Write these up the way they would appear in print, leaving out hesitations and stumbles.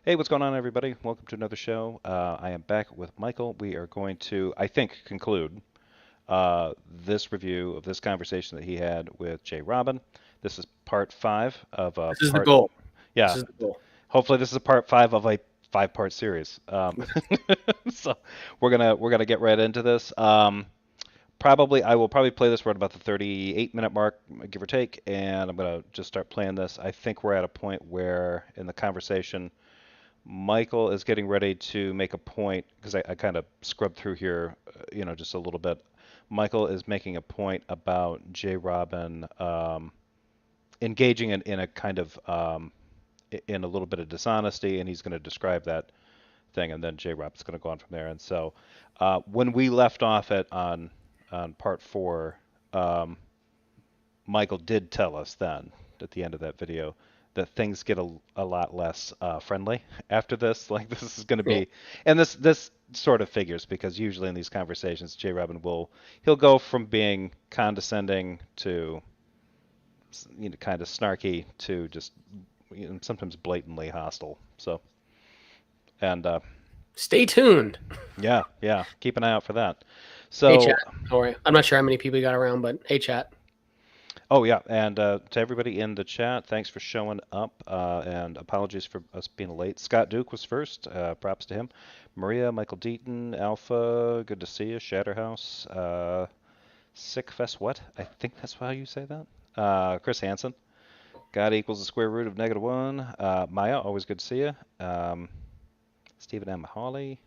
Hey, what's going on, everybody? Welcome to another show. I am back with Michael. We are going to, I think, conclude this review of this conversation that he had with JRobin. This is part five of a This is the part, goal. This yeah, is the goal. hopefully this is a part five of a five-part series. So we're gonna get right into this. Probably I will probably play this. We're at about the 38-minute mark, give or take, and I'm gonna just start playing this. I think we're at a point where in the conversation Michael is getting ready to make a point because I kind of scrubbed through here, just a little bit. Michael is making a point about J. Robin engaging in a kind of in a little bit of dishonesty, and he's going to describe that thing, and then J. Robin's going to go on from there. And so when we left off on part four, Michael did tell us then at the end of that video that things get a lot less friendly after this. Like this is going to Yeah. be, and this sort of figures because usually in these conversations, J. Robin he'll go from being condescending to kind of snarky to just sometimes blatantly hostile. So and Stay tuned. yeah, keep an eye out for that. Hey, chat. So How are you? I'm not sure how many people you got around, but hey, chat. oh yeah, and to everybody in the chat, thanks for showing up, and apologies for us being late. Scott Duke was first, props to him. Maria, Michael Deaton, Alpha, good to see you. Shatterhouse, Sickfest, what? I think that's how you say that. Chris Hansen, God equals the square root of -1. Maya, always good to see you. Stephen M. Hawley,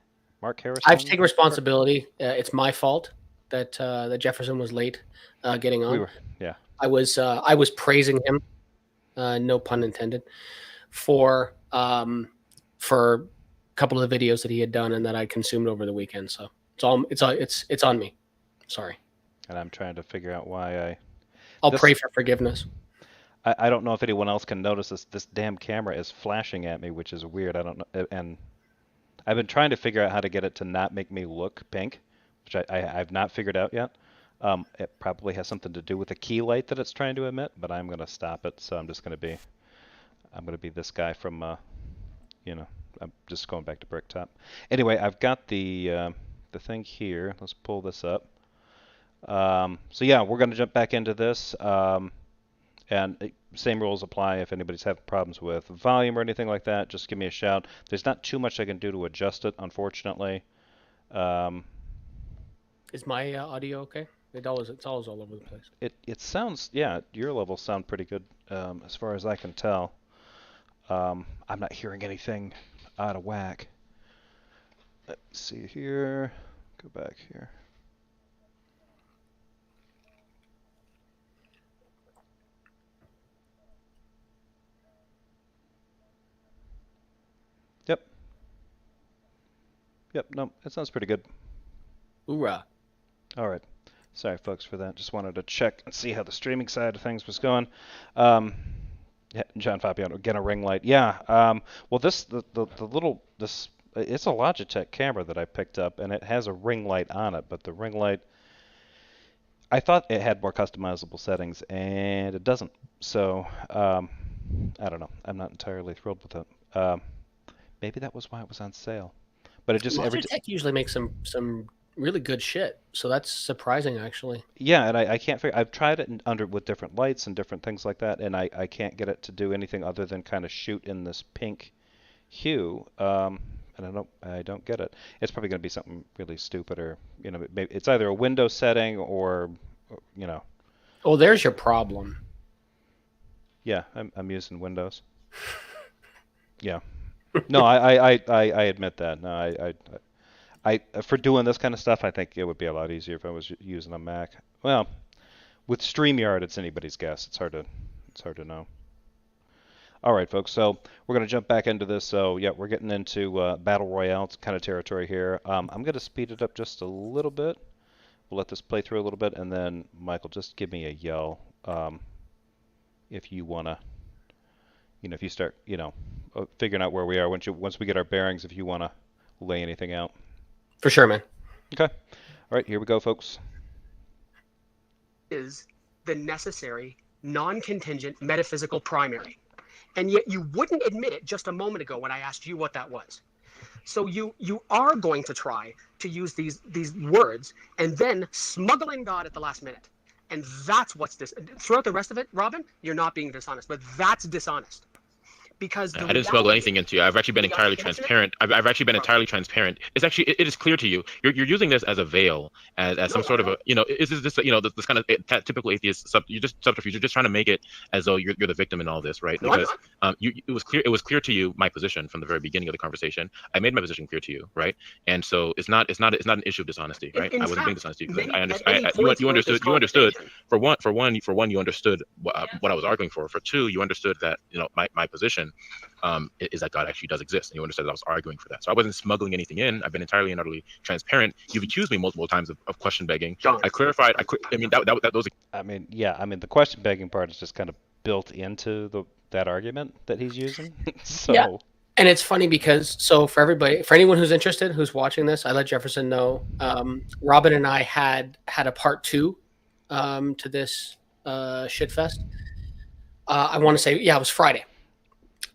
Mark I've Harrison. taken responsibility. It's my fault that Jefferson was late getting We on. were, yeah. I was praising him, no pun intended, for a couple of the videos that he had done and that I consumed over the weekend. So it's on me. Sorry. And I'm trying to figure out why I'll this pray for forgiveness. I don't know if anyone else can notice this. This damn camera is flashing at me, which is weird. I don't know, and I've been trying to figure out how to get it to not make me look pink, which I've not figured out yet. It probably has something to do with the key light that it's trying to emit, but I'm gonna stop it. So I'm gonna be this guy from, I'm just going back to Bricktop. Anyway, I've got the thing here. Let's pull this up. So yeah, we're gonna jump back into this. And same rules apply if anybody's having problems with volume or anything like that. Just give me a shout. There's not too much I can do to adjust it, unfortunately. Um, Is my audio okay? It's always all over the place. it sounds, yeah, your levels sound pretty good as far as I can tell. I'm not hearing anything out of whack. Let's see here. Go back here. Yep. Yep. No, it sounds pretty good. Hoorah. All right. Sorry, folks, for that. Just wanted to check and see how the streaming side of things was going. Um, yeah, John Fabiano, again, a ring light. Yeah. Well, the little this it's a Logitech camera that I picked up, and it has a ring light on it. But the ring light, I thought it had more customizable settings, and it doesn't. So I don't know. I'm not entirely thrilled with it. Maybe that was why it was on sale. But it just Logitech usually makes some really good shit, so that's surprising actually. yeah, and I can't figure. I've tried it under with different lights and different things like that, and I can't get it to do anything other than kind of shoot in this pink hue. And I don't get it. It's probably going to be something really stupid, or maybe it's either a Windows setting or you know, Oh, there's your problem. yeah, I'm using Windows. Yeah, no, I admit that. No, I for doing this kind of stuff, I think it would be a lot easier if I was using a Mac. Well, with StreamYard, it's anybody's guess. It's hard to know. All right, folks. So we're going to jump back into this. So yeah, we're getting into battle royale kind of territory here. I'm going to speed it up just a little bit. We'll let this play through a little bit, and then Michael, just give me a yell if you want to. If you start, figuring out where we are once we get our bearings. If you want to lay anything out. For sure, man. Okay. All right, here we go, folks. Is the necessary non-contingent metaphysical primary. and yet you wouldn't admit it just a moment ago when I asked you what that was. So you are going to try to use these words and then smuggle in God at the last minute. And that's what's this. Throughout the rest of it, Robin, you're not being dishonest, but that's dishonest. Because the I didn't smuggle reality anything into you. I've actually been the entirely unfortunate transparent. I've actually been entirely transparent. It's actually it is clear to you. You're using this as a veil, as some no, not sort at of a all. is this this kind of typical atheist you're just subterfuge. You're just trying to make it as though you're the victim in all this, right? No, I'm Because not. it was clear to you my position from the very beginning of the conversation. I made my position clear to you, right? And so it's not an issue of dishonesty, right? In I wasn't being fact, dishonest because many I at understand. any point You throughout this understood. You understood. conversation, For one, you understood what I was arguing for. For two, you understood that my position is that God actually does exist. And you understood that I was arguing for that. So I wasn't smuggling anything in. I've been entirely and utterly transparent. You've accused me multiple times of question begging. John. I clarified. I mean, that those. I mean, yeah, I mean the question begging part is just kind of built into that argument that he's using. Yeah. So And it's funny because so for everybody, for anyone who's interested, who's watching this, I let Jefferson know. Robin and I had a part two to this shitfest. I want to say, yeah, it was Friday.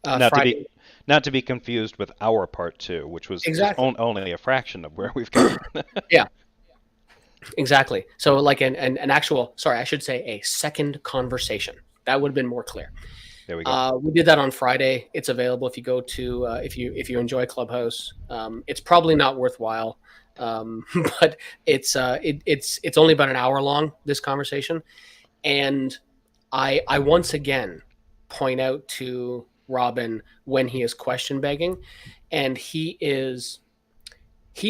not to be Friday, not to be confused with our part two, which was just exactly. only a fraction of where we've gotten. Yeah, exactly. So like an actual, sorry, I should say a second conversation. That would have been more clear. There we go. We did that on Friday. It's available if you go to if you enjoy Clubhouse. It's probably not worthwhile, but it's only about an hour long, this conversation, and I once again point out to Robin when he is question begging, and he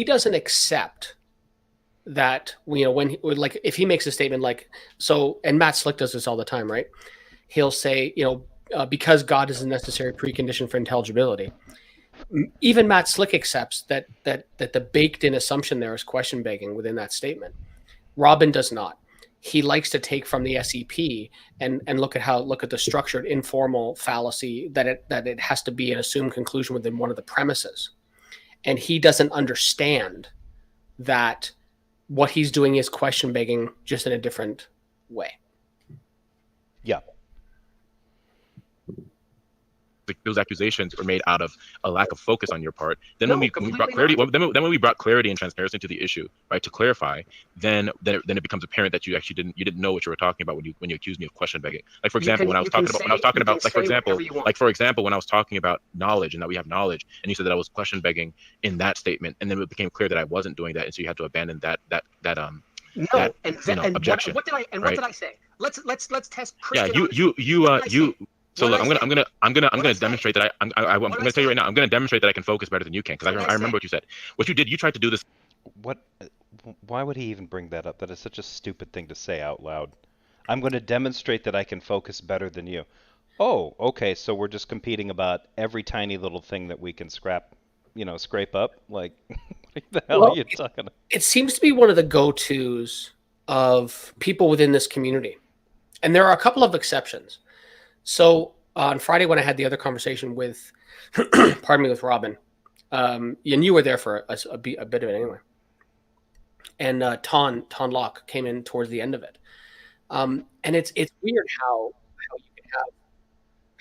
doesn't accept that when like if he makes a statement like so, and Matt Slick does this all the time, right? He'll say because God is a necessary precondition for intelligibility. Even Matt Slick accepts that the baked-in assumption there is question begging within that statement. Robin does not. He likes to take from the SEP and look at the structured informal fallacy that it has to be an assumed conclusion within one of the premises, and he doesn't understand that what he's doing is question begging, just in a different way. Yeah. Those accusations were made out of a lack of focus on your part. Then No, when we brought clarity, then when we brought clarity and transparency to the issue, right, to clarify, then it becomes apparent that you actually didn't know what you were talking about when you accused me of question begging. Like for example, when I was talking about like for example when I was talking about knowledge and that we have knowledge, and you said that I was question begging in that statement, and then it became clear that I wasn't doing that, and so you had to abandon that No, that and objection. what did I right? say? Let's test Yeah, Christian. you. So look, I'm gonna What demonstrate that I'm gonna tell you right now. I'm gonna demonstrate that I can focus better than you can, because I remember what you said. What you did, you tried to do this. What? Why would he even bring that up? That is such a stupid thing to say out loud. I'm going to demonstrate that I can focus better than you. Oh, okay. So we're just competing about every tiny little thing that we can scrape up. Like, what the hell are you talking about? It seems to be one of the go-tos of people within this community, and there are a couple of exceptions. So on Friday, when I had the other conversation with, pardon me, with Robin, and you were there for a bit of it anyway, and Ton Locke came in towards the end of it, and it's weird how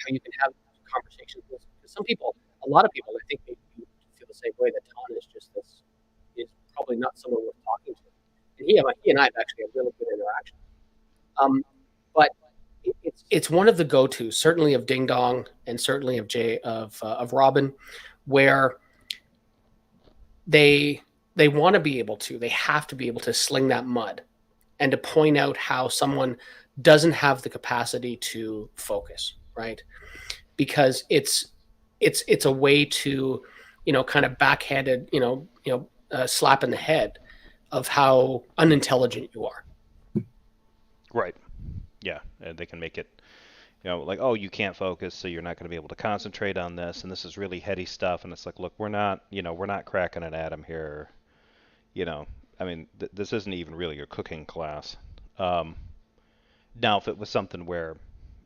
you can have conversations with some people. A lot of people, I think, maybe you feel the same way, that Ton is just this is probably not someone worth talking to, and he and I have actually had really good interaction. But it's one of the go-tos, certainly of Ding Dong and certainly of Robin, where they want to be able to, they have to be able to sling that mud and to point out how someone doesn't have the capacity to focus, right? Because it's a way to, kind of backhanded, slap in the head of how unintelligent you are. Right. Yeah, and they can make it, like, oh, you can't focus, so you're not going to be able to concentrate on this, and this is really heady stuff. And it's like, look, we're not cracking an atom here. I mean, this isn't even really your cooking class. Now, if it was something where,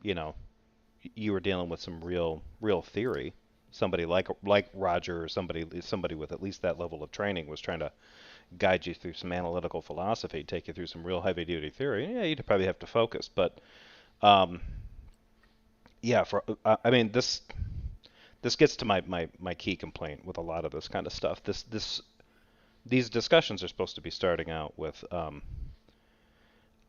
you were dealing with some real theory, somebody like Roger, or somebody with at least that level of training was trying to guide you through some analytical philosophy, take you through some real heavy duty theory, yeah, you'd probably have to focus. But yeah, for I mean this gets to my key complaint with a lot of this kind of stuff. These discussions are supposed to be starting out with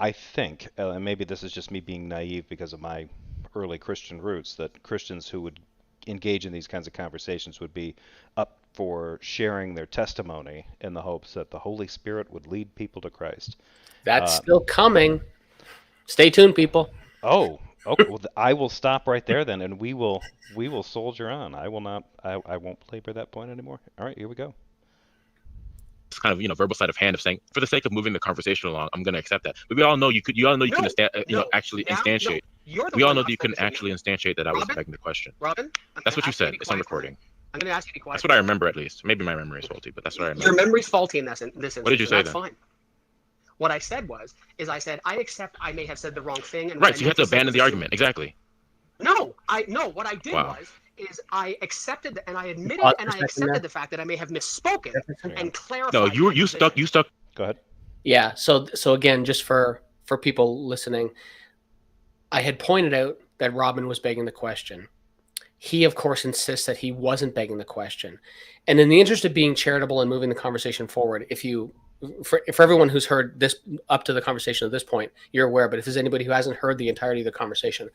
I think, and maybe this is just me being naive because of my early Christian roots, that Christians who would engage in these kinds of conversations would be up for sharing their testimony in the hopes that the Holy Spirit would lead people to Christ. That's still coming. Stay tuned, people. Oh, okay. Well, I will stop right there then, and we will soldier on. I will not. I won't belabor that point anymore. All right, here we go. It's kind of verbal sleight of hand of saying, for the sake of moving the conversation along, I'm going to accept that. But we all know you couldn't actually instantiate. We all know that you couldn't actually instantiate that I was begging the question. Robin, That's what you said. It's on recording. I'm going to ask you to be quiet. That's what I remember, at least. Maybe my memory is faulty, but that's what I remember. Your memory's faulty in this instance. What did you say That's then? fine. What I said I said I accept I may have said the wrong thing. And Right, so you have to abandon the argument. Exactly. No, what I did is I accepted and I admitted and I accepted the fact that I may have misspoken and clarified. No, you stuck. Go ahead. Yeah. So again, just for people listening, I had pointed out that Robin was begging the question. He, of course, insists that he wasn't begging the question. And in the interest of being charitable and moving the conversation forward, for everyone who's heard this up to the conversation at this point, you're aware. But if there's anybody who hasn't heard the entirety of the conversation,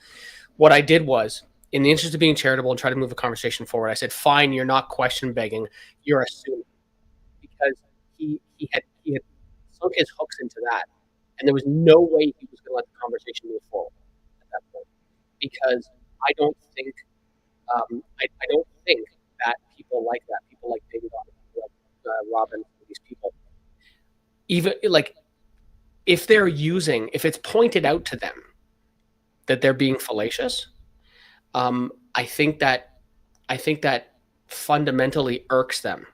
what I did was, in the interest of being charitable and try to move the conversation forward, I said, fine, you're not question begging, you're assuming. Because he had sunk his hooks into that. And there was no way he was going to let the conversation move forward at that point. Because I don't think that people like that, people like David, like Robin, these people, even like if it's pointed out to them that they're being fallacious, I think that fundamentally irks them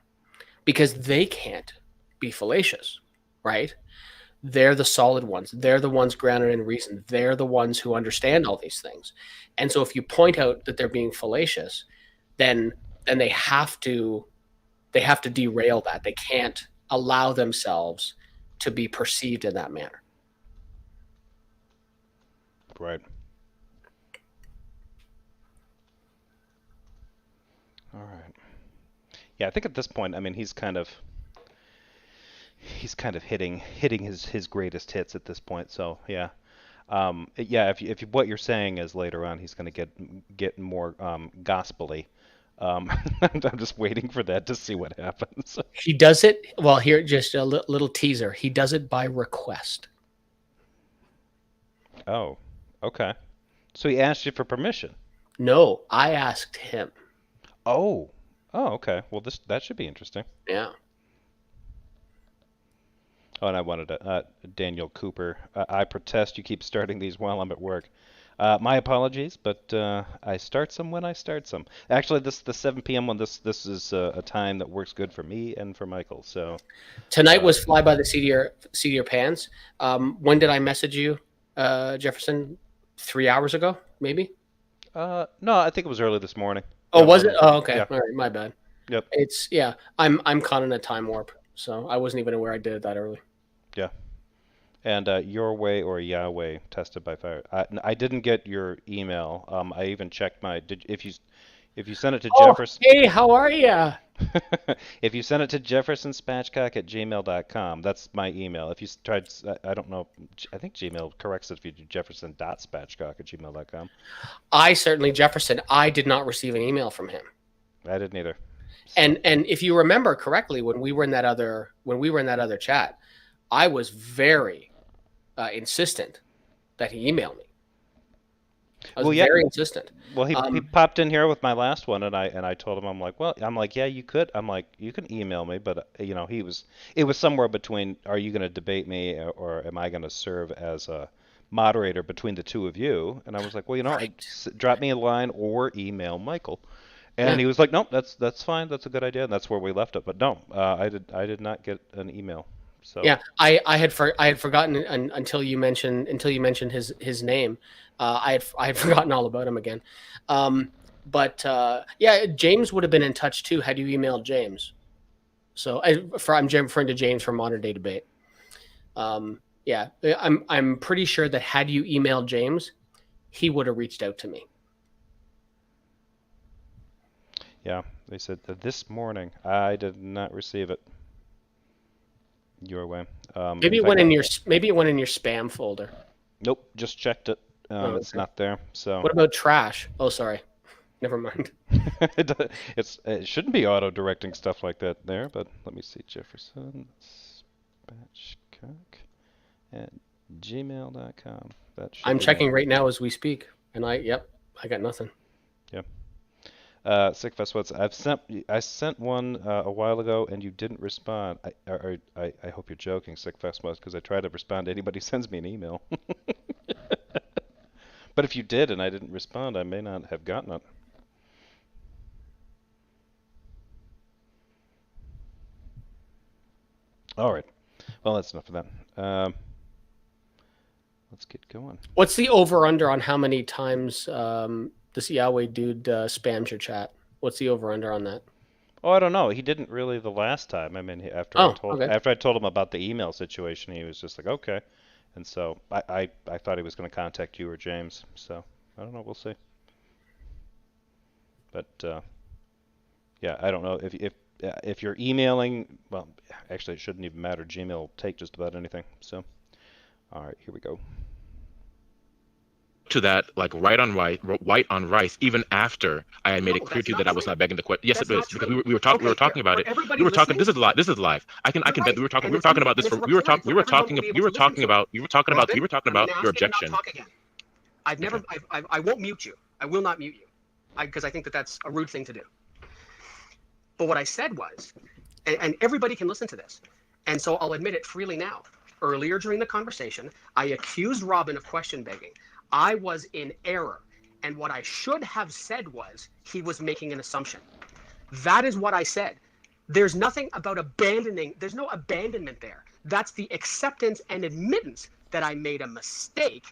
because they can't be fallacious, right? They're the solid ones. They're the ones grounded in reason. They're the ones who understand all these things. And so if you point out that they're being fallacious, then they have to derail that. They can't allow themselves to be perceived in that manner. Right. All right. Yeah, I think at this point, I mean, he's kind of hitting his greatest hits at this point. So yeah, yeah. If what you're saying is later on he's going to get more gospel-y, I'm just waiting for that to see what happens. He does it. Well, here just a little teaser. He does it by request. Oh, okay. So he asked you for permission. No, I asked him. Oh, okay. Well, that should be interesting. Yeah. Oh, and I wanted to, Daniel Cooper, I protest you keep starting these while I'm at work. My apologies, but I start some when I start some. Actually, the 7 p.m. one, this is a time that works good for me and for Michael. So tonight was fly by the seat of your pants. When did I message you, Jefferson? 3 hours ago, maybe? No, I think it was early this morning. Oh, was it? Oh, okay. Yeah. All right, my bad. Yep. I'm caught in a time warp, so I wasn't even aware I did it that early. Yeah. And Your Way or Yahweh tested by fire. I didn't get your email. I even checked if you sent it to Jefferson. Hey, how are you? If you send it to jeffersonspatchcock@gmail.com, that's my email. If you tried, I don't know, I think Gmail corrects it if you do jefferson.spatchcock@gmail.com. Jefferson, I did not receive an email from him. I didn't either. So. And if you remember correctly, when we were in that other chat, I was very insistent that he email me. I was very insistent. Well, he popped in here with my last one, and I told him, I'm like, yeah, you could. I'm like, you can email me, but it was somewhere between, are you going to debate me or am I going to serve as a moderator between the two of you? And I was like, well, drop me a line or email Michael. And he was like, nope, that's fine, that's a good idea, and that's where we left it. But no, I did not get an email. So yeah, I had forgotten until you mentioned his name. I had forgotten all about him again. But James would have been in touch too had you emailed James. So I'm referring to James from Modern Day Debate. I'm pretty sure that had you emailed James, he would have reached out to me. Yeah, they said that this morning. I did not receive it your way. Maybe In it went fact, in your spam folder. nope, just checked it. Oh, It's okay. not there. So What about trash? Oh, sorry. Never mind. it shouldn't be auto-directing stuff like that there, but let me see. Jefferson Spatchcock at gmail.com. That should I'm be me. checking right now as we speak, and I got nothing. Yeah. Sickfest, what's I sent one a while ago and you didn't respond. I hope you're joking, Sickfest was, because I try to respond to anybody who sends me an email. But if you did and I didn't respond, I may not have gotten it. All right. Well, that's enough of that. Let's get going. What's the over/under on how many times this Yahweh dude spams your chat? What's the over/under on that? Oh, I don't know. He didn't really the last time. I mean, Okay. after I told him about the email situation, he was just like, okay. And so I thought he was going to contact you or James. So I don't know. We'll see. But yeah, I don't know if you're emailing. Well, actually, it shouldn't even matter. Gmail will take just about anything. So, all right, here we go. To that, like white on rice, even after I had made it clear to you that I was not begging the question. Yes, it is, because we were talking about it. We were talking. This is live. This is live. I can bet we were talking about this for we were talking about your objection. I won't mute you. I will not mute you, because I think that's a rude thing to do. But what I said was, and everybody can listen to this, and so I'll admit it freely now. Earlier during the conversation, I accused Robin of question begging. I was in error. And what I should have said was he was making an assumption. That is what I said. There's nothing about abandoning. There's no abandonment there. That's the acceptance and admittance that I made a mistake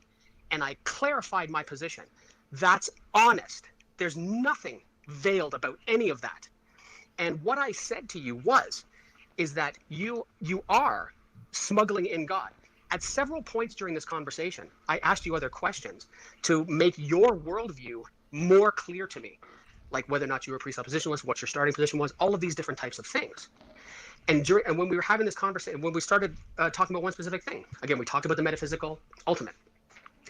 and I clarified my position. That's honest. There's nothing veiled about any of that. And what I said to you is that you are smuggling in God. At several points during this conversation, I asked you other questions to make your worldview more clear to me, like whether or not you were presuppositionalist, what your starting position was, all of these different types of things. And when we were having this conversation, when we started talking about one specific thing, again, we talked about the metaphysical ultimate,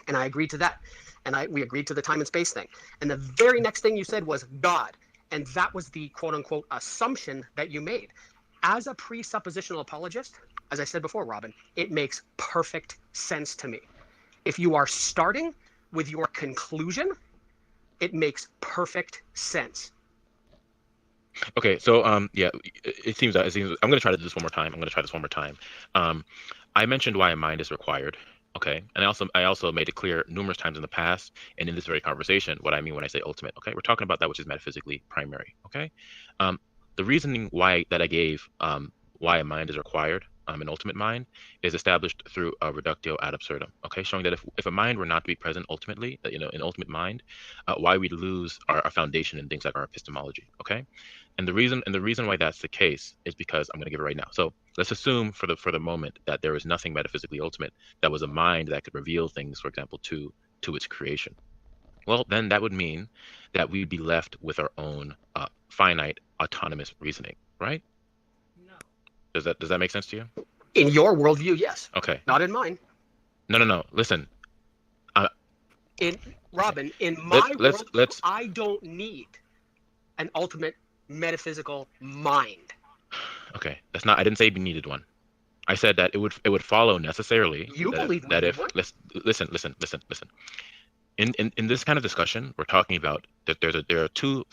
and I agreed to that, and we agreed to the time and space thing. And the very next thing you said was God, and that was the quote unquote assumption that you made. As a presuppositional apologist, as I said before, Robin, it makes perfect sense to me. If you are starting with your conclusion, it makes perfect sense. Okay, so yeah, it seems I'm going to try to do this one more time. I mentioned why a mind is required. Okay, and I also made it clear numerous times in the past and in this very conversation what I mean when I say ultimate. Okay, we're talking about that which is metaphysically primary. Okay, the reasoning why that I gave why a mind is required, an ultimate mind, is established through a reductio ad absurdum. Okay, showing that if a mind were not to be present ultimately, that an ultimate mind, why we'd lose our foundation in things like our epistemology. Okay, and the reason why that's the case is because I'm going to give it right now. So let's assume for the moment that there is nothing metaphysically ultimate, that was a mind that could reveal things, for example, to its creation. Well, then that would mean that we'd be left with our own finite autonomous reasoning, right? No. Does that make sense to you? In your worldview, yes. Okay. Not in mine. No. Listen. Robin, in my worldview, I don't need an ultimate metaphysical mind. Okay, that's not. I didn't say we needed one. I said that it would follow necessarily. You believe that if listen. In this kind of discussion, we're talking about that there are two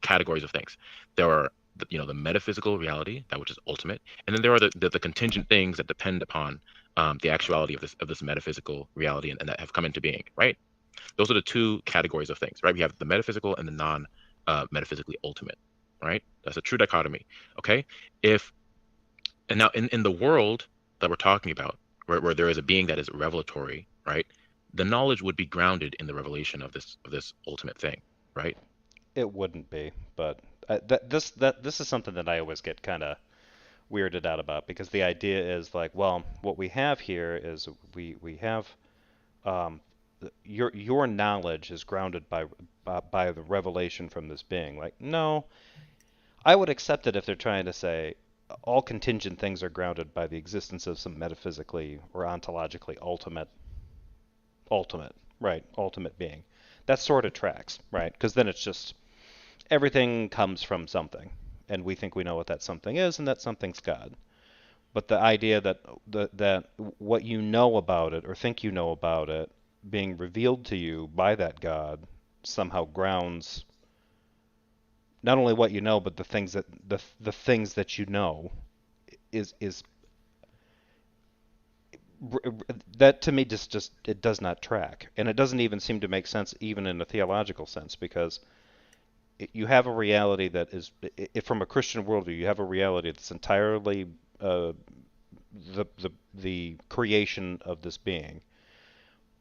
categories of things. There are the metaphysical reality, that which is ultimate, and then there are the contingent things that depend upon the actuality of this metaphysical reality and that have come into being, right? Those are the two categories of things, right? We have the metaphysical and the non metaphysically ultimate, right? That's a true dichotomy. Okay, and now in the world that we're talking about, where there is a being that is revelatory, right? The knowledge would be grounded in the revelation of this ultimate thing, right? It wouldn't be, but this is something that I always get kind of weirded out about, because the idea is like, well, what we have here is we have your knowledge is grounded by the revelation from this being. Like, no, I would accept it if they're trying to say all contingent things are grounded by the existence of some metaphysically or ontologically ultimate, right, ultimate being. That sort of tracks, right? Because then it's just everything comes from something, and we think we know what that something is, and that something's God. But the idea that what you know about it or think you know about it being revealed to you by that God somehow grounds not only what you know, but the things that you know is that to me just it does not track, and it doesn't even seem to make sense even in a theological sense, because you have a reality that is, from a Christian worldview, you have a reality that's entirely the creation of this being,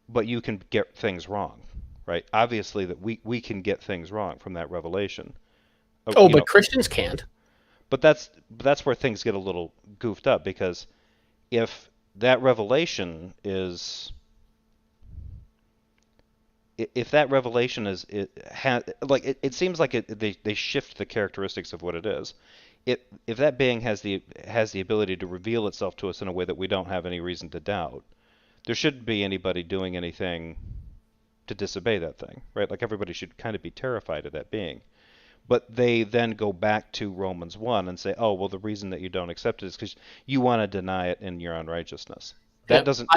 but you can get things wrong, right? Obviously, that we can get things wrong from that revelation. Oh, You but know, Christians can't. but that's where things get a little goofed up, because if that revelation is if that revelation is it seems like they shift the characteristics of what it is. If that being has the ability to reveal itself to us in a way that we don't have any reason to doubt, there shouldn't be anybody doing anything to disobey that thing, right? Like, everybody should kind of be terrified of that being. But they then go back to Romans 1 and say, oh, well, the reason that you don't accept it is because you want to deny it in your unrighteousness. That doesn't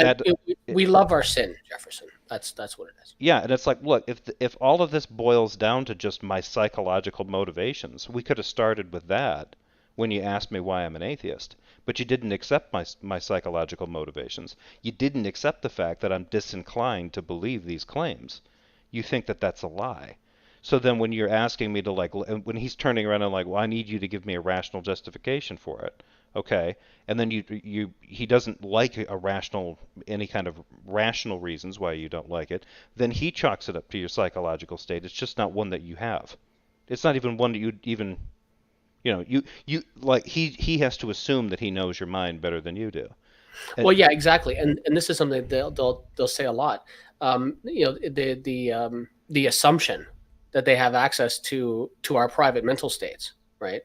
we love our sin, Jefferson. That's what it is. Yeah, and it's like, look, if all of this boils down to just my psychological motivations, we could have started with that when you asked me why I'm an atheist. But you didn't accept my psychological motivations. You didn't accept the fact that I'm disinclined to believe these claims. You think that that's a lie. So then when you're asking me to, like, when he's turning around and like, well, I need you to give me a rational justification for it. Okay. And then he doesn't like any kind of rational reasons why you don't like it. Then he chalks it up to your psychological state. It's just not one that you have. It's not even one that you even, you like, he has to assume that he knows your mind better than you do. Well, yeah, exactly. And this is something they'll say a lot. The assumption that they have access to our private mental states, right?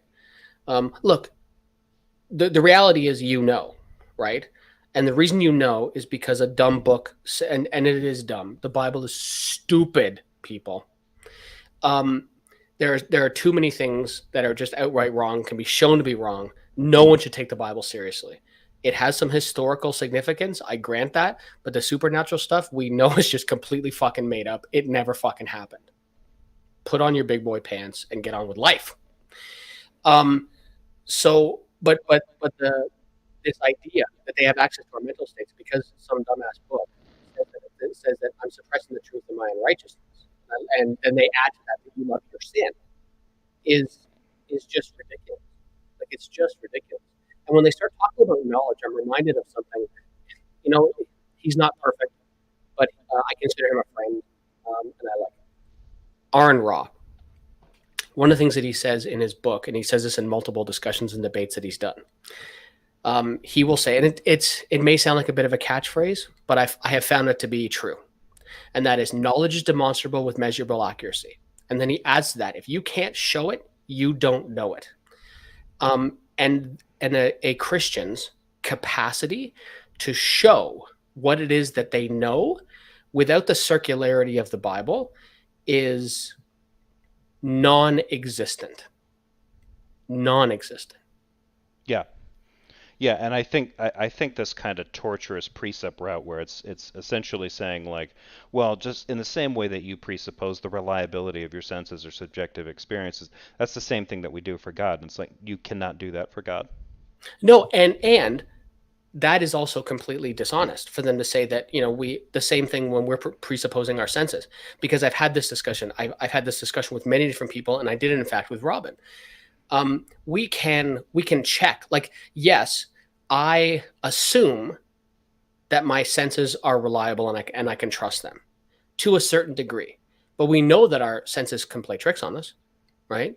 Look, the reality is, right? And the reason is because a dumb book, and it is dumb. The Bible is stupid, people. There are too many things that are just outright wrong, can be shown to be wrong. No one should take the Bible seriously. It has some historical significance, I grant that, but the supernatural stuff we know is just completely fucking made up. It never fucking happened. Put on your big boy pants and get on with life. This idea that they have access to our mental states because some dumbass book says that I'm suppressing the truth of my unrighteousness, and they add to that you love your sin, is just ridiculous. Like, it's just ridiculous. And when they start talking about knowledge, I'm reminded of something. He's not perfect, but I consider him a friend, and I like him. Aaron Ra. One of the things that he says in his book, and he says this in multiple discussions and debates that he's done, he will say, and it may sound like a bit of a catchphrase, but I have found it to be true, and that is, knowledge is demonstrable with measurable accuracy. And then he adds to that, if you can't show it, you don't know it. And a Christian's capacity to show what it is that they know without the circularity of the Bible is non-existent. Yeah. Yeah, and I think this kind of torturous precept route where it's essentially saying, like, well, just in the same way that you presuppose the reliability of your senses or subjective experiences, that's the same thing that we do for God. And it's like, you cannot do that for God. No, and that is also completely dishonest for them to say that, the same thing when we're presupposing our senses. Because I've had this discussion. I've had this discussion with many different people, and I did it, in fact, with Robin. We can check. Like, yes, I assume that my senses are reliable and I can trust them to a certain degree. But we know that our senses can play tricks on us, right?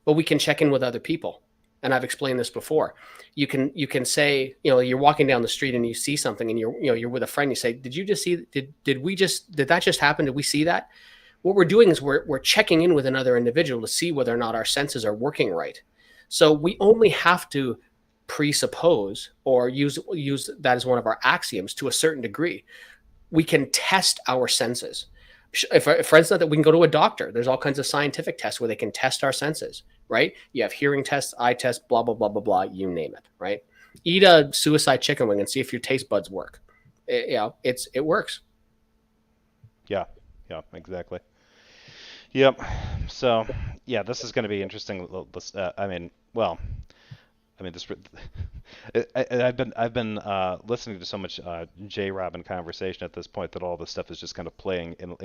But we can check in with other people and I've explained this before. You can say, you're walking down the street and you see something, and you're with a friend. You say, "Did you just see? Did that just happen? Did we see that?" What we're doing is we're checking in with another individual to see whether or not our senses are working right. So we only have to presuppose or use that as one of our axioms to a certain degree. We can test our senses. For instance, that we can go to a doctor. There's all kinds of scientific tests where they can test our senses, right? You have hearing tests, eye tests, blah, blah, blah, blah, blah, you name it, right? Eat a suicide chicken wing and see if your taste buds work. It works. Yeah, exactly. Yep. So, yeah, this is going to be interesting. I've been listening to so much JRobin conversation at this point that all this stuff is just kind of playing in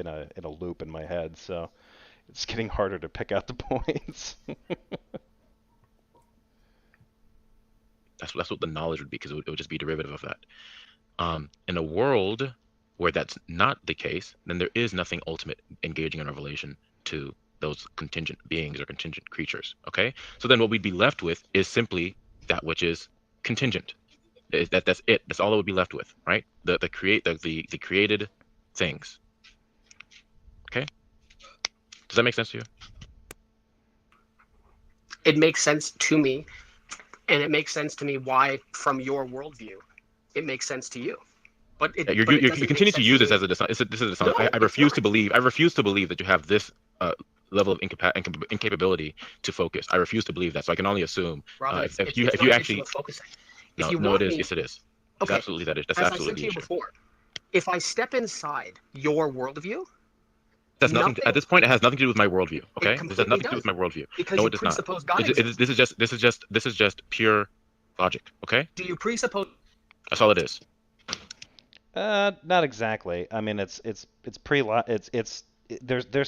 a loop in my head. So it's getting harder to pick out the points. That's what the knowledge would be, because it would just be derivative of that. In a world where that's not the case, then there is nothing ultimate engaging in revelation to those contingent beings or contingent creatures. Okay, so then what we'd be left with is simply that which is contingent. That's it. That's all it would be left with, right? The created things. Okay, does that make sense to you? It makes sense to me, and it makes sense to me why, from your worldview, it makes sense to you. But you continue to use this as a dishonest. This is a dishonest. I refuse to believe. I refuse to believe that you have this level of incapability to focus. I refuse to believe that. So I can only assume if you actually focusing. No, it is. Yes, it is. Okay. It's absolutely that is. That's absolutely the issue. Before, if I step inside your worldview, that's nothing. At this point, it has nothing to do with my worldview. Okay, this has nothing to do with my worldview. Because no, it does not. This is just pure logic. Okay. Do you presuppose? That's all it is. Not exactly. I mean, there's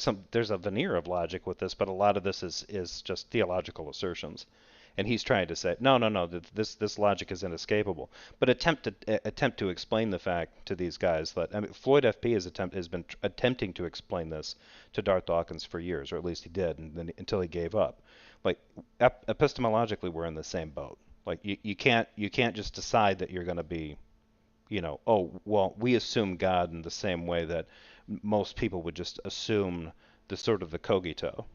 a veneer of logic with this, but a lot of this is just theological assertions, and he's trying to say no, this logic is inescapable. But attempt to explain the fact to these guys that, I mean, Floyd FP has been attempting to explain this to Darth Dawkins for years, or at least he did, and then until he gave up. Like epistemologically, we're in the same boat. Like you can't just decide that you're going to be, oh, well, we assume God in the same way that most people would just assume the sort of the cogito,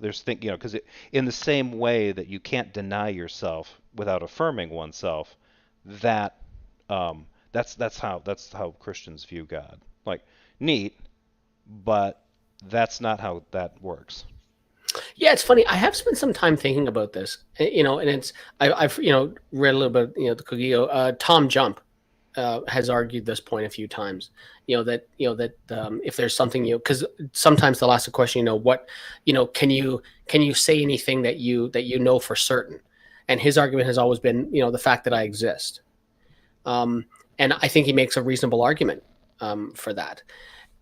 there's because in the same way that you can't deny yourself without affirming oneself, that's how Christians view God. Like, neat, but that's not how that works. Yeah, it's funny. I have spent some time thinking about this, and I've read a little bit, the cogito. Tom Jump has argued this point a few times, that if there's something, because sometimes they'll ask the question, can you say anything that you know for certain? And his argument has always been, the fact that I exist. And I think he makes a reasonable argument for that.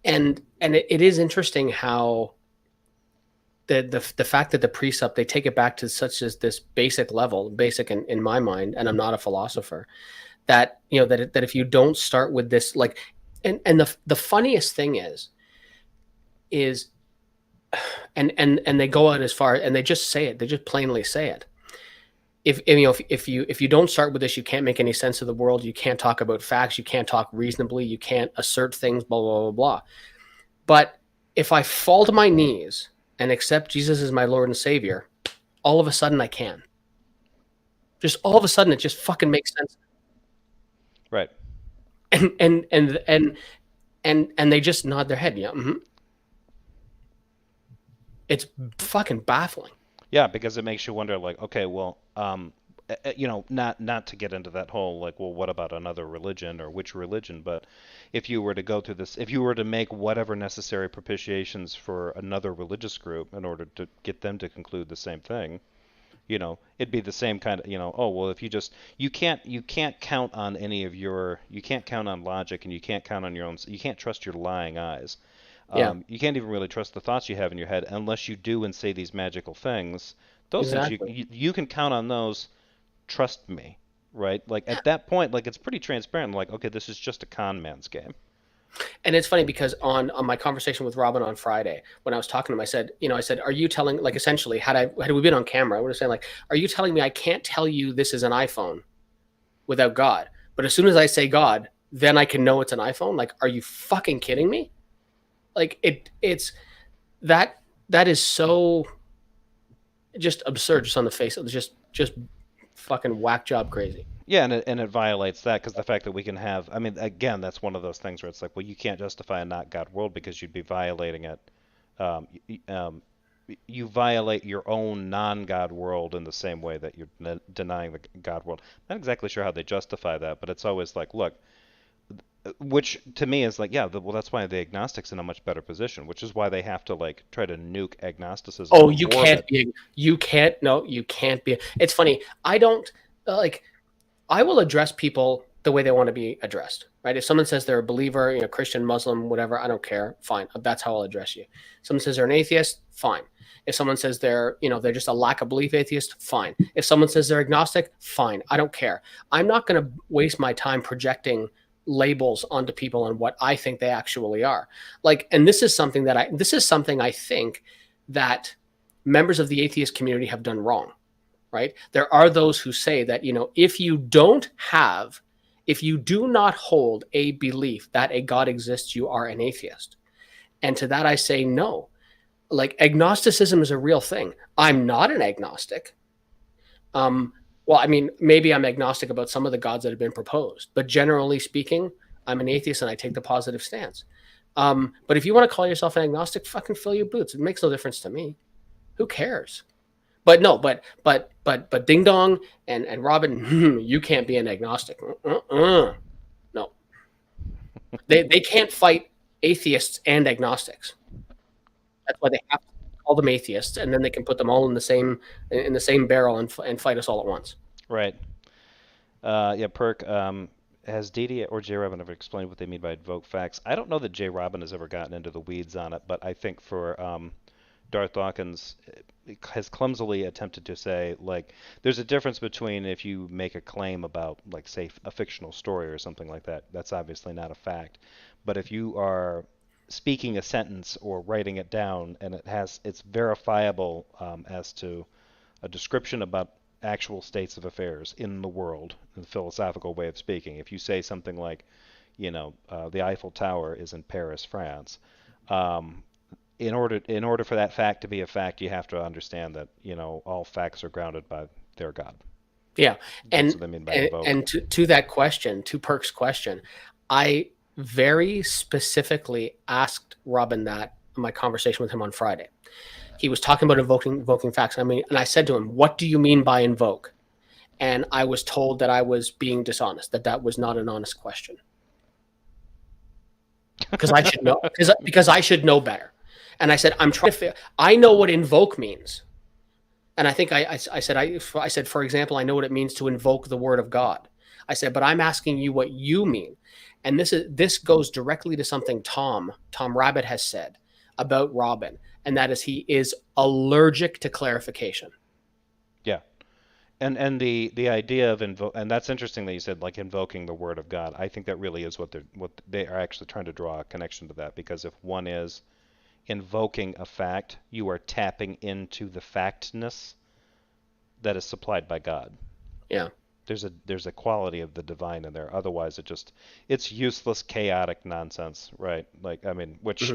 And it is interesting how the fact that the precept, they take it back to such as this basic level, basic in my mind, and I'm not a philosopher, that that if you don't start with this, like, and the funniest thing is and they go out as far, and they just say it, they just plainly say it. If you don't start with this, you can't make any sense of the world, you can't talk about facts, you can't talk reasonably, you can't assert things, blah blah blah blah. But if I fall to my knees and accept Jesus as my Lord and Savior, all of a sudden I can. Just all of a sudden it just fucking makes sense. Right. And they just nod their head. Yeah. Mm-hmm. It's fucking baffling. Yeah, because it makes you wonder, like, okay, well, not to get into that whole, like, well, what about another religion or which religion? But if you were to go through this, if you were to make whatever necessary propitiations for another religious group in order to get them to conclude the same thing, it'd be the same kind of, oh, well, if you can't count on you can't count on logic, and you can't count on your own, you can't trust your lying eyes. You can't even really trust the thoughts you have in your head unless you do and say these magical things. Those things, you can count on those. Trust me, right? Like, at that point, like, it's pretty transparent. Like, okay, this is just a con man's game. And it's funny because on my conversation with Robin on Friday, when I was talking to him, I said, are you telling, like, essentially, had we been on camera, I would have said, like, are you telling me I can't tell you this is an iPhone without God? But as soon as I say God, then I can know it's an iPhone? Like, are you fucking kidding me? Like, it's that is so just absurd, just on the face of it, just fucking whack job crazy. Yeah, and it violates that because the fact that we can have, I mean, again, that's one of those things where it's like, well, you can't justify a not God world because you'd be violating it. You violate your own non-God world in the same way that you're denying the God world. Not exactly sure how they justify that, but it's always like, look, which to me is like, yeah, well, that's why the agnostics in a much better position, which is why they have to like try to nuke agnosticism. Oh, you can't be. You can't. No, you can't be. It's funny. I don't like. I will address people the way they want to be addressed, right? If someone says they're a believer, you know, Christian, Muslim, whatever, I don't care. Fine. That's how I'll address you. Someone says they're an atheist, fine. If someone says they're just a lack of belief atheist, fine. If someone says they're agnostic, fine. I don't care. I'm not going to waste my time projecting labels onto people on what I think they actually are. Like, and this is something I think that members of the atheist community have done wrong. Right? There are those who say that, if you do not hold a belief that a God exists, you are an atheist. And to that I say no. Like, agnosticism is a real thing. I'm not an agnostic. Well, I mean, maybe I'm agnostic about some of the gods that have been proposed, but generally speaking, I'm an atheist and I take the positive stance. But if you want to call yourself an agnostic, fucking fill your boots. It makes no difference to me. Who cares? But no, but Ding Dong and Robin, you can't be an agnostic. No, they can't fight atheists and agnostics. That's why they have to call them atheists, and then they can put them all in the same barrel and fight us all at once. Right. Yeah, Perk. Has Didi or JRobin ever explained what they mean by invoke facts? I don't know that JRobin has ever gotten into the weeds on it, but I think for Darth Dawkins has clumsily attempted to say, like, there's a difference between if you make a claim about, like, say, a fictional story or something like that. That's obviously not a fact. But if you are speaking a sentence or writing it down and it's verifiable as to a description about actual states of affairs in the world, in the philosophical way of speaking. If you say something like, the Eiffel Tower is in Paris, France, in order for that fact to be a fact, you have to understand that all facts are grounded by their God. Yeah, That's what I mean by invoke. And to that question, to Perk's question, I very specifically asked Robin that in my conversation with him on Friday. He was talking about invoking facts. And I said to him, "What do you mean by invoke?" And I was told that I was being dishonest, that was not an honest question. Because I should know. Because I should know better. And I said, I know what invoke means. And I think I said, for example, I know what it means to invoke the word of God. I said, but I'm asking you what you mean. And this goes directly to something Tom Rabbit has said about Robin, and that is he is allergic to clarification. Yeah. And the idea of and that's interesting that you said, like, invoking the word of God. I think that really is what they are actually trying to draw a connection to that, because if one is invoking a fact, you are tapping into the factness that is supplied by God. Yeah. There's a quality of the divine in there. Otherwise, it's useless, chaotic nonsense, right? Like, I mean, which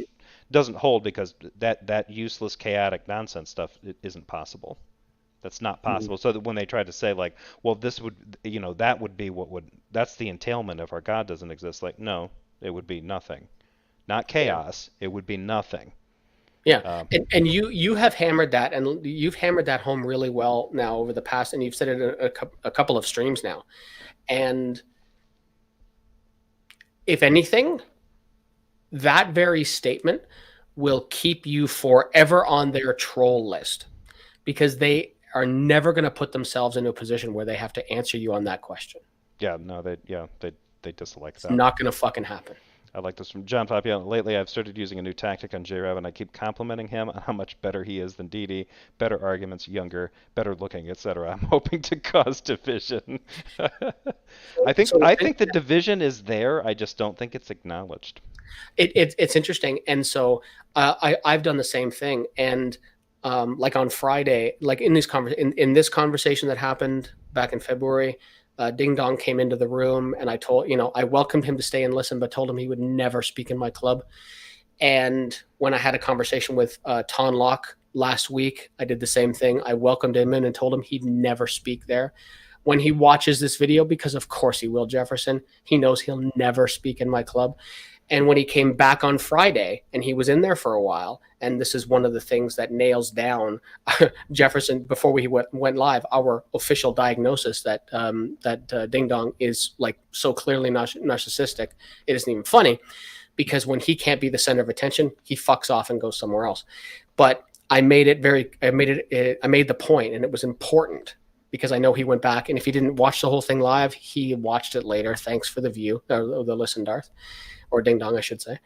doesn't hold, because that useless, chaotic nonsense stuff isn't possible. That's not possible. So that when they try to say, like, well, this would, that would be that's the entailment if our God doesn't exist. Like, no, it would be nothing. Not chaos. Yeah. It would be nothing. Yeah, and you have hammered that, and you've hammered that home really well now over the past, and you've said it a couple of streams now. And if anything, that very statement will keep you forever on their troll list, because they are never going to put themselves into a position where they have to answer you on that question. Yeah, no, they dislike that. It's not going to fucking happen. I like this from John Papiano. Lately, I've started using a new tactic on JRobin. I keep complimenting him on how much better he is than Didi. Better arguments, younger, better looking, etc. I'm hoping to cause division. I think the division is there. I just don't think it's acknowledged. It's interesting, and so I've done the same thing, and like on Friday, like in this conversation that happened back in February, Ding Dong came into the room, and I welcomed him to stay and listen, but told him he would never speak in my club. And when I had a conversation with Ton Locke last week, I did the same thing. I welcomed him in and told him he'd never speak there. When he watches this video, because of course he will, Jefferson, he knows he'll never speak in my club. And when he came back on Friday, and he was in there for a while, and this is one of the things that nails down Jefferson, before we went live, our official diagnosis that Ding Dong is like so clearly narcissistic, it isn't even funny, because when he can't be the center of attention, he fucks off and goes somewhere else. But I made the point, and it was important, because I know he went back, and if he didn't watch the whole thing live, he watched it later. Thanks for the view, or the listen, Darth, or Ding Dong, I should say,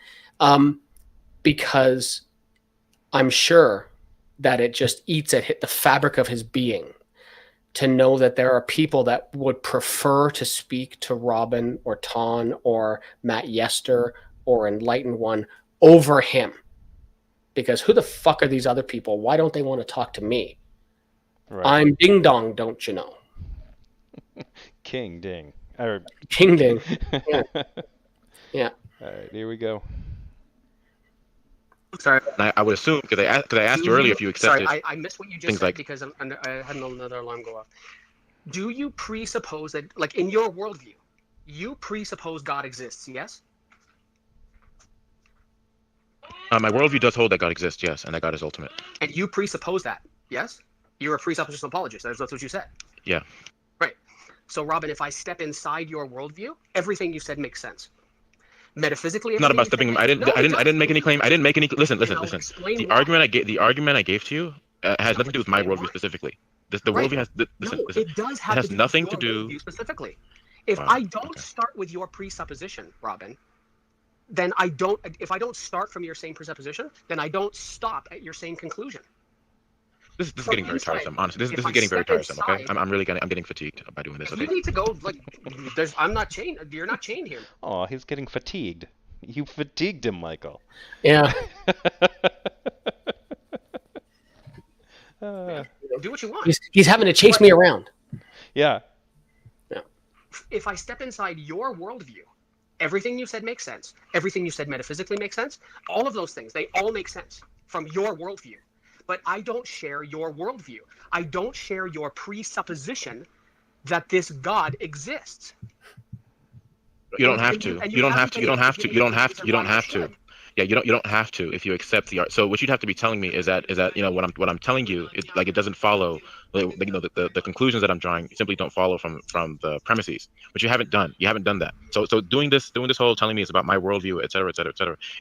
because I'm sure that it just eats at the fabric of his being to know that there are people that would prefer to speak to Robin or Ton or Matt Yester or Enlightened One over him. Because who the fuck are these other people? Why don't they want to talk to me? Right. I'm Ding Dong, don't you know? King Ding. Or King Ding. Yeah. Yeah. All right, here we go. Sorry, I would assume, because I asked you earlier if you accepted. Sorry, I missed what you just said because I had another alarm go off. Do you presuppose that, like in your worldview, you presuppose God exists? Yes. My worldview does hold that God exists, yes, and that God is ultimate. And you presuppose that, yes? You're a presuppositional apologist. That's what you said. Yeah. Right. So, Robin, if I step inside your worldview, everything you said makes sense. Metaphysically, it's not about stepping. I didn't make any claim. I didn't make any. Listen. The argument I gave to you has nothing to do with my worldview specifically. The worldview has. It does have. It has nothing to do specifically. If I don't start with your presupposition, Robin, then I don't. If I don't start from your same presupposition, then I don't stop at your same conclusion. This is getting very tiresome. Honestly, this is getting very tiresome. Okay, I'm getting fatigued by doing this. Okay. You need to go. Like, I'm not chained. You're not chained here. Oh, he's getting fatigued. You fatigued him, Michael. Yeah. Do what you want. He's having to chase me around. Yeah. Yeah. If I step inside your worldview, everything you said makes sense. Everything you said metaphysically makes sense. All of those things, they all make sense from your worldview. But I don't share your worldview. I don't share your presupposition that this God exists. You don't have to. You don't have to. You don't have to. You don't have to. You don't have to. Yeah, you don't have to if you accept the art. So what you'd have to be telling me is that what I'm telling you, it doesn't follow. The conclusions that I'm drawing simply don't follow from the premises, which you haven't done. You haven't done that. So doing this whole telling me it's about my worldview, et cetera,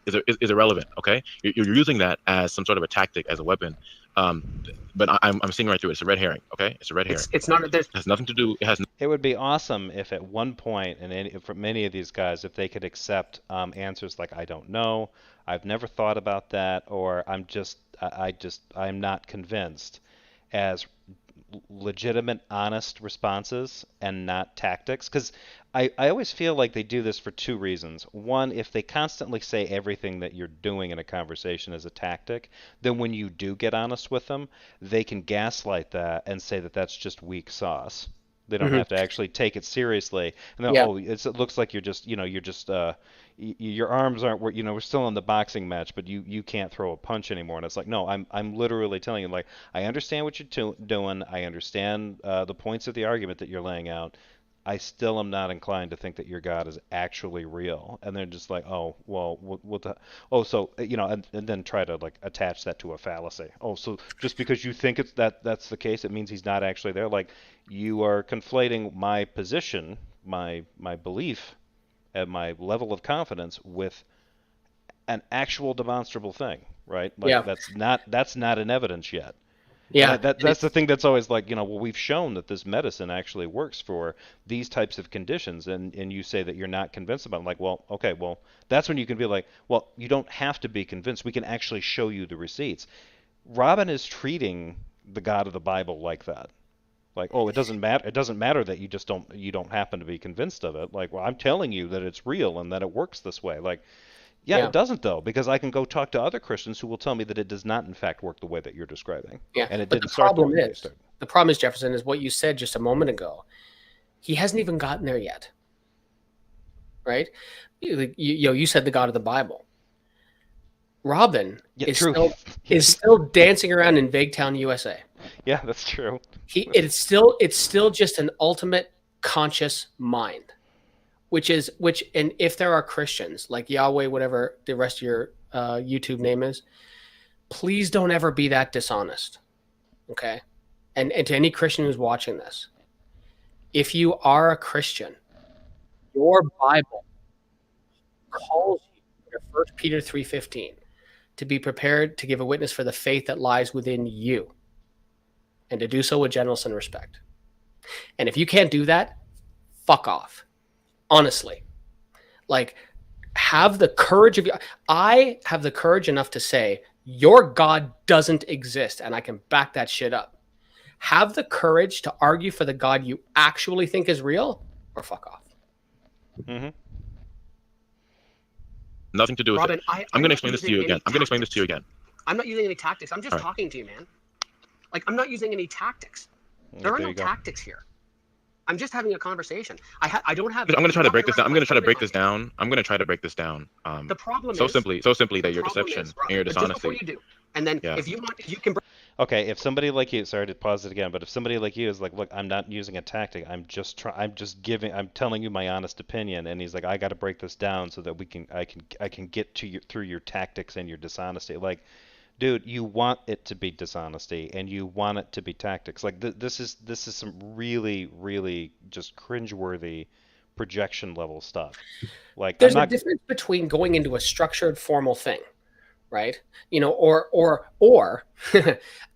is irrelevant. Okay, you're using that as some sort of a tactic, as a weapon. But I'm seeing right through it. It's a red herring. Okay, it's a red herring. It's not. It has nothing to do. It would be awesome if at one point, and for many of these guys, if they could accept answers like "I don't know," "I've never thought about that," or "I'm not convinced," as legitimate, honest responses and not tactics. Because I always feel like they do this for two reasons. One, if they constantly say everything that you're doing in a conversation is a tactic, then when you do get honest with them, they can gaslight that and say that that's just weak sauce. They don't have to actually take it seriously. And then, it looks like you're just your arms aren't, we're still in the boxing match, but you can't throw a punch anymore. And it's like, no, I'm literally telling you, like, I understand what you're doing. I understand the points of the argument that you're laying out. I still am not inclined to think that your God is actually real. And they're just like, oh, well, and then try to like attach that to a fallacy. Oh, so just because you think that's the case, it means he's not actually there. Like, you are conflating my position, my belief, and my level of confidence with an actual demonstrable thing, right? Like, that's not in evidence yet. Yeah, that's the thing that's always like, well, we've shown that this medicine actually works for these types of conditions, and you say that you're not convinced about it. I'm like, well, okay, well, that's when you can be like, well, you don't have to be convinced. We can actually show you the receipts. Robin is treating the God of the Bible like that. Like, oh, it doesn't matter. It doesn't matter that you don't happen to be convinced of it. Like, well, I'm telling you that it's real and that it works this way. Like, Yeah, Yeah. it doesn't though, because I can go talk to other Christians who will tell me that it does not, in fact, work the way that you're describing. Yeah. And it But didn't start the way that you started. the problem is, Jefferson, is what you said just a moment ago. He hasn't even gotten there yet. Right? You said the God of the Bible. Robin Yeah, is true. is still dancing around in Vaguetown, USA. Yeah, that's true. It's still just an ultimate conscious mind, and if there are Christians like Yahweh, whatever the rest of your YouTube name is, please don't ever be that dishonest. Okay. And to any Christian who's watching this, if you are a Christian, your Bible calls you, 1 Peter 3:15, to be prepared to give a witness for the faith that lies within you, and to do so with gentleness and respect. And if you can't do that, fuck off. Honestly. Like, have the courage of I have the courage enough to say your God doesn't exist, and I can back that shit up. Have the courage to argue for the God you actually think is real, or fuck off. Mm-hmm. Nothing to do with Robin, it. I'm going to explain this to you again. I'm going to explain this to you again. I'm not using any tactics. I'm just talking to you, man. Like, I'm not using any tactics. There are no tactics here. I'm just having a conversation. I don't have. I'm going to try to break this down. I'm going to try to break this down. I'm going to try to break this down. The problem so is simply that your deception and your dishonesty. Just before you do, and then if you want, you can. Okay, if somebody like you, sorry to pause it again, but if somebody like you is like, look, I'm not using a tactic. I'm telling you my honest opinion, and he's like, I got to break this down so that I can get to you through your tactics and your dishonesty. Like, dude, you want it to be dishonesty and you want it to be tactics. Like this is some really, really just cringeworthy projection level stuff. Like, there's a difference between going into a structured formal thing, right? Or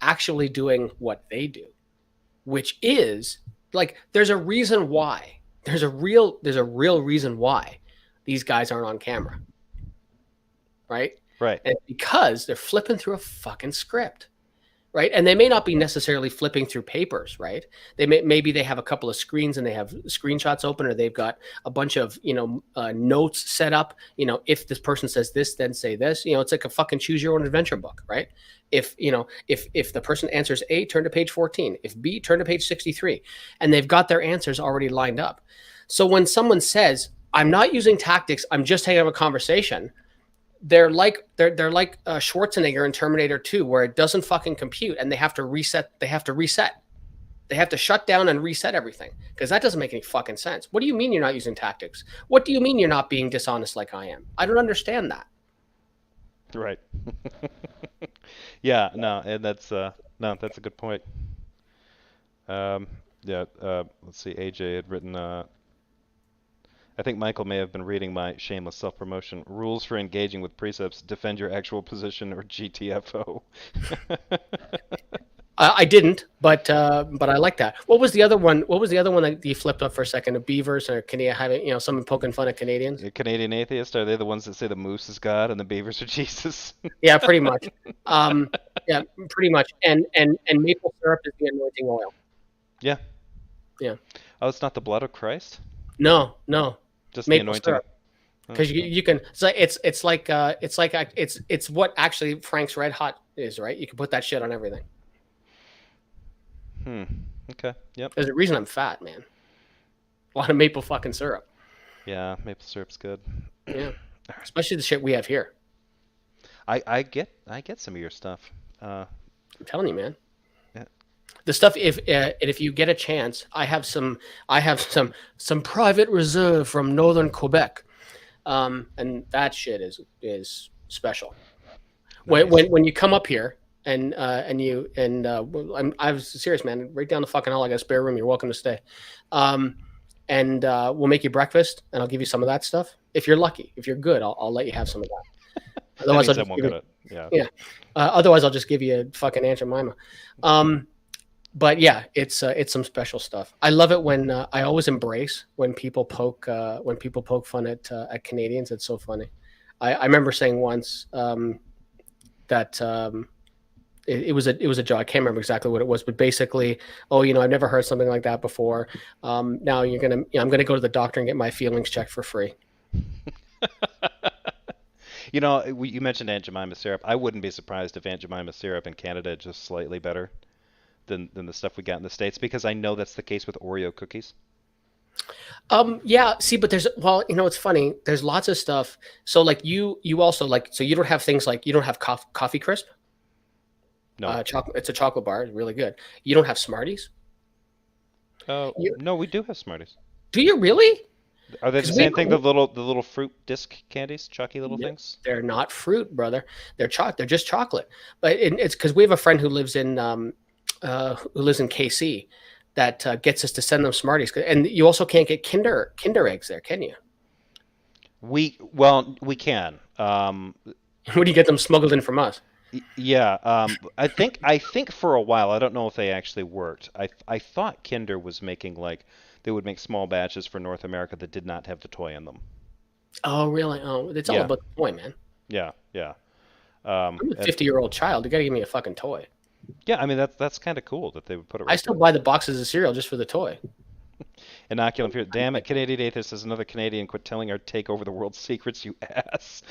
actually doing what they do, which is like, there's a reason why. There's a real reason why these guys aren't on camera, right? Right. And because they're flipping through a fucking script, right? And they may not be necessarily flipping through papers, right? Maybe they have a couple of screens and they have screenshots open, or they've got a bunch of notes set up. If this person says this, then say this. It's like a fucking choose your own adventure book, right? If the person answers A, turn to page 14. If B, turn to page 63, and they've got their answers already lined up. So when someone says, "I'm not using tactics, I'm just having a conversation," they're like Schwarzenegger in Terminator 2, where it doesn't fucking compute and they have to reset. They have to shut down and reset everything, because that doesn't make any fucking sense. What do you mean you're not using tactics? What do you mean you're not being dishonest like I am? I don't understand that. Right. Yeah, no, and that's a good point. Let's see, AJ had written I think Michael may have been reading my shameless self-promotion. Rules for engaging with precepts: defend your actual position, or GTFO. I didn't, but I like that. What was the other one? What was the other one that you flipped up for a second? A beavers, or can you have it? Someone poking fun at Canadians. Canadian atheists, are they the ones that say the moose is God and the beavers are Jesus? Yeah, pretty much. Yeah, pretty much. And maple syrup is the anointing oil. Yeah. Yeah. Oh, it's not the blood of Christ? No. Just maple the anointing. syrup. Because you can. So it's what actually Frank's Red Hot is, right? You can put that shit on everything. Okay. Yep. There's a reason I'm fat, man. A lot of maple fucking syrup. Yeah, maple syrup's good. Yeah. Especially the shit we have here. I get some of your stuff. I'm telling you, man. Yeah. The stuff, if you get a chance, I have some private reserve from northern Quebec, and that shit is special. Nice. When you come up here and I was serious, man. Right down the fucking hall, I got a spare room. You're welcome to stay. And we'll make you breakfast, and I'll give you some of that stuff. If you're lucky, if you're good, I'll let you have some of that. Otherwise, otherwise I'll just give you a fucking Aunt Jemima. But yeah, it's some special stuff. I love it when I always embrace when people poke fun at Canadians. It's so funny. I remember saying once that it was a joke. I can't remember exactly what it was, but basically, I've never heard something like that before. Now I'm gonna go to the doctor and get my feelings checked for free. You know, you mentioned Aunt Jemima syrup. I wouldn't be surprised if Aunt Jemima syrup in Canada is just slightly better than the stuff we got in the States, because I know that's the case with Oreo cookies. Yeah, see, but it's funny. There's lots of stuff. So like you also like, so you don't have things like, you don't have coffee crisp. No. Chocolate. It's a chocolate bar. It's really good. You don't have Smarties. No, we do have Smarties. Do you really? Are they the 'Cause same thing? The little fruit disc candies, chalky little No, things? they're not fruit, brother. They're just chocolate. But it's because we have a friend who lives in KC that gets us to send them Smarties. And you also can't get Kinder eggs there, can you? We can. What do you get them smuggled in from us? Yeah. I think for a while, I don't know if they actually worked. I thought Kinder was making like they would make small batches for North America that did not have the toy in them. Oh, really? Oh, it's all Yeah. about the toy, man. Yeah. Yeah. I'm a And 50-year-old child. You gotta give me a fucking toy. yeah, I mean that's kind of cool that they would put it I right still there. buy the boxes of cereal just for the toy. Inoculum fear. Damn it, Canadian Atheist is another Canadian. Quit telling our take over the world's secrets, you ass.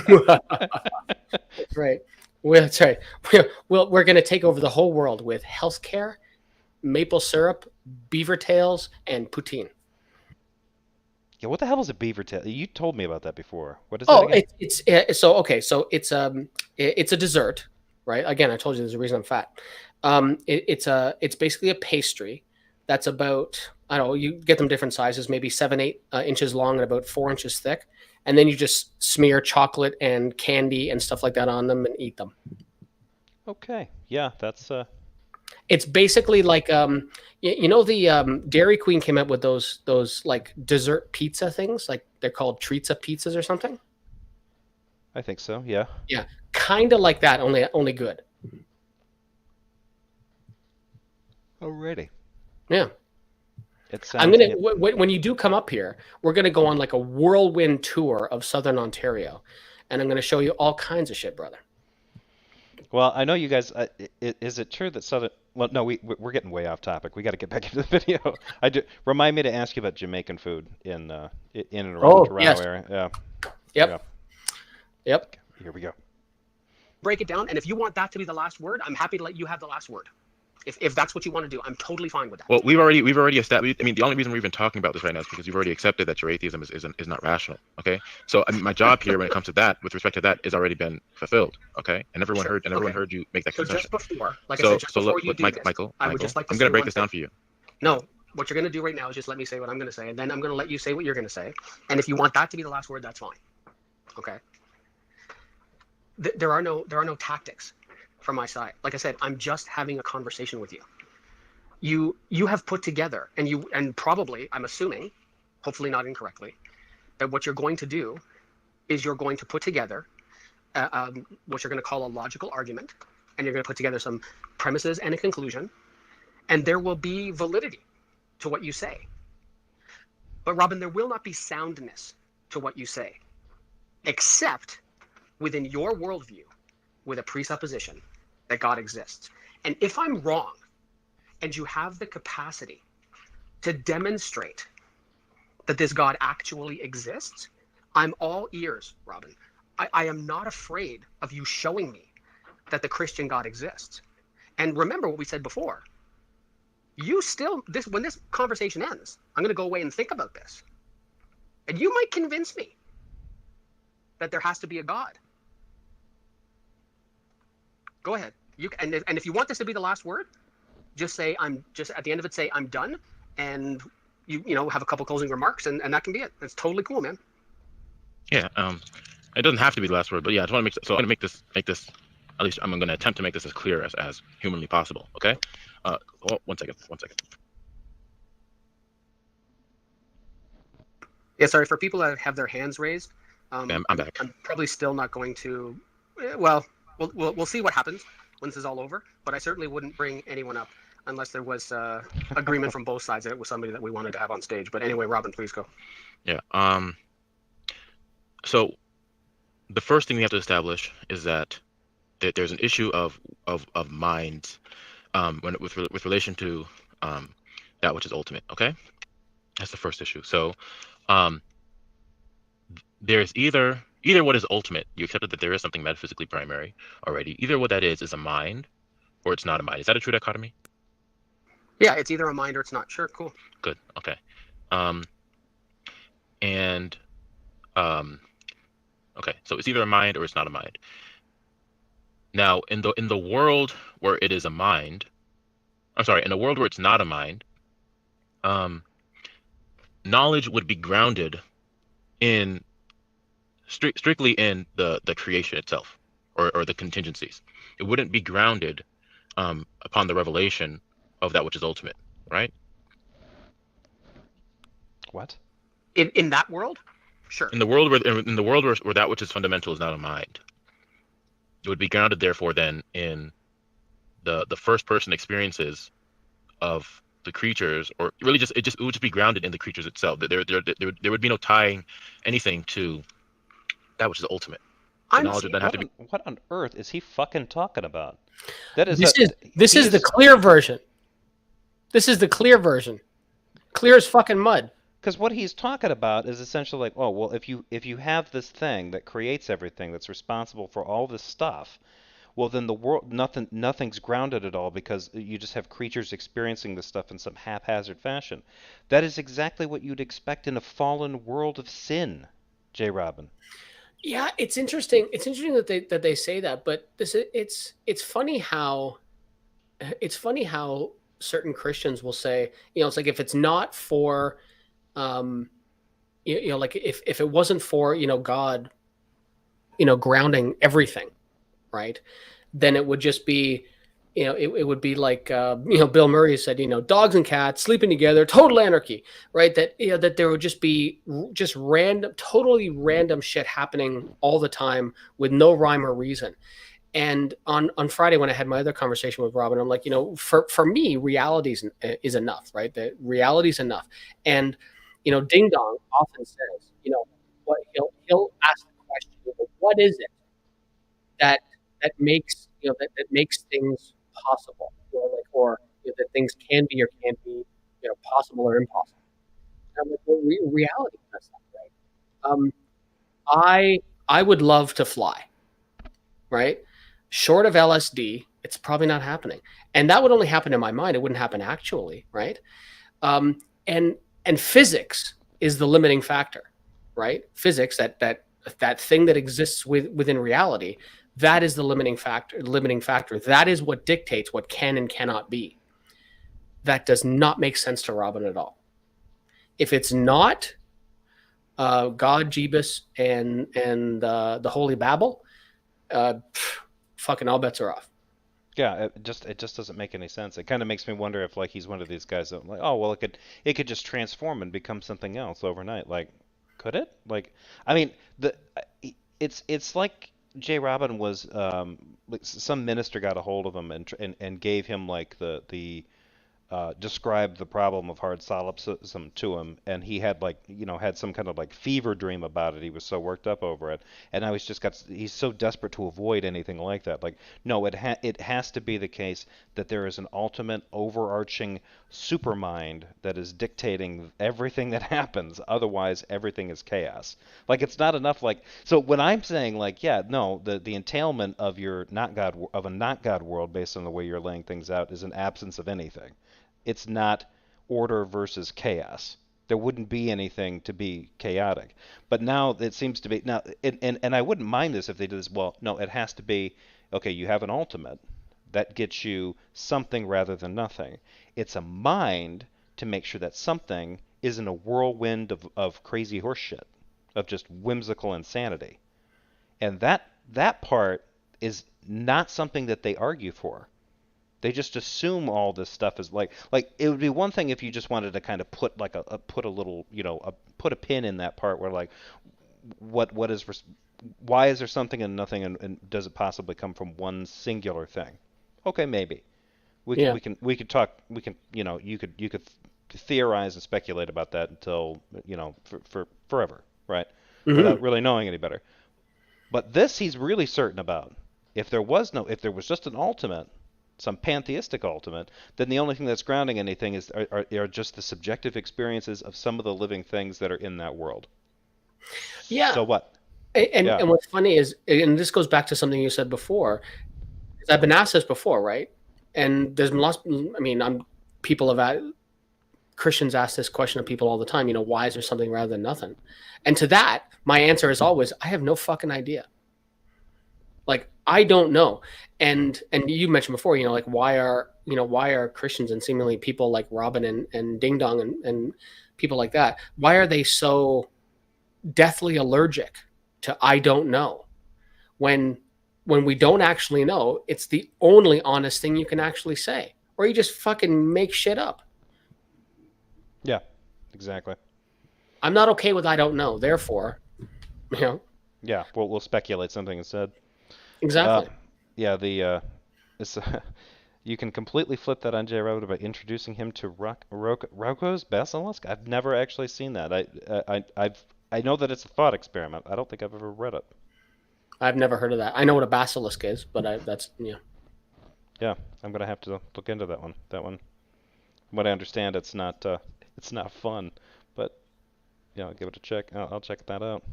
That's right. That's right. We're going to take over the whole world with healthcare, maple syrup, beaver tails, and poutine. Yeah, what the hell is a beaver tail? You told me about that before. What is that Oh, again? so okay. So it's a dessert, right? Again, I told you there's a reason I'm fat. It's basically a pastry that's about, I don't know, you get them different sizes, maybe 7-8 inches long and about 4 inches thick, and then you just smear chocolate and candy and stuff like that on them and eat them. Okay. Yeah, that's It's basically like the Dairy Queen came out with those like dessert pizza things, like they're called Treatza pizzas or something. I think so. Yeah. Yeah, kind of like that, only good. Already. Yeah. It I'm sounds. gonna when you do come up here, we're gonna go on like a whirlwind tour of Southern Ontario, and I'm gonna show you all kinds of shit, brother. Well, I know you guys. Is it true that Southern? Well, no, we're getting way off topic. We got to get back into the video. Remind me to ask you about Jamaican food in and around the Toronto yes. area. Yeah. Yep. Yep. Here we go. Break it down, and if you want that to be the last word, I'm happy to let you have the last word. If that's what you want to do, I'm totally fine with that. Well, we've already established. I mean, the only reason we're even talking about this right now is because you've already accepted that your atheism is not rational. Okay, so I mean, my job here when it comes to that, with respect to that, has already been fulfilled. Okay, and everyone heard you make that So concession. just before, like I said, just before you do this, Michael, I would just like to I'm going say to break one this down thing. for you. No, what you're going to do right now is just let me say what I'm going to say, and then I'm going to let you say what you're going to say. And if you want that to be the last word, that's fine. Okay. There are no tactics from my side. Like I said, I'm just having a conversation with you. You have put together, and probably, I'm assuming, hopefully not incorrectly, that what you're going to do is you're going to put together what you're going to call a logical argument, and you're going to put together some premises and a conclusion, and there will be validity to what you say. But Robin, there will not be soundness to what you say, except within your worldview with a presupposition that God exists. And if I'm wrong, and you have the capacity to demonstrate that this God actually exists, I'm all ears, Robin. I am not afraid of you showing me that the Christian God exists. And remember what we said before. When this conversation ends, I'm going to go away and think about this. And you might convince me that there has to be a God. Go ahead. And if you want this to be the last word, just say at the end of it, say I'm done, and you have a couple closing remarks, and that can be it. That's totally cool, man. Yeah. It doesn't have to be the last word, but yeah, I just want to I'm going to make this. At least I'm going to attempt to make this as clear as humanly possible. Okay. One second. Yeah, sorry for people that have their hands raised. I'm back. I'm probably still not going to. Well, we'll see what happens when this is all over. But I certainly wouldn't bring anyone up unless there was agreement from both sides that it was somebody that we wanted to have on stage. But anyway, Robin, please go. Yeah. So the first thing we have to establish is that there's an issue of mind with relation to that which is ultimate. Okay, that's the first issue. So there's either what is ultimate. You accepted that there is something metaphysically primary already. Either what that is a mind, or it's not a mind. Is that a true dichotomy? Yeah, it's either a mind or it's not. Sure, cool. Good. Okay. Um, and okay, so it's either a mind or it's not a mind. Now, in the world where it is a mind, I'm sorry, in a world where it's not a mind, knowledge would be grounded in strictly in the creation itself, or the contingencies. It wouldn't be grounded upon the revelation of that which is ultimate, right? What? In that world, sure. In the world where that which is fundamental is not a mind, it would be grounded therefore then in the first person experiences of the creatures, or really it would just be grounded in the creatures itself. There would be no tying anything to that which is ultimate. The knowledge would then have to be. What on earth is he fucking talking about? That is this is the clear version. This is the clear version. Clear as fucking mud. Because what he's talking about is essentially like, oh well, if you have this thing that creates everything, that's responsible for all this stuff, well then the world nothing's grounded at all, because you just have creatures experiencing this stuff in some haphazard fashion. That is exactly what you'd expect in a fallen world of sin, JRobin. Yeah, it's interesting. It's interesting that they say that, but it's funny how certain Christians will say, it's like if it's not for like if it wasn't for God grounding everything, right, then it would just be it would be like Bill Murray said, dogs and cats sleeping together, total anarchy, right? That that there would just be totally random shit happening all the time with no rhyme or reason. And on Friday, when I had my other conversation with Robin, I'm like, for me, reality is enough, right? That reality is enough. And Ding Dong often says, what he'll ask the question, what is it that makes that makes things possible, or that things can be or can't be, possible or impossible. And I'm like, well, reality does that, right? I would love to fly, right? Short of LSD, it's probably not happening, and that would only happen in my mind. It wouldn't happen actually, right? And physics is the limiting factor, right? Physics, that thing that exists within reality, that is the limiting factor. That is what dictates what can and cannot be. That does not make sense to Robin at all. If it's not God, Jeebus, and the Holy Babel, fucking all bets are off. Yeah, it just doesn't make any sense. It kind of makes me wonder if like he's one of these guys that like, oh well, it could just transform and become something else overnight. Like, could it? Like, I mean, it's like JRobin was like some minister got a hold of him and gave him like the described the problem of hard solipsism to him, and he had like had some kind of like fever dream about it. He was so worked up over it, and now he's so desperate to avoid anything like that. Like, no, it has to be the case that there is an ultimate overarching supermind that is dictating everything that happens. Otherwise, everything is chaos. Like, it's not enough. Like, so when I'm saying like, yeah, no, the entailment of a not God world based on the way you're laying things out is an absence of anything. It's not order versus chaos. There wouldn't be anything to be chaotic. But now it seems to be now, and I wouldn't mind this if they did this. Well, no, it has to be okay. You have an ultimate that gets you something rather than nothing. It's a mind to make sure that something isn't a whirlwind of crazy horseshit, of just whimsical insanity. And that part is not something that they argue for. They just assume all this stuff is like it would be one thing if you just wanted to kind of put like put a little put a pin in that part where like why is there something and nothing, and does it possibly come from one singular thing? Okay, maybe we could talk, you could theorize and speculate about that until for forever, right? Mm-hmm. Without really knowing any better. But this he's really certain about. If there was just an ultimate, some pantheistic ultimate, then the only thing that's grounding anything are just the subjective experiences of some of the living things that are in that world. Yeah. So what? And Yeah. and what's funny is, and this goes back to something you said before, 'cause I've been asked this before, right? And there's been lots. I mean, people have Christians ask this question of people all the time. Why is there something rather than nothing? And to that, my answer is always, I have no fucking idea. Like, I don't know. And you mentioned before, like, why are Christians and seemingly people like Robin and Ding Dong and people like that, why are they so deathly allergic to I don't know? When we don't actually know, it's the only honest thing you can actually say. Or you just fucking make shit up. Yeah. Exactly. I'm not okay with I don't know. Therefore, Yeah. We'll speculate something instead. exactly. Yeah. It's, you can completely flip that on JRobin by introducing him to Rocco's Basilisk. I've never actually seen that. I know that it's a thought experiment. I don't think I've ever read it. I've never heard of that. I know what a basilisk is, but that's. Yeah, I'm gonna have to look into that one. That one, from what I understand, it's not fun, but yeah, I'll give it a check. I'll check that out.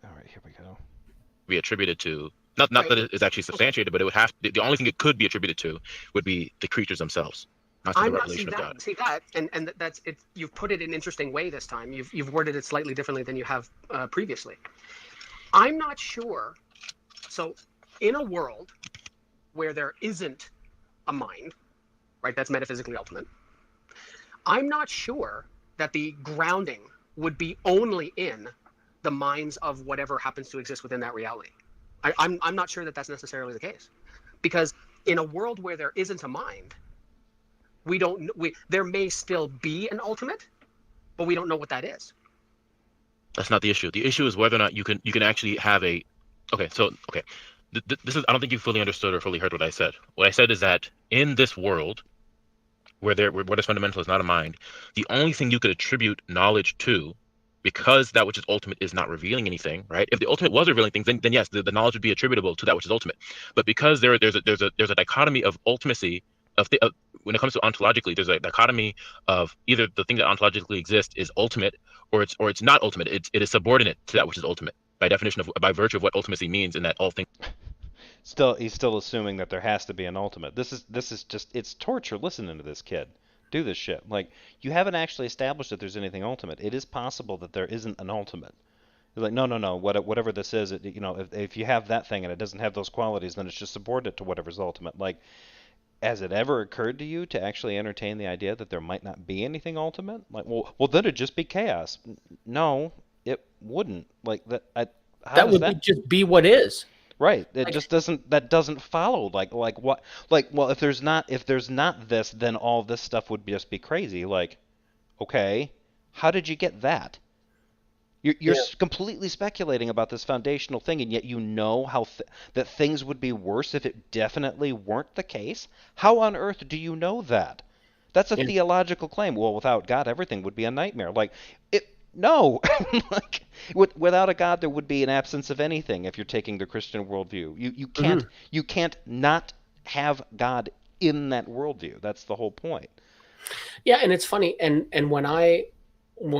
All right, here we go. Be attributed to not that it is actually substantiated, but it would have the only thing it could be attributed to would be the creatures themselves, not to the revelation of God. See that, and that's it. You've put it in an interesting way this time. You've worded it slightly differently than you have previously. I'm not sure. So, in a world where there isn't a mind, right? That's metaphysically ultimate. I'm not sure that the grounding would be only in the minds of whatever happens to exist within that reality. I'm not sure that that's necessarily the case, because in a world where there isn't a mind, there may still be an ultimate, but we don't know what that is. That's not the issue. The issue is whether or not you can actually have a. Okay, so this is, I don't think you fully understood or fully heard what I said. What I said is that in this world, where what is fundamental is not a mind, the only thing you could attribute knowledge to, because that which is ultimate is not revealing anything, right? If the ultimate was revealing things, then yes, the knowledge would be attributable to that which is ultimate. But because there's a dichotomy of ultimacy when it comes to ontologically, there's a dichotomy of either the thing that ontologically exists is ultimate, or it's not ultimate. It is subordinate to that which is ultimate by definition by virtue of what ultimacy means, in that all things. He's still assuming that there has to be an ultimate. This is just, it's torture listening to this kid do this shit. Like, you haven't actually established that there's anything ultimate. It is possible that there isn't an ultimate. You're like, no, whatever this is, if you have that thing and it doesn't have those qualities, then it's just subordinate to whatever's ultimate. Like, has it ever occurred to you to actually entertain the idea that there might not be anything ultimate? Like, well, then it'd just be chaos. No, it wouldn't. Like that. That would just be what is. Right. It just doesn't. That doesn't follow. Like what? Like, well, if there's not this, then all this stuff would just be crazy. Like, okay, how did you get that? You're completely speculating about this foundational thing, and yet you know that things would be worse if it definitely weren't the case. How on earth do you know that? That's a theological claim. Well, without God, everything would be a nightmare. Like, no. Like, without a God, there would be an absence of anything. If you're taking the Christian worldview, you can't not have God in that worldview. That's the whole point. Yeah, and it's funny, and when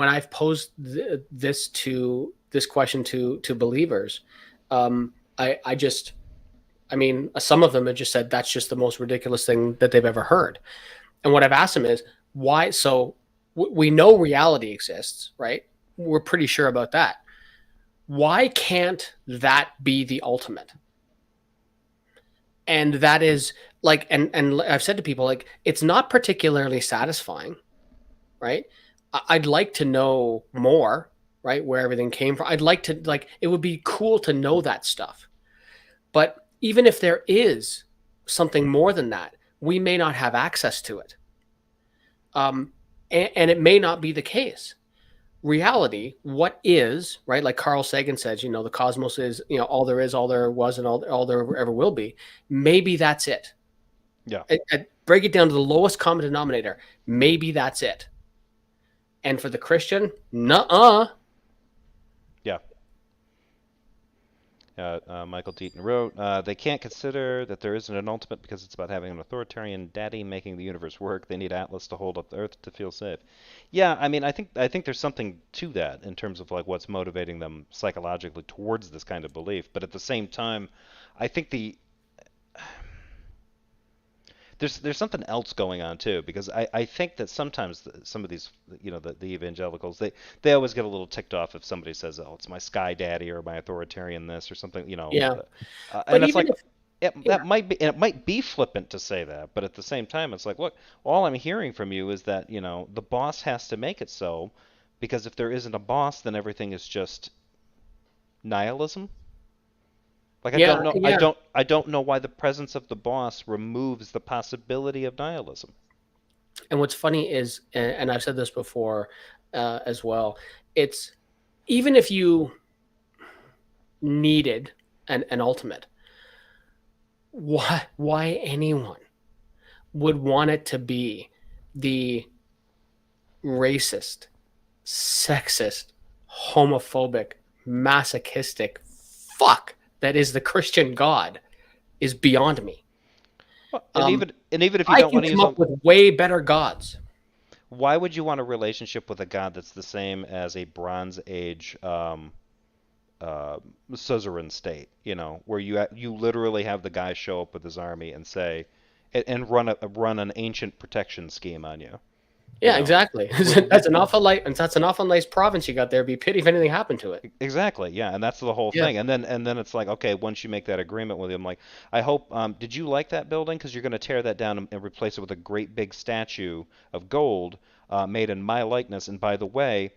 I've posed this question to believers, some of them have just said that's just the most ridiculous thing that they've ever heard. And what I've asked them is, why? So we know reality exists, right? We're pretty sure about that. Why can't that be the ultimate? And that is like, and I've said to people, like, it's not particularly satisfying, right? I'd like to know more, right? Where everything came from. I'd like to, like, it would be cool to know that stuff. But even if there is something more than that, we may not have access to it. And it may not be the case. Reality, what is, right? Like Carl Sagan says, the cosmos is, all there is, all there was, and all there ever will be. Maybe that's it. Yeah. Break it down to the lowest common denominator. Maybe that's it. And for the Christian, nuh-uh. Yeah. Michael Deaton wrote, they can't consider that there isn't an ultimate because it's about having an authoritarian daddy making the universe work. They need Atlas to hold up the Earth to feel safe. Yeah, I mean, I think there's something to that in terms of like what's motivating them psychologically towards this kind of belief. But at the same time, I think there's something else going on too, because I think that sometimes some of these, the evangelicals, they always get a little ticked off if somebody says, oh, it's my sky daddy or my authoritarian this or something, Yeah, but and it's even like if yeah, it might be flippant to say that, but at the same time it's like, look, all I'm hearing from you is that the boss has to make it so, because if there isn't a boss, then everything is just nihilism. Like I don't yeah, know, yeah. I don't know why the presence of the boss removes the possibility of nihilism. And what's funny is, and I've said this before as well, it's even if you needed an ultimate, why anyone would want it to be the racist, sexist, homophobic, masochistic fuck that is the Christian God is beyond me. Well, Um, and even if you I don't can want to come use up them, with way better gods. why would you want a relationship with a god that's the same as a Bronze Age uh, suzerain state? Where you literally have the guy show up with his army and say, and run an ancient protection scheme on you. You Yeah, know, exactly. where, That's an awful light, and that's an awful nice province you got there. Be pity if anything happened to it. exactly, yeah, and that's the whole Yeah. thing. And then it's like, okay, once you make that agreement with him, like, I hope, did you like that building? Because you're going to tear that down and replace it with a great big statue of gold made in my likeness. And by the way,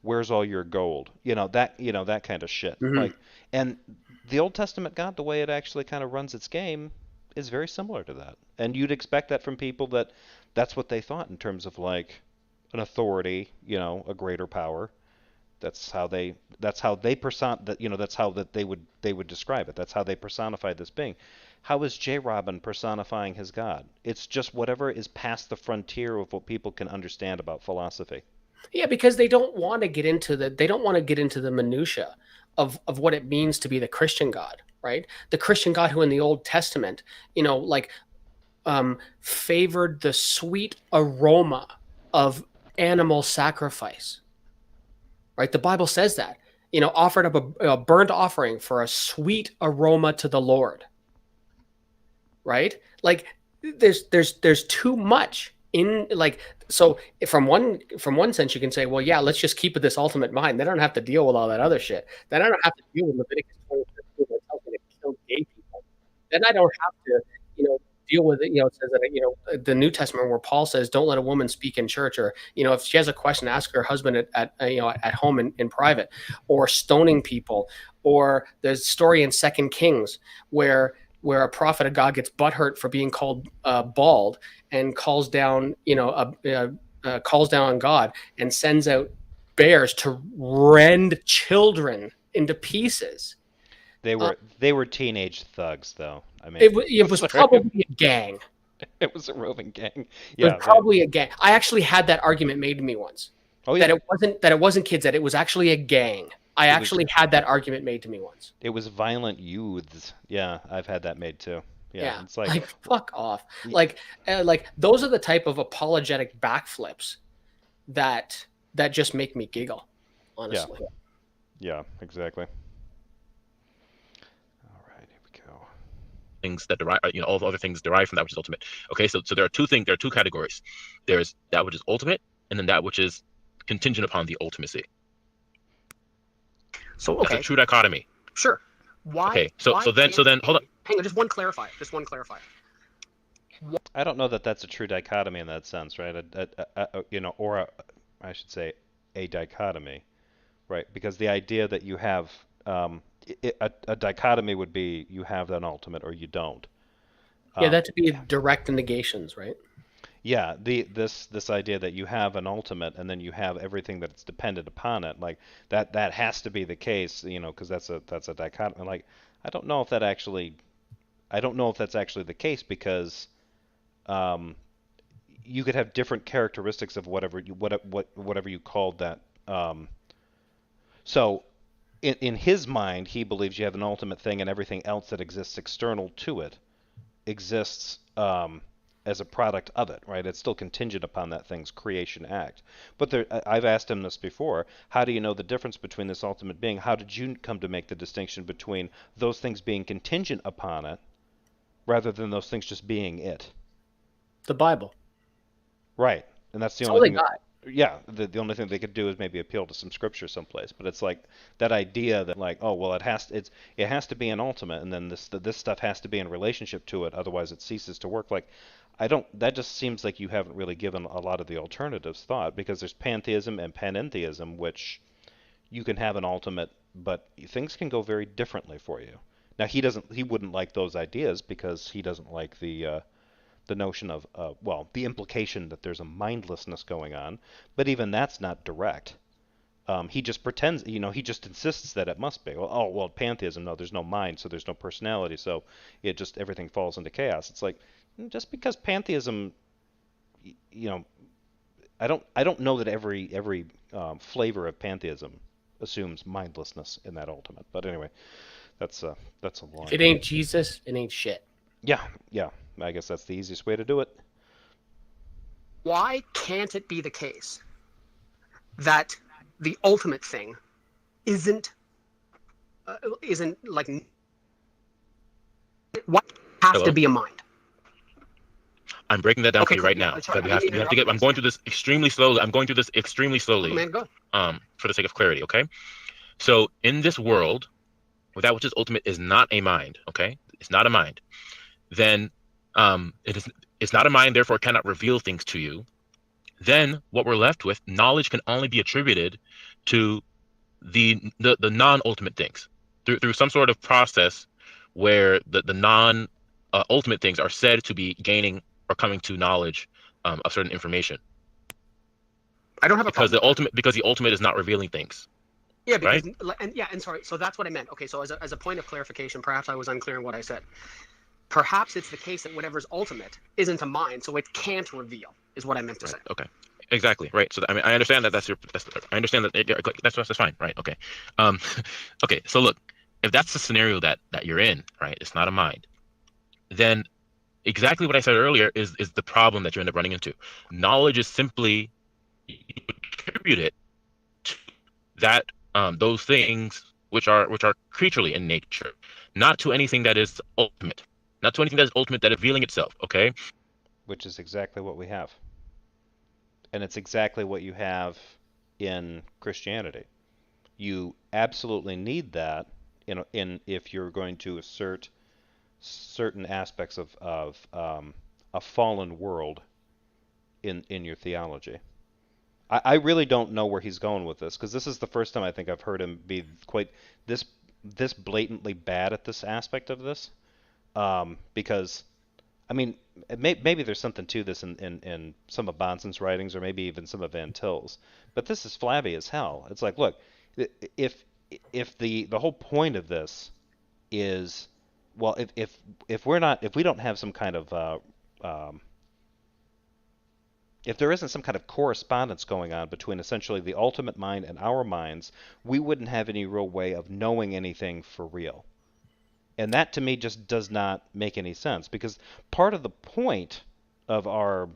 where's all your gold? That kind of shit. Hmm. Like, and the Old Testament God, the way it actually kind of runs its game, is very similar to that. And you'd expect that from people that's what they thought in terms of like an authority, a greater power. That's how they that's how that they would describe it. That's how they personified this being. How is JRobin personifying his God? It's just whatever is past the frontier of what people can understand about philosophy. Yeah, because they don't want to get into the minutia of what it means to be the Christian God, right? The Christian God who in the Old Testament, like favored the sweet aroma of animal sacrifice, right? The Bible says that, offered up a burnt offering for a sweet aroma to the Lord, right? Like there's too much in like so from one sense you can say, well, yeah, let's just keep it this ultimate mind. They don't have to deal with all that other shit. Then I don't have to deal with Leviticus 26 that tells me to kill gay people. Then I don't have to, deal with it. It says that the New Testament where Paul says, "Don't let a woman speak in church," or if she has a question, ask her husband at home in private, or stoning people, or the story in Second Kings where a prophet of God gets butthurt for being called bald and calls down calls down on God and sends out bears to rend children into pieces. They Uh, were teenage thugs, though. I mean, it was sorry, probably a gang. it was a roving gang. It was Yeah, right. probably a gang. I actually had that argument made to me once. Oh That yeah, it wasn't kids, that it was actually a gang. I it was actually had that argument made to me once. it was violent youths. Yeah, I've had that made too. Yeah, Yeah, it's like, like fuck off. y- Like those are the type of apologetic backflips that just make me giggle, yeah, honestly. yeah, exactly. All right, here we go. things that derive, all the other things derived from that which is ultimate. Okay, so there are two things. There are two categories. There's that which is ultimate, and then that which is contingent upon the ultimacy. So That's a okay, true dichotomy. sure. Why? Okay, so Why so then so can't then hold on. hang on? Just one clarifier. Just one clarifier. I don't know that that's a true dichotomy in that sense, right? I should say, a dichotomy, right? Because the idea that you have a dichotomy would be you have an ultimate or you don't. Yeah, Um, that to be direct negations, right? yeah, this idea that you have an ultimate and then you have everything that's dependent upon it, like that has to be the case, because that's a dichotomy. Like, I don't know if that actually, I don't know if that's actually the case, because um, you could have different characteristics of whatever you called that. So in his mind, he believes you have an ultimate thing, and everything else that exists external to it exists as a product of it, right? It's still contingent upon that thing's creation act. But I've asked him this before. How do you know the difference between this ultimate being? How did you come to make the distinction between those things being contingent upon it rather than those things just being it? The Bible. Right. And that's the That's only all they thing. got. Yeah, the only thing they could do is maybe appeal to some scripture someplace. But it's like that idea that like, oh well, it has to be an ultimate, and then this stuff has to be in relationship to it, otherwise it ceases to work. Like, I don't. That just seems like you haven't really given a lot of the alternatives thought, because there's pantheism and panentheism, which you can have an ultimate, but things can go very differently for you. Now he wouldn't like those ideas because he doesn't like the notion of, well, the implication that there's a mindlessness going on, but even that's not direct. He just pretends, he just insists that it must be. Well, oh, well, pantheism, no, there's no mind, so there's no personality, so everything falls into chaos. It's like, just because pantheism, you know, I don't know that every flavor of pantheism assumes mindlessness in that ultimate. But anyway, that's a long. If it ain't Jesus, it ain't shit. Yeah. I guess that's the easiest way to do it. Why can't it be the case that the ultimate thing isn't like what has Hello? to be a mind? I'm breaking that down for Okay, you cool. right Yeah, now. that's But right. we have to get. I'm going through this extremely slowly. Oh, man, go. For the sake of clarity. Okay. So in this world, that which is ultimate is not a mind. Okay, it's not a mind. Then it's not a mind, therefore it cannot reveal things to you. Then what we're left with, knowledge can only be attributed to the non-ultimate things through some sort of process where the non ultimate things are said to be gaining or coming to knowledge of certain information. I don't have a problem. Because the ultimate is not revealing things. Yeah, because right? and sorry, so that's what I meant. Okay, so as a point of clarification, perhaps I was unclear in what I said. Perhaps it's the case that whatever's ultimate isn't a mind, so it can't reveal, is what I meant to say. Okay. Exactly. Right. So I mean, I understand that I understand that that's fine. Right. Okay. Okay. So look, if that's the scenario that you're in, right, it's not a mind, then exactly what I said earlier is the problem that you end up running into. Knowledge is simply, you attribute it to that those things which are creaturely in nature, not to anything that is ultimate, not to anything that is ultimate that is revealing itself. Okay. Which is exactly what we have. And it's exactly what you have in Christianity. You absolutely need that in if you're going to assert certain aspects of a fallen world in your theology. I really don't know where he's going with this, because this is the first time I think I've heard him be quite this blatantly bad at this aspect of this. Because I mean, maybe there's something to this in some of Bonson's writings, or maybe even some of Van Til's, but this is flabby as hell. It's like, look, if the whole point of this is, well, if we don't have some kind of if there isn't some kind of correspondence going on between essentially the ultimate mind and our minds, we wouldn't have any real way of knowing anything for real. And that to me just does not make any sense, because part of the point of our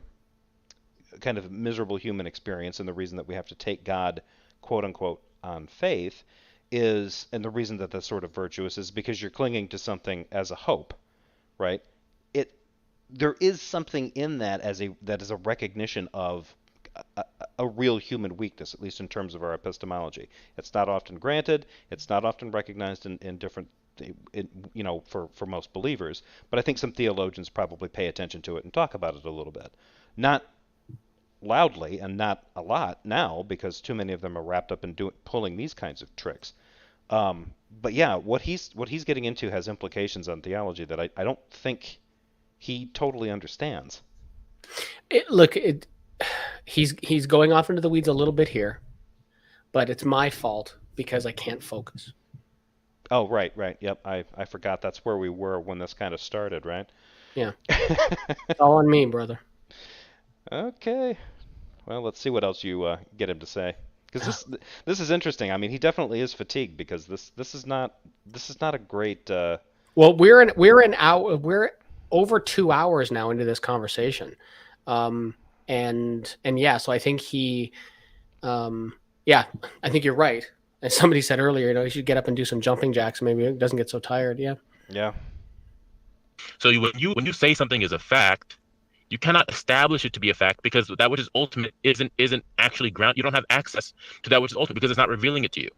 kind of miserable human experience, and the reason that we have to take God, quote unquote, on faith, is, and the reason that that's sort of virtuous, is because you're clinging to something as a hope, right? There is something in that that is a recognition of a real human weakness, at least in terms of our epistemology. It's not often granted. It's not often recognized in different, for most believers. But I think some theologians probably pay attention to it and talk about it a little bit. Not loudly and not a lot now, because too many of them are wrapped up in pulling these kinds of tricks. But yeah, what he's getting into has implications on theology that I don't think he totally understands. He's going off into the weeds a little bit here, but it's my fault because I can't focus. Oh, right. Yep, I forgot that's where we were when this kind of started, right? Yeah. It's all on me, brother. Okay. Well, let's see what else you get him to say. Because this is interesting. I mean, he definitely is fatigued because this is not a great. Well, we're over 2 hours now into this conversation, and yeah, so I think yeah, I think you're right. As somebody said earlier, he should get up and do some jumping jacks. Maybe he doesn't get so tired. Yeah. Yeah. So when you say something is a fact, you cannot establish it to be a fact because that which is ultimate isn't actually ground. You don't have access to that which is ultimate because it's not revealing it to you,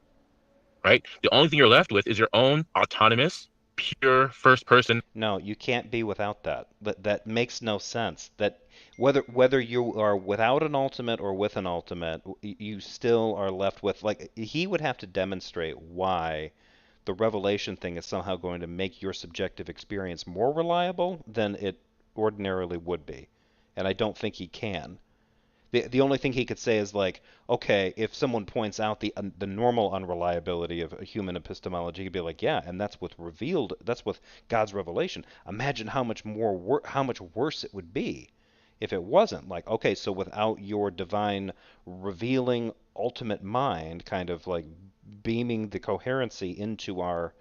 right? The only thing you're left with is your own autonomous, pure first person. No, you can't be without that. That makes no sense. That whether you are without an ultimate or with an ultimate, you still are left with like he would have to demonstrate why the revelation thing is somehow going to make your subjective experience more reliable than it ordinarily would be. And I don't think he can. The only thing he could say is like, okay, if someone points out the normal unreliability of human epistemology, he'd be like, yeah, and that's with God's revelation. Imagine how much worse it would be if it wasn't. Like, okay, so without your divine revealing ultimate mind, kind of like beaming the coherency into our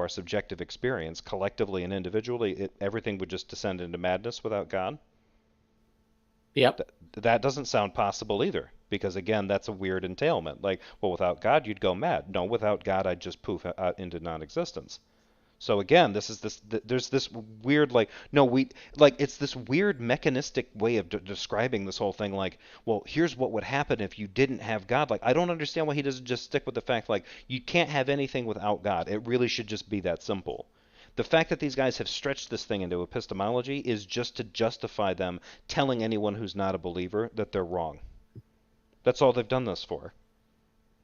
subjective experience, collectively and individually, everything would just descend into madness without God. Yep. That doesn't sound possible either, because again, that's a weird entailment. Like, well, without God, you'd go mad. No, without God, I'd just poof out into non-existence. So again, there's this weird it's this weird mechanistic way of describing this whole thing. Like, well, here's what would happen if you didn't have God. Like, I don't understand why he doesn't just stick with the fact like you can't have anything without God. It really should just be that simple. The fact that these guys have stretched this thing into epistemology is just to justify them telling anyone who's not a believer that they're wrong. That's all they've done this for.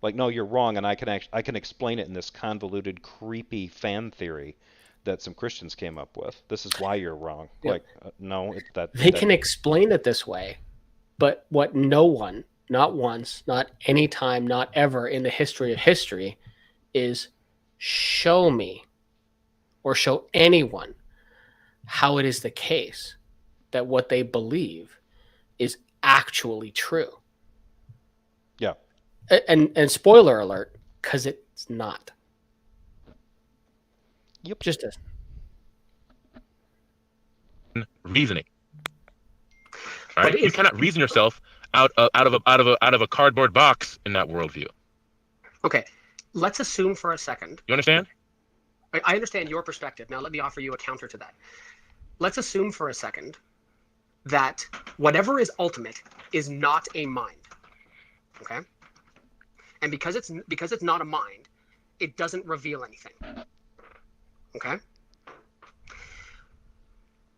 Like, no, you're wrong, and I can explain it in this convoluted, creepy fan theory that some Christians came up with. This is why you're wrong. Yeah. Like, no, they can explain it this way, but what no one, not once, not any time, not ever in the history of history, is show me or show anyone how it is the case that what they believe is actually true. Yeah. And spoiler alert, because it's not. Yep. Just as reasoning. All right, you cannot reason yourself out of a cardboard box in that worldview. Okay, let's assume for a second. You understand? I understand your perspective. Now let me offer you a counter to that. Let's assume for a second that whatever is ultimate is not a mind. Okay? And because it's not a mind, it doesn't reveal anything. Okay?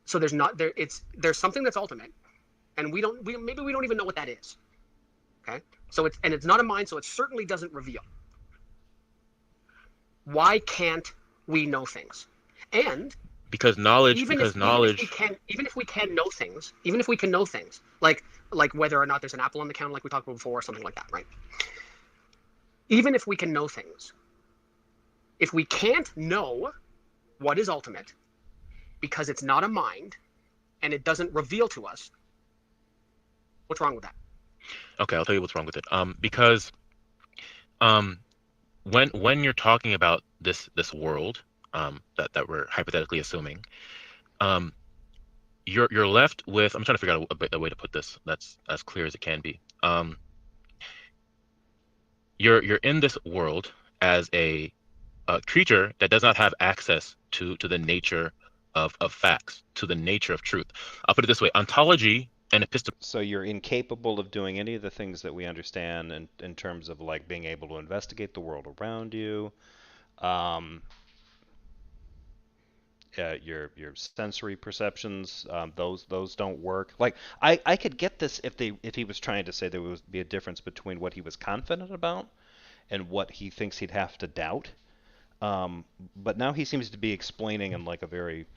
So there's something that's ultimate, and maybe we don't even know what that is. Okay? So it's not a mind, so it certainly doesn't reveal. Why can't we know things? And because knowledge even if we can know things, like whether or not there's an apple on the counter, like we talked about before, or something like that, right? Even if we can know things, if we can't know what is ultimate because it's not a mind and it doesn't reveal to us, what's wrong with that? Okay, I'll tell you what's wrong with it. Because when you're talking about this world that we're hypothetically assuming, you're left with, I'm trying to figure out a way to put this that's as clear as it can be. You're in this world as a creature that does not have access to the nature of facts, to the nature of truth. I'll put it this way: ontology and epistemology. So you're incapable of doing any of the things that we understand in terms of like being able to investigate the world around you. Your sensory perceptions, those don't work. Like I could get this if he was trying to say there would be a difference between what he was confident about and what he thinks he'd have to doubt. But now he seems to be explaining in like a very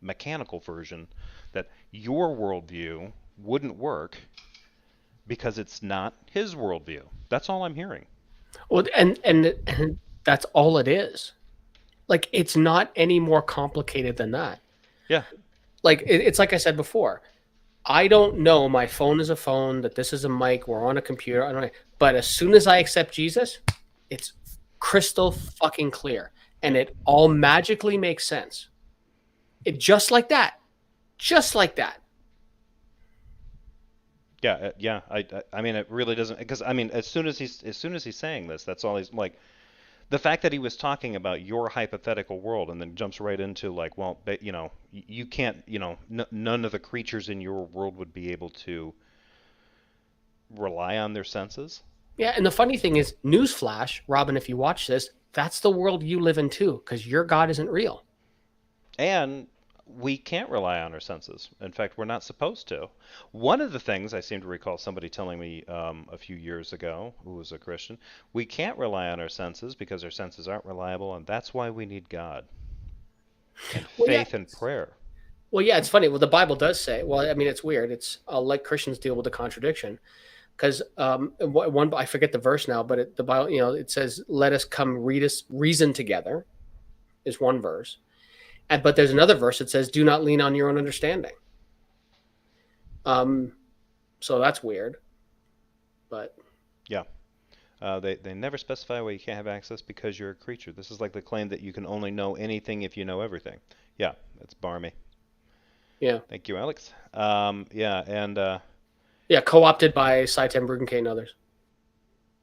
mechanical version that your worldview wouldn't work because it's not his worldview. That's all I'm hearing. Well, and that's all it is. Like, it's not any more complicated than that. Yeah. Like, it's like I said before. I don't know. My phone is a phone. That this is a mic. We're on a computer. I don't know. But as soon as I accept Jesus, it's crystal fucking clear, and it all magically makes sense. It just like that, just like that. Yeah, yeah. I mean, it really doesn't, because I mean, as soon as he's saying this, that's all he's like. The fact that he was talking about your hypothetical world and then jumps right into like, well, you know, you can't, you know, none of the creatures in your world would be able to rely on their senses. Yeah, and the funny thing is, newsflash, Robin, if you watch this, that's the world you live in too, because your God isn't real. And we can't rely on our senses. In fact, we're not supposed to. One of the things I seem to recall somebody telling me a few years ago, who was a Christian, we can't rely on our senses because our senses aren't reliable, and that's why we need God and Well, yeah. faith and prayer. Well, yeah, it's funny. Well, the Bible does say. Well, I mean, it's weird. It's let Christians deal with the contradiction, because one I forget the verse now, but the Bible, you know, it says, "Let us come reason together," is one verse. But there's another verse that says, "Do not lean on your own understanding." So that's weird. But yeah, they never specify why you can't have access because you're a creature. This is like the claim that you can only know anything if you know everything. Yeah, it's barmy. Yeah. Thank you, Alex. Yeah, and yeah, co-opted by Saitem Bruggencay and others.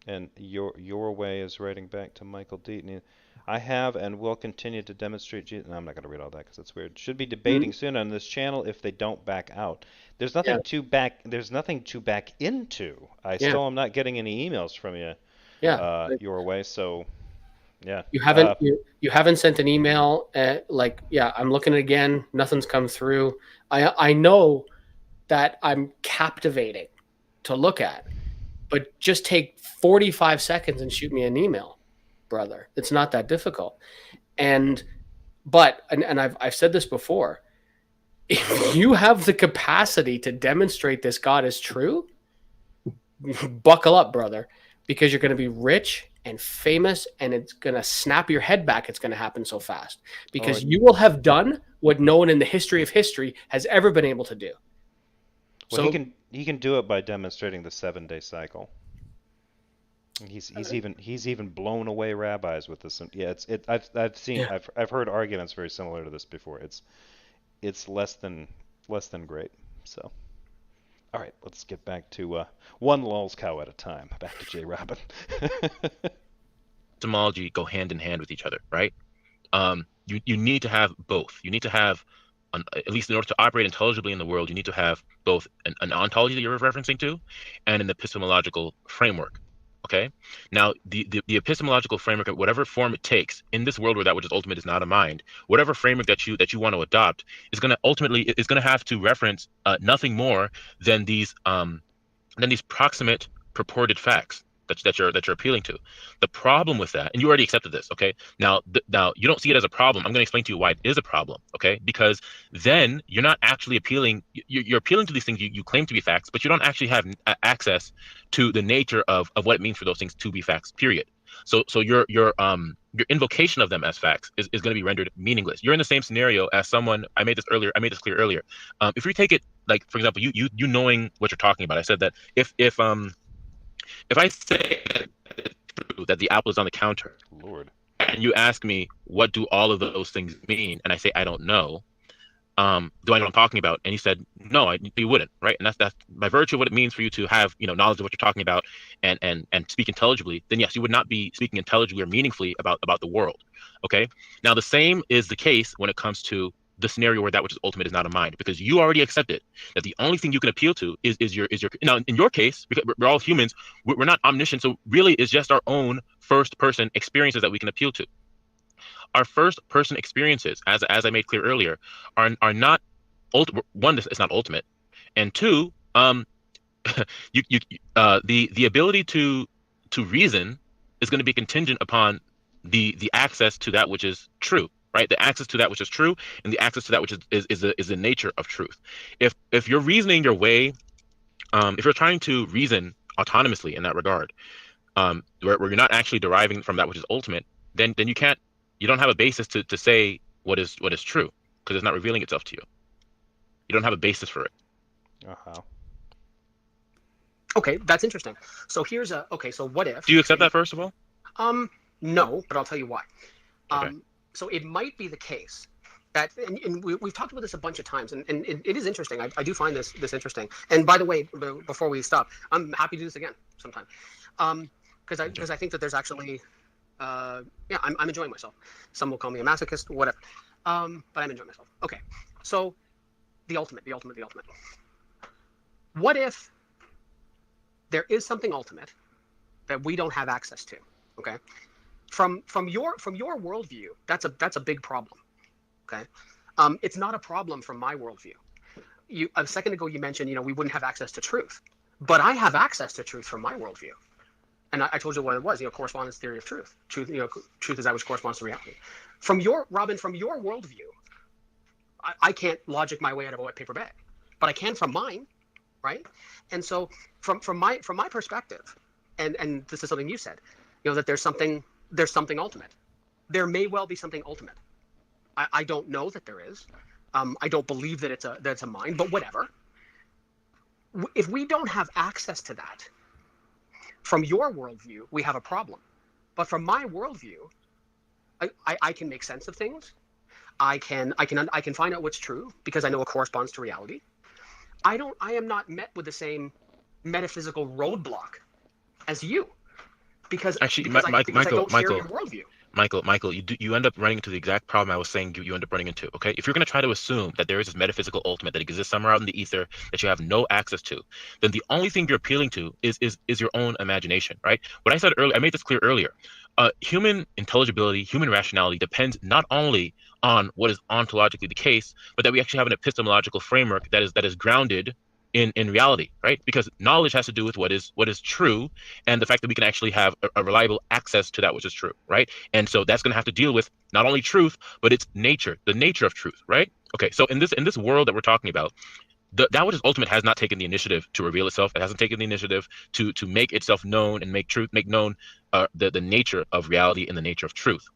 And your way is writing back to Michael Deaton. I have and will continue to demonstrate. No, I'm not going to read all that because it's weird. Should be debating soon on this channel if they don't back out. There's nothing to back. There's nothing to back into. I still am not getting any emails from you. Yeah. Your way. So, yeah. You haven't you haven't sent an email. I'm looking again. Nothing's come through. I know that I'm captivating to look at, but just take 45 seconds and shoot me an email, brother. It's not that difficult. And I've said this before. If you have the capacity to demonstrate this God is true, buckle up, brother, because you're going to be rich and famous, and it's going to snap your head back. It's going to happen so fast because you will have done what no one in the history of history has ever been able to do. Well, so he can do it by demonstrating the 7-day cycle. He's even blown away rabbis with this. Yeah, I've heard arguments very similar to this before. It's less than great. So, all right, let's get back to one lol's cow at a time. Back to JRobin. Etymology go hand in hand with each other, right? You need to have both. You need to have, at least in order to operate intelligibly in the world, you need to have both an ontology that you're referencing to, and an epistemological framework. Okay. Now, the epistemological framework, whatever form it takes in this world where that which is ultimate is not a mind, whatever framework that you want to adopt is going to have to reference nothing more than these proximate purported facts that you're appealing to. The problem with that, and you already accepted this, okay? Now you don't see it as a problem. I'm going to explain to you why it is a problem, okay? Because then you're not actually appealing. You're appealing to these things you claim to be facts, but you don't actually have access to the nature of what it means for those things to be facts. Period. So your invocation of them as facts is going to be rendered meaningless. You're in the same scenario as someone. I made this clear earlier. If we take it like, for example, you knowing what you're talking about. I said that if I say that the apple is on the counter, Lord, and you ask me what do all of those things mean, and I say I don't know, do I know what I'm talking about? And you said no, you wouldn't, right? And that's by virtue of what it means for you to have knowledge of what you're talking about and speak intelligibly. Then yes, you would not be speaking intelligibly or meaningfully about the world. Okay. Now the same is the case when it comes to the scenario where that which is ultimate is not a mind, because you already accepted that the only thing you can appeal to is your now in your case, because we're all humans, we're not omniscient, so really it's just our own first person experiences that we can appeal to. Our first person experiences, as I made clear earlier, are not one, it's not ultimate, and two, the ability to reason is going to be contingent upon the access to that which is true. Right, the access to that which is true, and the access to that which is the nature of truth. If you're reasoning your way, if you're trying to reason autonomously in that regard, where you're not actually deriving from that which is ultimate, then you don't have a basis to say what is true, because it's not revealing itself to you. You don't have a basis for it. Uh-huh. Okay, that's interesting. So here's a okay. So what if? Do you accept that first of all? No, but I'll tell you why. Okay. So it might be the case that, and we've talked about this a bunch of times, and it is interesting. I do find this interesting. And by the way, before we stop, I'm happy to do this again sometime, because I think that there's actually, yeah, I'm enjoying myself. Some will call me a masochist, whatever, but I'm enjoying myself. Okay, so the ultimate. What if there is something ultimate that we don't have access to? Okay, from your worldview, that's a big problem. Okay, it's not a problem from my worldview. A second ago you mentioned we wouldn't have access to truth, but I have access to truth from my worldview, and I told you what it was. Correspondence theory of truth. Truth is that which corresponds to reality. From your worldview, I can't logic my way out of a wet paper bag, but I can from mine, right? And so from my perspective, and this is something you said, that there's something ultimate. There may well be something ultimate. I don't know that there is. I don't believe that it's a mind, but whatever. If we don't have access to that, from your worldview, we have a problem. But from my worldview, I can make sense of things. I can find out what's true because I know it corresponds to reality. I am not met with the same metaphysical roadblock as you, because I don't share your worldview. Michael, you end up running into the exact problem I was saying you end up running into. Okay, if you're going to try to assume that there is this metaphysical ultimate that exists somewhere out in the ether that you have no access to, then the only thing you're appealing to is your own imagination, right? What I said earlier, I made this clear earlier. Human intelligibility, human rationality depends not only on what is ontologically the case, but that we actually have an epistemological framework that is grounded in reality, right? Because knowledge has to do with what is true, and the fact that we can actually have a reliable access to that which is true, right? And so that's going to have to deal with not only truth, but its nature, the nature of truth, right? Okay, so in this world that we're talking about, that which is ultimate has not taken the initiative to reveal itself. It hasn't taken the initiative to make itself known and make known the nature of reality and the nature of truth.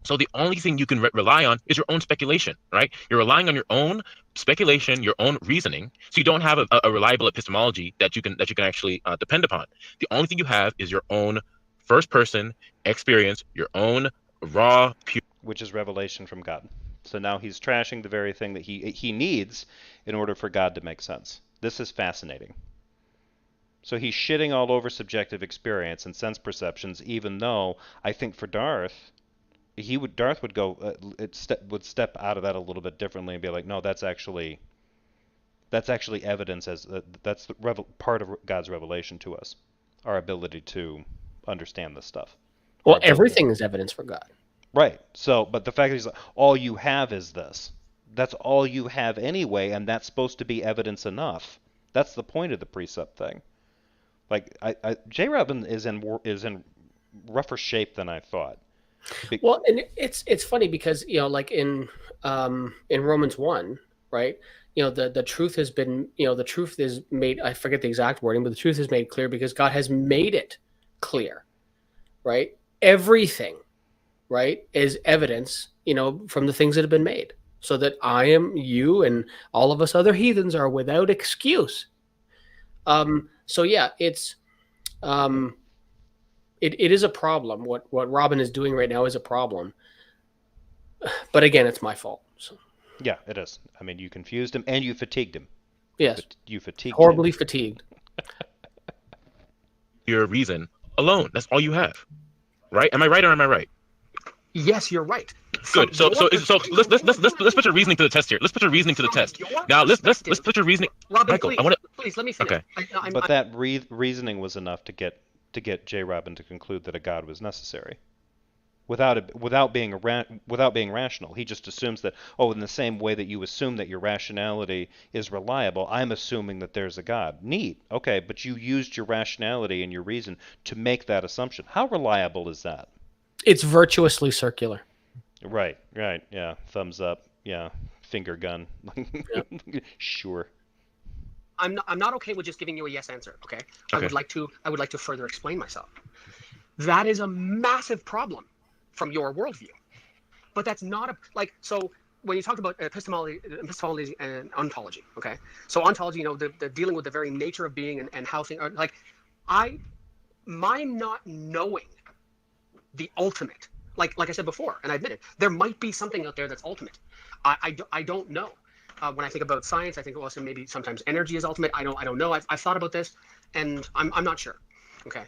So the only thing you can rely on is your own speculation, right? You're relying on your own speculation, your own reasoning. So you don't have a reliable epistemology that you can actually depend upon. The only thing you have is your own first-person experience, your own raw, pure. Which is revelation from God. So now he's trashing the very thing that he needs in order for God to make sense. This is fascinating. So he's shitting all over subjective experience and sense perceptions, even though I think for Darth would go would step out of that a little bit differently and be like, no, that's actually evidence that's part of God's revelation to us, our ability to understand this stuff. Well, everything is evidence for God. Right. So, but the fact that he's like, all you have is this. That's all you have anyway, and that's supposed to be evidence enough. That's the point of the precept thing. Like, JRobin is in rougher shape than I thought. Well, and it's funny because like in Romans 1, right? The truth has been the truth is made. I forget the exact wording, but the truth is made clear because God has made it clear, right? Everything, right, is evidence, from the things that have been made, so that I am, you, and all of us other heathens are without excuse. So yeah, it's it is a problem. What Robin is doing right now is a problem. But again, it's my fault. So. Yeah, it is. I mean, you confused him and you fatigued him. Yes. You fatigued horribly him. Fatigued. Your reason alone. That's all you have. Right? Am I right or am I right? Yes, you're right. Good. So let's put your reasoning to the test here. Let's put your reasoning to the test. Now let's put your reasoning. Robin, Michael, please let me finish. Okay. But that reasoning was enough to get JRobin to conclude that a God was necessary. Without being rational, he just assumes that, in the same way that you assume that your rationality is reliable, I'm assuming that there's a God. Neat. Okay, but you used your rationality and your reason to make that assumption. How reliable is that? It's virtuously circular. Right. Yeah. Thumbs up. Yeah. Finger gun. Yep. Sure. I'm not okay with just giving you a yes answer. Okay. I would like to further explain myself. That is a massive problem from your worldview, but that's not so when you talked about epistemology and ontology, okay? So ontology, the dealing with the very nature of being and how things are like, my not knowing the ultimate, like I said before, and I admit it, there might be something out there that's ultimate. I don't know. When I think about science, I think also maybe sometimes energy is ultimate. I don't know. I've thought about this, and I'm not sure. Okay,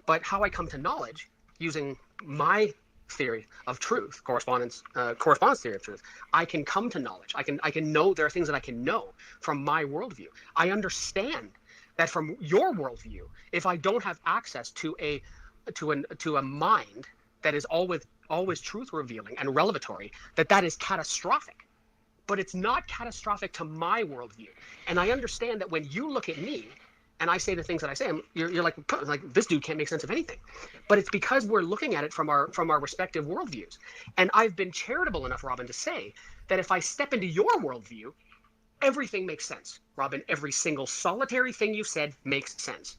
but how I come to knowledge using my theory of truth, correspondence theory of truth, I can come to knowledge. I can know there are things that I can know from my worldview. I understand that from your worldview, if I don't have access to a mind that is always truth revealing and revelatory, that is catastrophic. But it's not catastrophic to my worldview. And I understand that when you look at me and I say the things that I say, you're like this dude can't make sense of anything. But it's because we're looking at it from our respective worldviews. And I've been charitable enough, Robin, to say that if I step into your worldview, everything makes sense. Robin, every single solitary thing you said makes sense.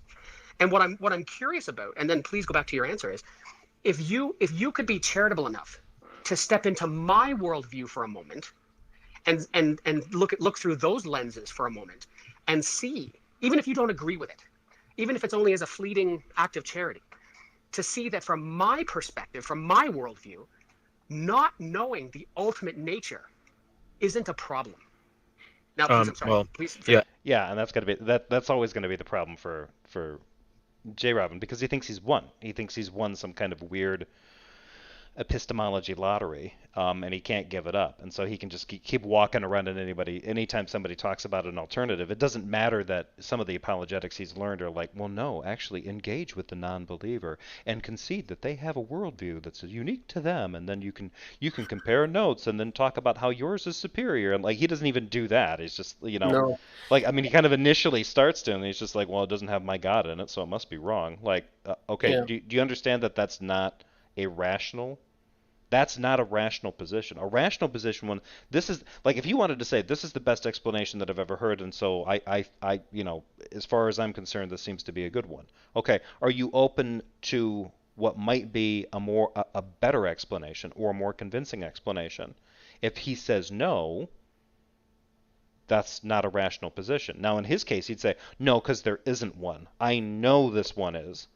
And what I'm curious about, and then please go back to your answer, is if you could be charitable enough to step into my worldview for a moment and look through those lenses for a moment and see, even if you don't agree with it, even if it's only as a fleeting act of charity, to see that from my perspective, from my worldview, not knowing the ultimate nature isn't a problem. Now, please, I'm sorry. Well, please. Yeah, and that's always going to be the problem for JRobin, because he thinks he's won. He thinks he's won some kind of weird epistemology lottery, and he can't give it up, and so he can just keep walking around at anytime somebody talks about an alternative. It doesn't matter that some of the apologetics he's learned are like, well, no, actually engage with the non-believer and concede that they have a worldview that's unique to them, and then you can compare notes and then talk about how yours is superior. And like, he doesn't even do that. He's just, No. like, I mean, he kind of initially starts to, and he's just like, well, it doesn't have my God in it, so it must be wrong. Like, okay, Yeah. do you understand that that's not a rational position. A rational position, when this is like, if you wanted to say this is the best explanation that I've ever heard, and so I as far as I'm concerned, this seems to be a good one. Okay, are you open to what might be a better explanation or a more convincing explanation? If he says no, that's not a rational position. Now, in his case, he'd say no, because there isn't one. I know this one is.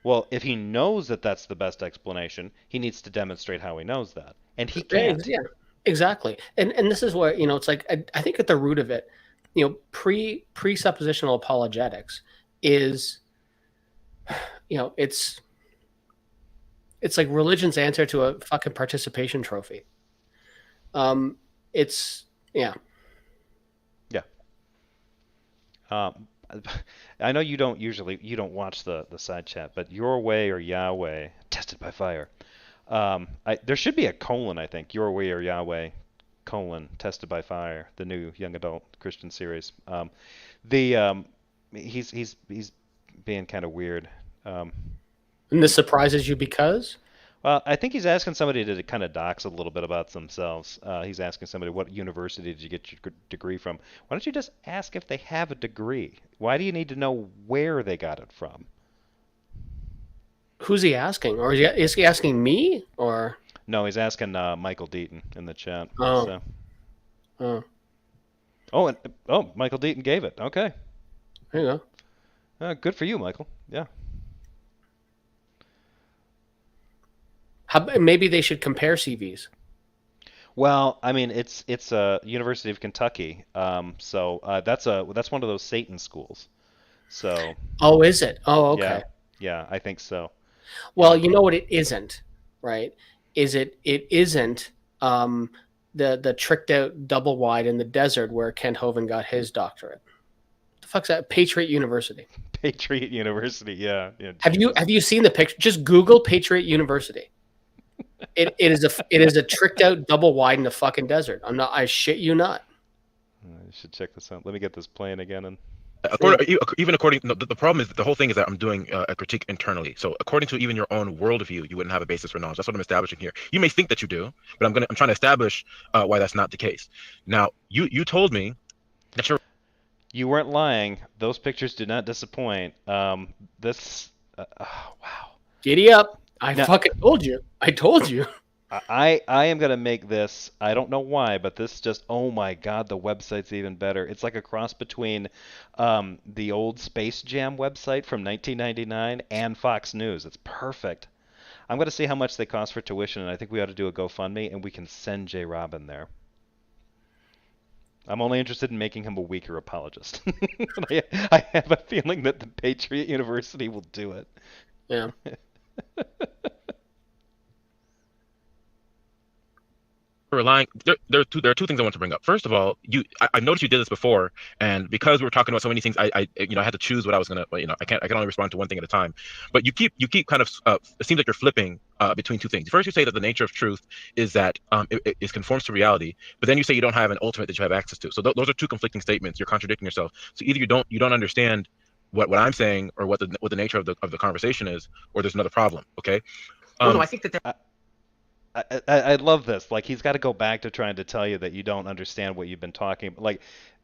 Well, if he knows that that's the best explanation, he needs to demonstrate how he knows that. And he can't. Yeah, exactly. And this is where, it's like, I think at the root of it, presuppositional apologetics is, it's like religion's answer to a fucking participation trophy. It's, yeah. Yeah. I know you don't watch the side chat, but Your Way or Yahweh, tested by fire. There should be a colon, I think. Your Way or Yahweh, tested by fire, the new young adult Christian series. He's being kind of weird. And this surprises you because? Well, I think he's asking somebody to kind of dox a little bit about themselves. He's asking somebody, what university did you get your degree from? Why don't you just ask if they have a degree? Why do you need to know where they got it from? Who's he asking? Or is he asking me? Or no, he's asking Michael Deaton in the chat. Oh. So. Oh, Michael Deaton gave it. Okay. There you go. Good for you, Michael. Yeah. Maybe they should compare CVs. Well, I mean, it's University of Kentucky, so that's one of those Satan schools. So. Oh, is it? Oh, okay. Yeah, I think so. Well, you know what it isn't, right? It isn't the tricked out double wide in the desert where Kent Hovind got his doctorate. What the fuck's that? Patriot University. Patriot University, yeah. Have you seen the picture? Just Google Patriot University. It is a tricked out double wide in the fucking desert. I shit you not. I should check this out. Let me get this playing again. And even according, the problem is that the whole thing is that I'm doing a critique internally. So according to even your own worldview, you wouldn't have a basis for knowledge. That's what I'm establishing here. You may think that you do, but I'm trying to establish why that's not the case. Now, you told me that you weren't lying. Those pictures do not disappoint. Wow. Giddy up. I fucking told you. I told you. I am gonna make this. I don't know why, but this just, oh my God, the website's even better. It's like a cross between the old Space Jam website from 1999 and Fox News. It's perfect. I'm gonna see how much they cost for tuition, and I think we ought to do a GoFundMe, and we can send JRobin there. I'm only interested in making him a weaker apologist. I have a feeling that the Patriot University will do it. Yeah. Relying there are two things I want to bring up. First of all, I noticed you did this before, and because we were talking about so many things, I I had to choose what I was gonna, I can only respond to one thing at a time. But you keep kind of it seems like you're flipping between two things. First, you say that the nature of truth is that it conforms to reality, but then you say you don't have an ultimate that you have access to. So those are two conflicting statements. You're contradicting yourself. So either you don't understand what I'm saying, or what the nature of the conversation is, or there's another problem. Okay. Well, no, I think that I love this. Like, he's got to go back to trying to tell you that you don't understand what you've been talking about. Like,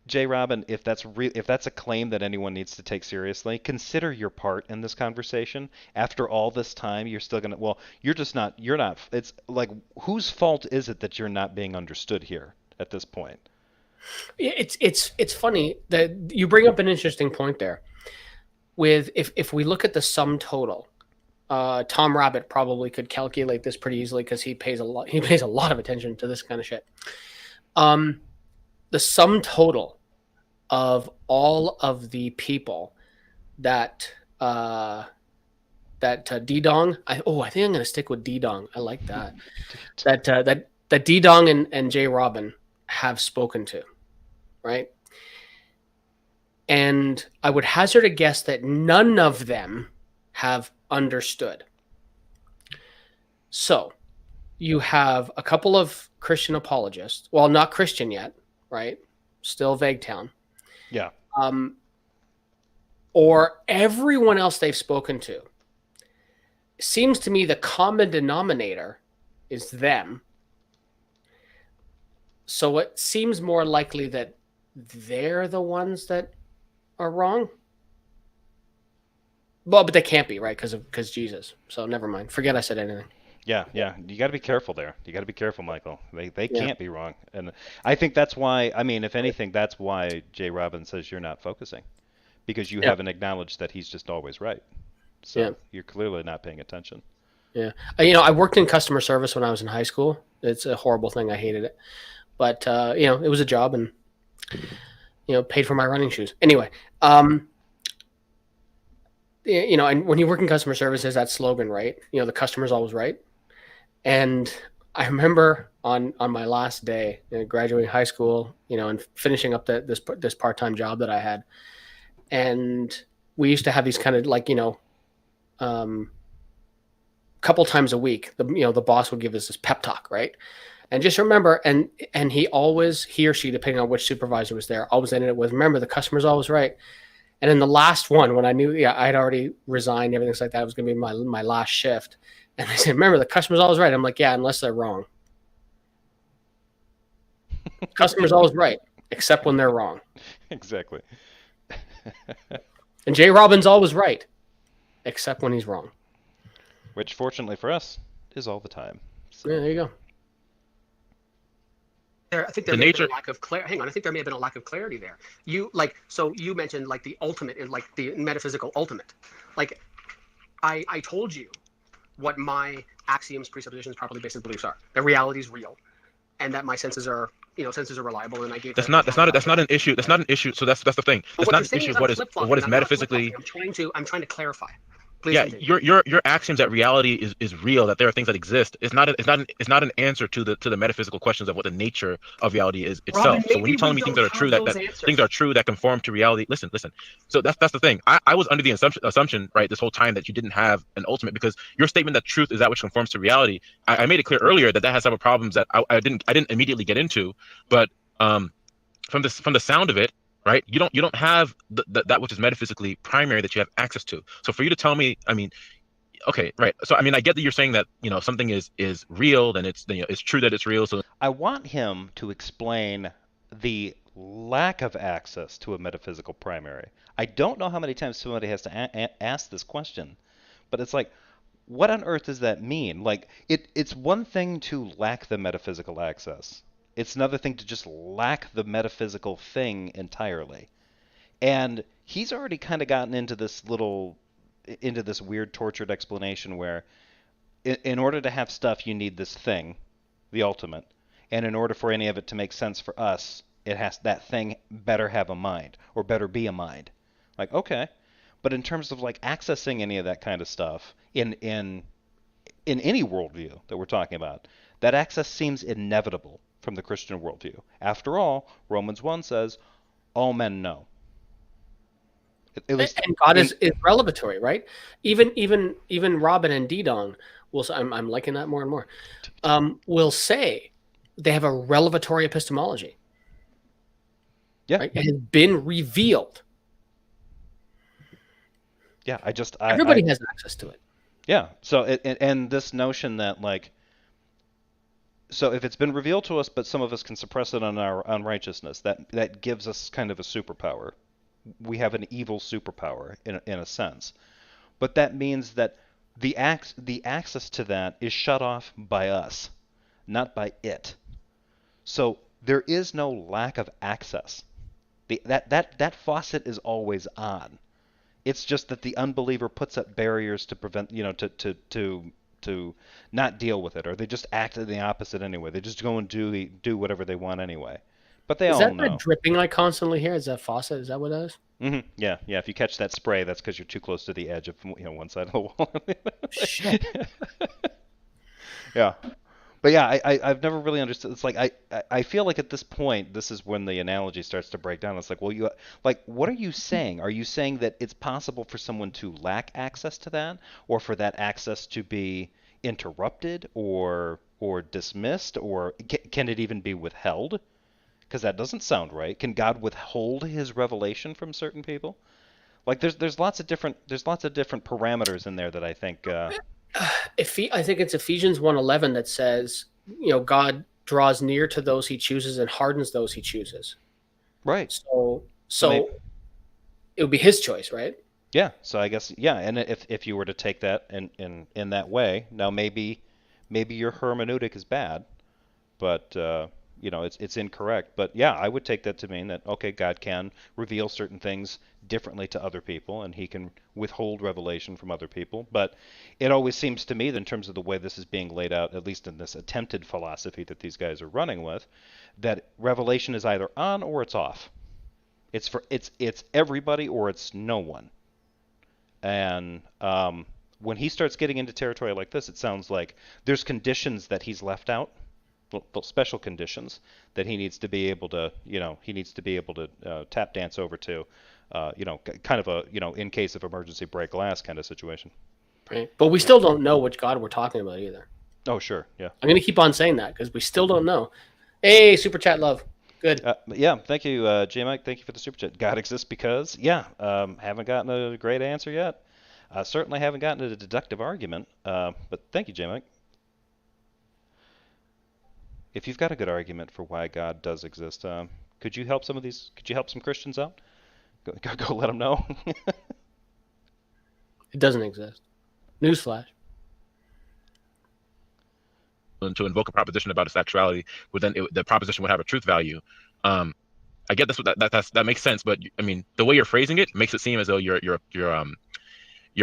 JRobin, if that's a claim that anyone needs to take seriously, consider your part in this conversation. After all this time, you're still gonna. Well, you're not. It's like, whose fault is it that you're not being understood here at this point? It's funny that you bring up an interesting point there. With if we look at the sum total, Tom Rabbit probably could calculate this pretty easily because he pays a lot of attention to this kind of shit. The sum total of all of the people that D-Dong, I think I'm gonna stick with D-Dong. I like that. that D-Dong and JRobin have spoken to, right? And I would hazard a guess that none of them have understood. So you have a couple of Christian apologists. Well, not Christian yet, right? Still vague town. Yeah. Or everyone else they've spoken to. Seems to me the common denominator is them. So it seems more likely that they're the ones that are wrong. Well, but they can't be, right? Because Jesus. So never mind. Forget I said anything. Yeah. You got to be careful there. You got to be careful, Michael. They can't be wrong. And I think that's why, I mean, if anything, that's why JRobin says you're not focusing. Because you haven't acknowledged that he's just always right. So you're clearly not paying attention. Yeah. I worked in customer service when I was in high school. It's a horrible thing. I hated it. But, it was a job and, paid for my running shoes. Anyway, and when you work in customer service, there's that slogan, right? The customer's always right. And I remember on my last day, graduating high school, and finishing up this part-time job that I had. And we used to have these kind of couple times a week, the boss would give us this pep talk, right? And just remember, and he or she, depending on which supervisor was there, always ended it with, remember, the customer's always right. And then the last one, when I knew, I'd already resigned, everything's like that, it was going to be my last shift. And they said, remember, the customer's always right. I'm like, yeah, unless they're wrong. Customer's always right, except when they're wrong. Exactly. And JRobin's always right, except when he's wrong. Which, fortunately for us, is all the time. So. Yeah, there you go. I think there may have been a lack of clarity. Hang on, I think there may have been a lack of clarity there. You mentioned the ultimate, and the metaphysical ultimate. I told you what my axioms, presuppositions, properly basis beliefs are. That reality is real, and that my senses are reliable. And I gave that's not an issue. That's not an issue. So that's the thing. That's not an issue of what is metaphysically. I'm trying to clarify. Please your axioms that reality is real, that there are things that exist. It's not an answer to the metaphysical questions of what the nature of reality is itself. Robin, so when you tell me things that are true, that things are true that conform to reality, listen. So that's the thing. I was under the assumption, right, this whole time, that you didn't have an ultimate, because your statement that truth is that which conforms to reality. I made it clear earlier that has several problems that I didn't immediately get into, but from the sound of it. Right, you don't have that which is metaphysically primary that you have access to. So for you to tell me, okay, right. So I get that you're saying that something is real, then it's it's true that it's real. So I want him to explain the lack of access to a metaphysical primary. I don't know how many times somebody has to ask this question, but it's like, what on earth does that mean? Like, it's one thing to lack the metaphysical access. It's another thing to just lack the metaphysical thing entirely. And he's already kind of gotten into this weird tortured explanation where in order to have stuff, you need this thing, the ultimate. And in order for any of it to make sense for us, that thing better have a mind or better be a mind. Like, okay. But in terms of like accessing any of that kind of stuff in any worldview that we're talking about, that access seems inevitable from the Christian worldview. After all, Romans 1 says, all men know. At least and God is revelatory, right? Even Robin and Didong will. I'm liking that more and more. Will say they have a revelatory epistemology. Yeah, right? It has been revealed. Yeah, everybody has access to it. Yeah. So and this notion that like, so if it's been revealed to us, but some of us can suppress it on our unrighteousness, that gives us kind of a superpower. We have an evil superpower in a sense, but that means that the access to that is shut off by us, not by it. So there is no lack of access. That faucet is always on. It's just that the unbeliever puts up barriers to prevent, to not deal with it, or they just act in the opposite anyway. They just go and do whatever they want anyway. But they all know. Is that dripping I constantly hear? Is that faucet? Is that what that is? Mm-hmm. Yeah. If you catch that spray, that's because you're too close to the edge of one side of the wall. Shit. Yeah. But yeah, I've never really understood. It's like I feel like at this point, this is when the analogy starts to break down. It's like, well, what are you saying? Are you saying that it's possible for someone to lack access to that, or for that access to be interrupted, or dismissed, or can it even be withheld? Because that doesn't sound right. Can God withhold His revelation from certain people? Like there's lots of different parameters in there that I think. I think it's Ephesians 1:11 that says, God draws near to those He chooses and hardens those He chooses. Right. So it would be His choice, right? Yeah. So I guess and if you were to take that in that way, now maybe your hermeneutic is bad, but it's incorrect. But yeah, I would take that to mean that, okay, God can reveal certain things differently to other people, and He can withhold revelation from other people. But it always seems to me that in terms of the way this is being laid out, at least in this attempted philosophy that these guys are running with, that revelation is either on or it's off. It's everybody or it's no one. And when he starts getting into territory like this, it sounds like there's conditions that he's left out. Special conditions that he needs to be able to, tap dance over to, kind of a, in case of emergency break glass kind of situation. Right. But we still don't know which God we're talking about either. Oh, sure. Yeah. I'm going to keep on saying that because we still don't know. Hey, Super Chat Love. Good. Yeah. Thank you, J Mike. Thank you for the Super Chat. God exists because, haven't gotten a great answer yet. Certainly haven't gotten a deductive argument. But thank you, J Mike. If you've got a good argument for why God does exist, could you help some Christians out? Go let them know. It doesn't exist. Newsflash. To invoke a proposition about its actuality, the proposition would have a truth value. I get that makes sense, but I mean the way you're phrasing it makes it seem as though you're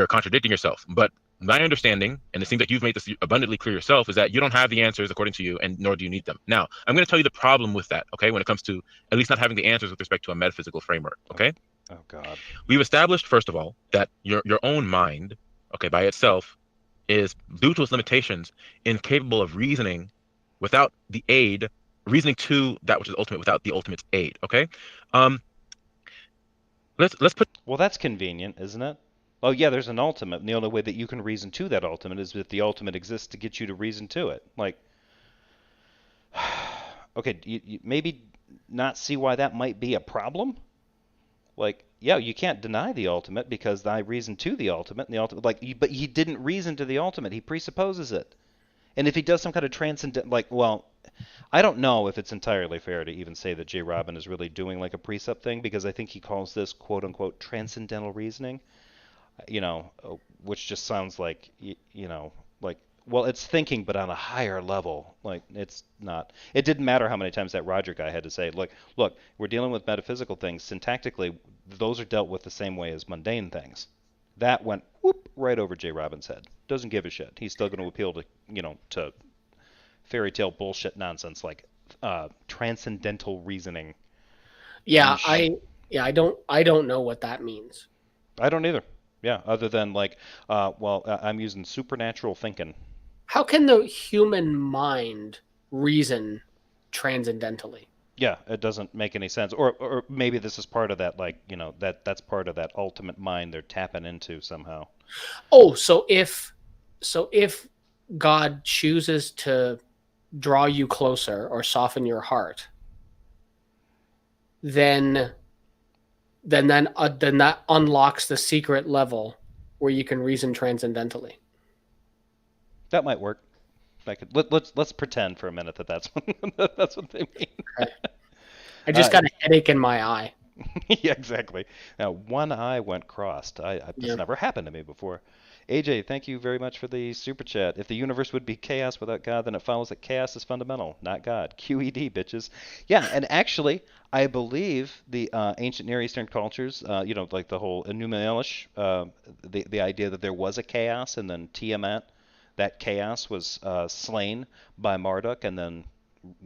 contradicting yourself. But my understanding, and it seems like you've made this abundantly clear yourself, is that you don't have the answers according to you, and nor do you need them. Now, I'm going to tell you the problem with that, okay, when it comes to at least not having the answers with respect to a metaphysical framework, okay? Oh, God. We've established, first of all, that your own mind, okay, by itself, is, due to its limitations, incapable of reasoning without the aid, reasoning to that which is ultimate without the ultimate's aid, okay? Let's put... Well, that's convenient, isn't it? Oh, yeah, there's an ultimate, and the only way that you can reason to that ultimate is if the ultimate exists to get you to reason to it. Like, okay, you maybe not see why that might be a problem? Like, yeah, you can't deny the ultimate because I reason to the ultimate, and the ultimate, but he didn't reason to the ultimate. He presupposes it. And if he does some kind of transcendent, I don't know if it's entirely fair to even say that JRobin is really doing like a precept thing, because I think he calls this quote-unquote transcendental reasoning. which just sounds like, like, well, it's thinking, but on a higher level. Like, it's not. It didn't matter how many times that Roger guy had to say, look, we're dealing with metaphysical things. Syntactically, those are dealt with the same way as mundane things. That went whoop right over JRobin's head. Doesn't give a shit. He's still going to appeal to, to fairy tale bullshit nonsense like transcendental reasoning. Yeah, I don't know what that means. I don't either. Yeah, other than like, I'm using supernatural thinking. How can the human mind reason transcendentally? Yeah, it doesn't make any sense. Or maybe this is part of that, like, that's part of that ultimate mind they're tapping into somehow. Oh, so if God chooses to draw you closer or soften your heart, then that unlocks the secret level where you can reason transcendentally. That might work. Let's pretend for a minute that's what they mean. Okay. I just got a headache in my eye. Yeah, exactly. Now, one eye went crossed. This never happened to me before. AJ, thank you very much for the super chat. If the universe would be chaos without God, then it follows that chaos is fundamental, not God. QED, bitches. Yeah, and actually, I believe the ancient Near Eastern cultures, like the whole Enuma Elish, the idea that there was a chaos, and then Tiamat, that chaos was slain by Marduk, and then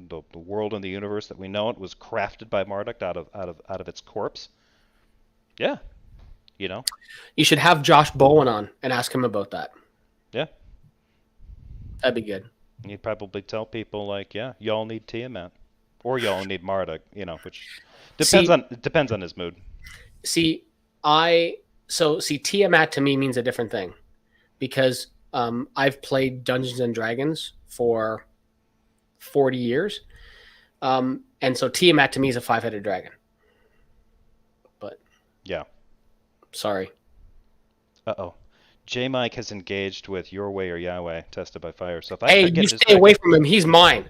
the world and the universe that we know it was crafted by Marduk out of its corpse. Yeah, You should have Josh Bowen on and ask him about that. Yeah, that'd be good. He'd probably tell people like, yeah, y'all need Tiamat, or y'all need Marduk, which depends on his mood. Tiamat to me means a different thing, because I've played Dungeons and Dragons for 40 years. And so Tiamat to me is a 5-headed dragon. But yeah. Sorry. Uh-oh. J-Mike has engaged with Your Way or Yahweh, tested by fire. So if Hey, you stay away from him. He's mine.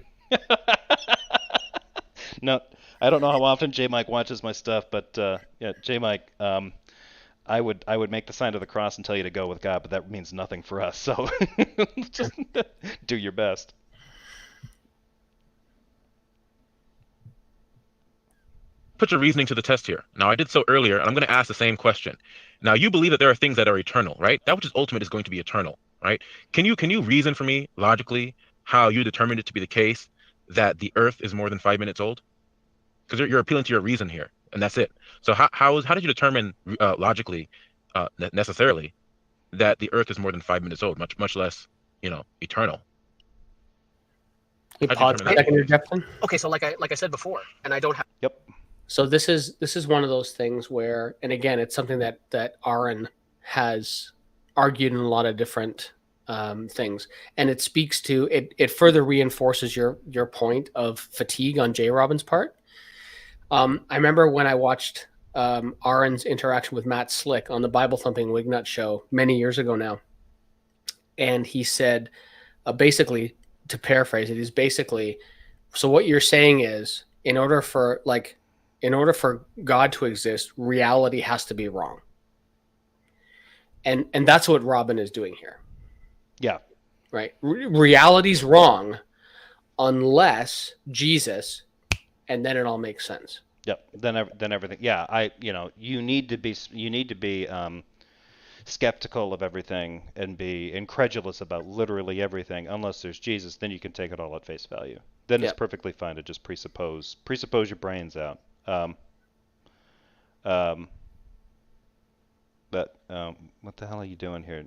No, I don't know how often J-Mike watches my stuff, but yeah, J-Mike, I would make the sign of the cross and tell you to go with God, but that means nothing for us. So just do your best. Put your reasoning to the test here. Now, I did so earlier, and I'm going to ask the same question. Now, you believe that there are things that are eternal, right? That which is ultimate is going to be eternal, right? Can you reason for me logically how you determined it to be the case that the Earth is more than 5 minutes old? Because you're appealing to your reason here, and that's it. So how did you determine logically, necessarily, that the Earth is more than 5 minutes old, much less, eternal? Okay, so like I said before, and I don't have. Yep. So this is one of those things where, and again, it's something that Aaron has argued in a lot of different things, and it speaks to it. It further reinforces your point of fatigue on JRobin's part. I remember when I watched Aaron's interaction with Matt Slick on the Bible Thumping Wignut show many years ago now, and he said, basically, to paraphrase it, is basically, so what you're saying is, in order for God to exist, reality has to be wrong. And that's what Robin is doing here. Yeah. Right. Reality's wrong unless Jesus, and then it all makes sense. Yep. Then everything. Yeah. You need to be skeptical of everything and be incredulous about literally everything. Unless there's Jesus, then you can take it all at face value. Then it's perfectly fine to just presuppose your brains out. But what the hell are you doing here?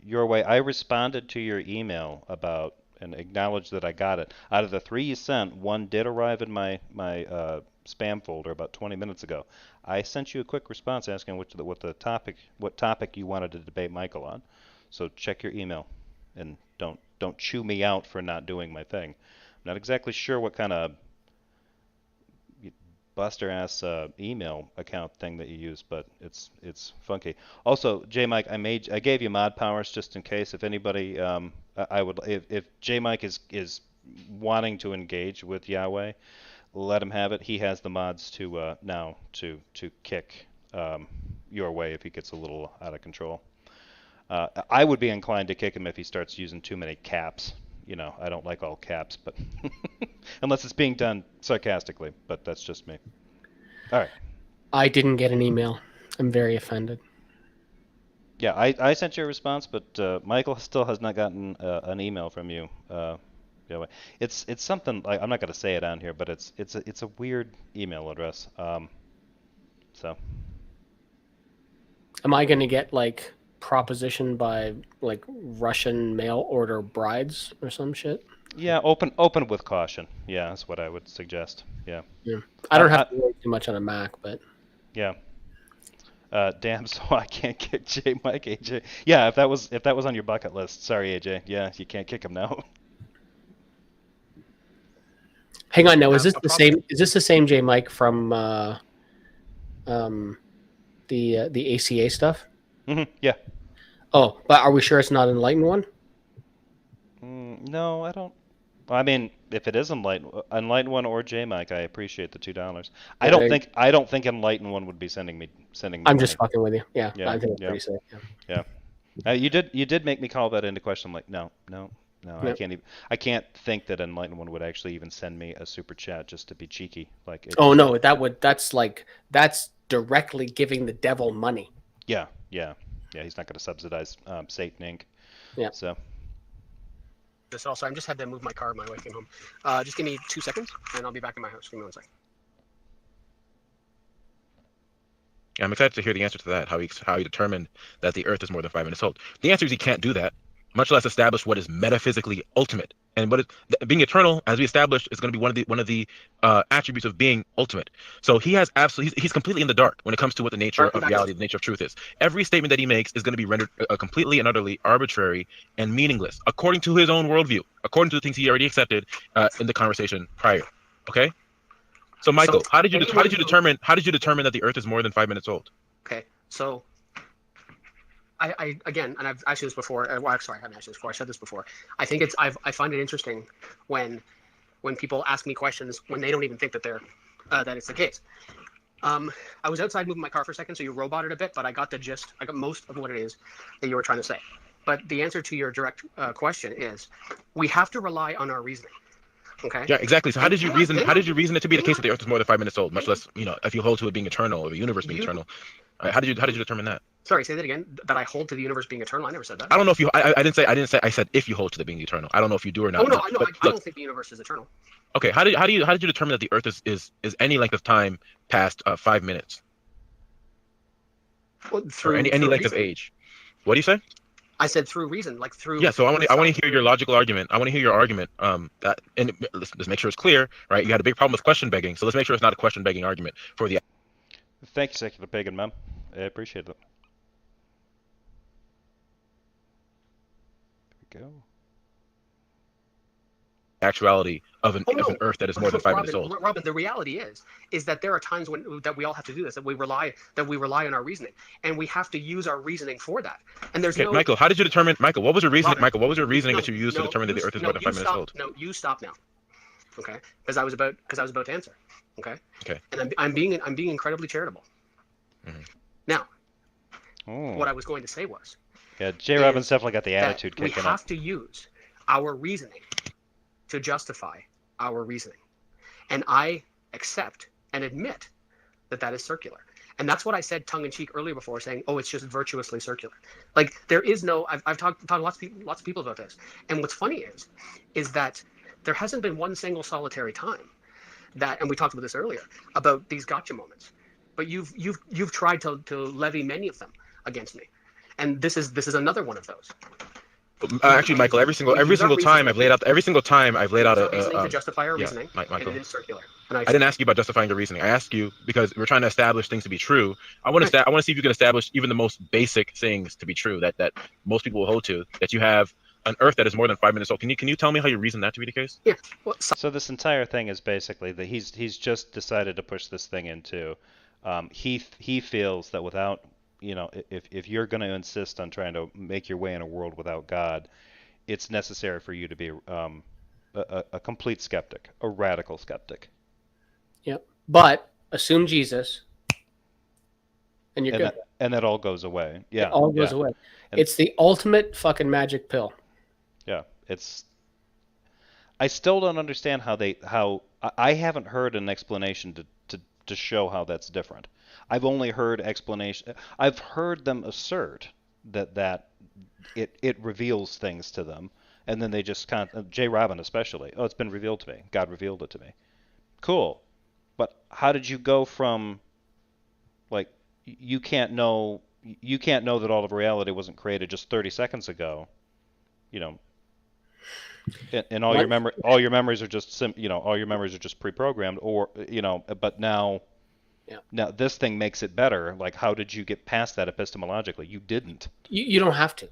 Your Way. I responded to your email about and acknowledged that I got it. Out of the 3 you sent, one did arrive in my spam folder about 20 minutes ago. I sent you a quick response asking what topic you wanted to debate Michael on. So check your email and don't chew me out for not doing my thing. I'm not exactly sure what kind of buster ass email account thing that you use, but it's funky. Also, J Mike, I gave you mod powers just in case if anybody if J Mike is wanting to engage with Yahweh, let him have it. He has the mods to now to kick your way if he gets a little out of control. I would be inclined to kick him if he starts using too many caps. You know, I don't like all caps, but unless it's being done sarcastically. But that's just me. All right. I didn't get an email. I'm very offended. Yeah, I sent you a response, but Micheal still has not gotten an email from you. It's something like, I'm not going to say it on here, but it's a weird email address. So. Am I going to get like propositioned by like Russian mail order brides or some shit? Yeah, open with caution. Yeah, that's what I would suggest. Yeah. Yeah. I don't have to worry too much on a Mac, but yeah. Damn, so I can't kick J Mike AJ. Yeah, if that was on your bucket list. Sorry, AJ. Yeah, you can't kick him now. Hang on, no, is this the same? Is this the same J Mike from the ACA stuff? Yeah. Oh, but are we sure it's not Enlightened One? No, I don't. I mean, if it is Enlightened One or J Mike, I appreciate the $2. I don't think Enlightened One would be sending me. I'm money. just fucking with you. Yeah, Yeah, I think it's yeah. pretty safe. Yeah. You did make me call that into question. I'm like, no, I can't even. I can't think that Enlightened One would actually even send me a super chat just to be cheeky. Like. Oh no, that's directly giving the devil money. Yeah. He's not going to subsidize Satan Inc. Yeah. So. This also, I just had to move my car. My wife came home. Just give me 2 seconds, and I'll be back in my house. Give me 1 second. I'm excited to hear the answer to that. How he determined that the Earth is more than 5 minutes old. The answer is he can't do that, much less establish what is metaphysically ultimate. And what is being eternal, as we established, is going to be one of the attributes of being ultimate. So he has he's completely in the dark when it comes to what the nature of reality, the nature of truth is. Every statement that he makes is going to be rendered completely and utterly arbitrary and meaningless, according to his own worldview, according to the things he already accepted in the conversation prior. Okay. So Michael, how did you determine that the Earth is more than 5 minutes old? Okay, so I again, and I've asked you this before. Well, sorry, I haven't asked you this before. I said this before. I think I find it interesting when people ask me questions when they don't even think that they're that it's the case. I was outside moving my car for a second, so you roboted a bit, but I got the gist. I got most of what it is that you were trying to say. But the answer to your direct question is, we have to rely on our reasoning. Okay. Yeah, exactly. So how did you reason it to be the case that the Earth is more than 5 minutes old, much less, if you hold to it being eternal or the universe being eternal? How did you determine that? Sorry, say that again. That I hold to the universe being eternal. I never said that. I don't know if you. I didn't say. I said if you hold to the being eternal. I don't know if you do or not. Oh no, I don't think the universe is eternal. Okay. How did you determine that the Earth is any length of time past 5 minutes? Well, through any length of age. What do you say? I said through reason, like through. Yeah, so I want to hear your logical argument. I want to hear your argument. That, and let's make sure it's clear, right? You had a big problem with question begging, so let's make sure it's not a question begging argument for the. Thank you, Secular Pagan Mem. I appreciate it. There we go. Actuality of an Earth that is more than 5 minutes old. Robin, the reality is that there are times that we all have to do this, that we rely on our reasoning, and we have to use our reasoning for that. And there's no. Michael, how did you determine? Michael, what was your reasoning? Michael, what was your reasoning that you used to determine that the Earth is more than 5 minutes old? No, you stop now. Okay, because I was about to answer. Okay. Okay. And I'm being incredibly charitable. Mm-hmm. Now, what I was going to say was. Yeah, JRobin's definitely got the attitude kicking up. We have to use our reasoning to justify our reasoning. And I accept and admit that is circular. And that's what I said tongue-in-cheek earlier before, saying, oh, it's just virtuously circular. Like, there is no, I've talked to lots of people about this. And what's funny is that there hasn't been one single solitary time that, and we talked about this earlier, about these gotcha moments. But you've tried to levy many of them against me. And this is another one of those. Actually, Michael, every single time I've laid out a reasoning to justify our reasoning, Michael, and it is circular. I didn't ask you about justifying your reasoning. I asked you because we're trying to establish things to be true. I want to see if you can establish even the most basic things to be true that most people will hold to. That you have an Earth that is more than 5 minutes old. Can you tell me how you reason that to be the case? Yeah. Well, so this entire thing is basically that he's just decided to push this thing into. He feels that without, if you're going to insist on trying to make your way in a world without God, it's necessary for you to be a complete skeptic, a radical skeptic. Yep. But assume Jesus, and you're good. And that all goes away. Yeah. It all goes away. And it's the ultimate fucking magic pill. yeah, I still don't understand how I haven't heard an explanation to show how that's different. I've only heard explanation. I've heard them assert that it reveals things to them, and then they just JRobin especially. Oh, it's been revealed to me. God revealed it to me. Cool, but how did you go from like you can't know that all of reality wasn't created just 30 seconds ago, you know, and all your memories are just all your memories are just pre-programmed, or but now this thing makes it better. Like, how did you get past that epistemologically? You didn't. You don't have to.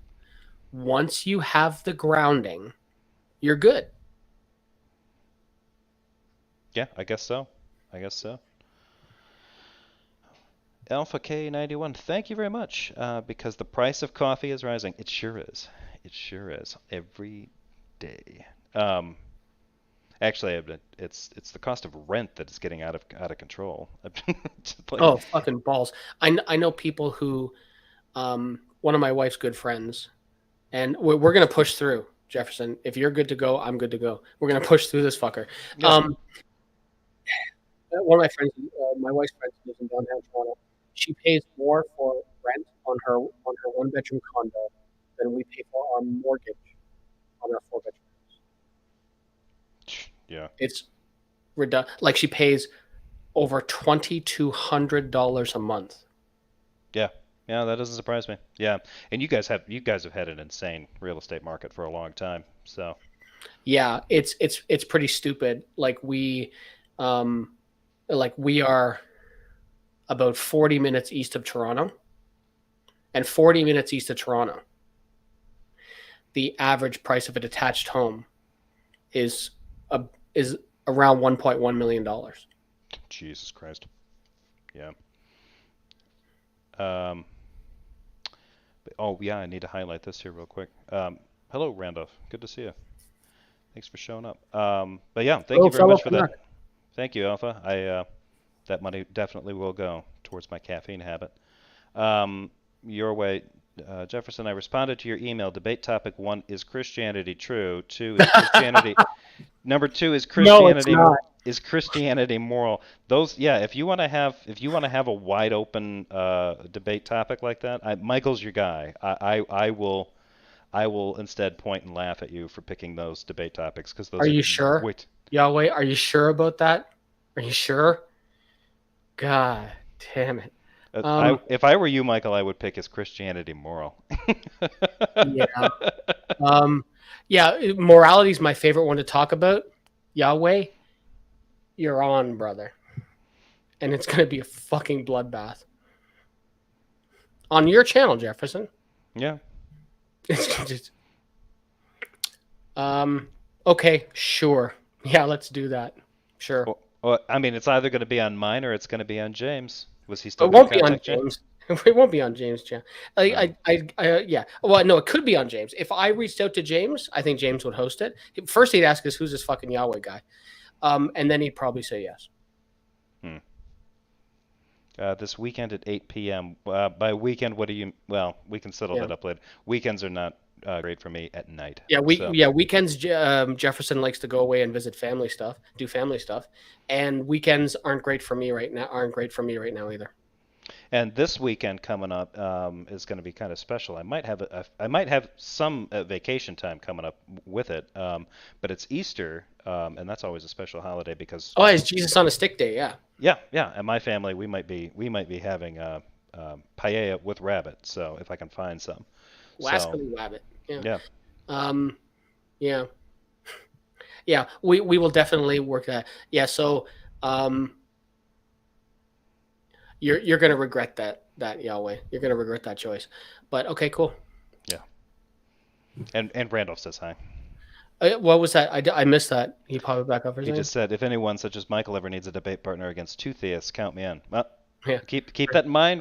Once you have the grounding, you're good. Yeah, I guess so. Alpha K91, thank you very much. Because the price of coffee is rising. It sure is. Every day. Actually, it's the cost of rent that is getting out of control. Oh, fucking balls! I know people who, one of my wife's good friends, and we're gonna push through, Jefferson. If you're good to go, I'm good to go. We're gonna push through this fucker. Yeah. One of my friends, my wife's friends, lives in downtown Toronto. She pays more for rent on her one-bedroom condo than we pay for our mortgage on our 4-bedroom house. Yeah. It's ridiculous. Like, she pays over $2,200 a month. Yeah. Yeah, that doesn't surprise me. Yeah. And you guys have had an insane real estate market for a long time. So yeah, it's pretty stupid. Like, we are about 40 minutes east of Toronto, and 40 minutes east of Toronto, the average price of a detached home is around $1.1 million. Jesus Christ. Yeah. Oh yeah, I need to highlight this here real quick. Hello, Randolph. Good to see you. Thanks for showing up. But yeah, thank you very much for that. Thank you, Alpha. That money definitely will go towards my caffeine habit. Your way, Jefferson. I responded to your email. Debate topic 1: is Christianity true? 2: is Christianity. Number 2: is Christianity. No, it's not. Is Christianity moral? Those, yeah. If you want to have a wide open debate topic like that, Michael's your guy. I will instead point and laugh at you for picking those debate topics because those. Are you sure? Yahweh, are you sure about that? Are you sure? God damn it. If I were you, Michael, I would pick is Christianity moral. Yeah. Yeah, morality is my favorite one to talk about. Yahweh, you're on, brother. And it's going to be a fucking bloodbath. On your channel, Jefferson. Yeah. It's just... Okay, sure. Yeah, let's do that. Sure. Well, I mean, it's either going to be on mine or it's going to be on James. Was he still? It won't be on James. It won't be on James' channel. Yeah. Well, no, it could be on James. If I reached out to James, I think James would host it. First, he'd ask us, "Who's this fucking Yahweh guy?" And then he'd probably say yes. This weekend at 8 p.m. By weekend, what do you? Well, we can settle that up later. Weekends are not great for me at night. Yeah, weekends. Jefferson likes to go away and visit family stuff, do family stuff, and weekends aren't great for me right now. Aren't great for me right now either. And this weekend coming up is going to be kind of special. I might have some vacation time coming up with it, but it's Easter, and that's always a special holiday because. Oh, it's Jesus on a Stick Day, yeah. Yeah. And my family, we might be having paella with rabbit. So if I can find some. Wascally rabbit. Yeah. Yeah. Yeah. We will definitely work that. Yeah. So, you're gonna regret that Yahweh. You're gonna regret that choice. But okay, cool. Yeah. And Randolph says hi. What was that? I missed that. He popped it back up. He just said, if anyone such as Michael ever needs a debate partner against two theists, count me in. Well, yeah. Keep that in mind,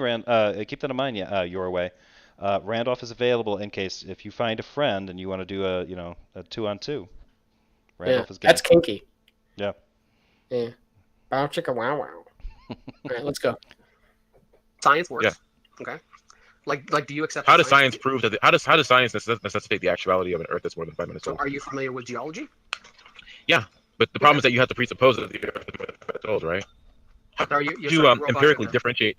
keep that in mind. Yeah, your way. Randolph is available in case if you find a friend and you want to do a 2-on-2. Randolph is game. That's kinky. Yeah. Yeah. Bow chicka wow wow. All right, let's go. Science works. Yeah. Okay. Like, do you accept? How does science prove that? How does science necessitate the actuality of an Earth that's more than 5 minutes old? So, are you familiar with geology? Yeah, but the problem is that you have to presuppose that the Earth is more than 5 minutes old, right? How Are do you empirically differentiate?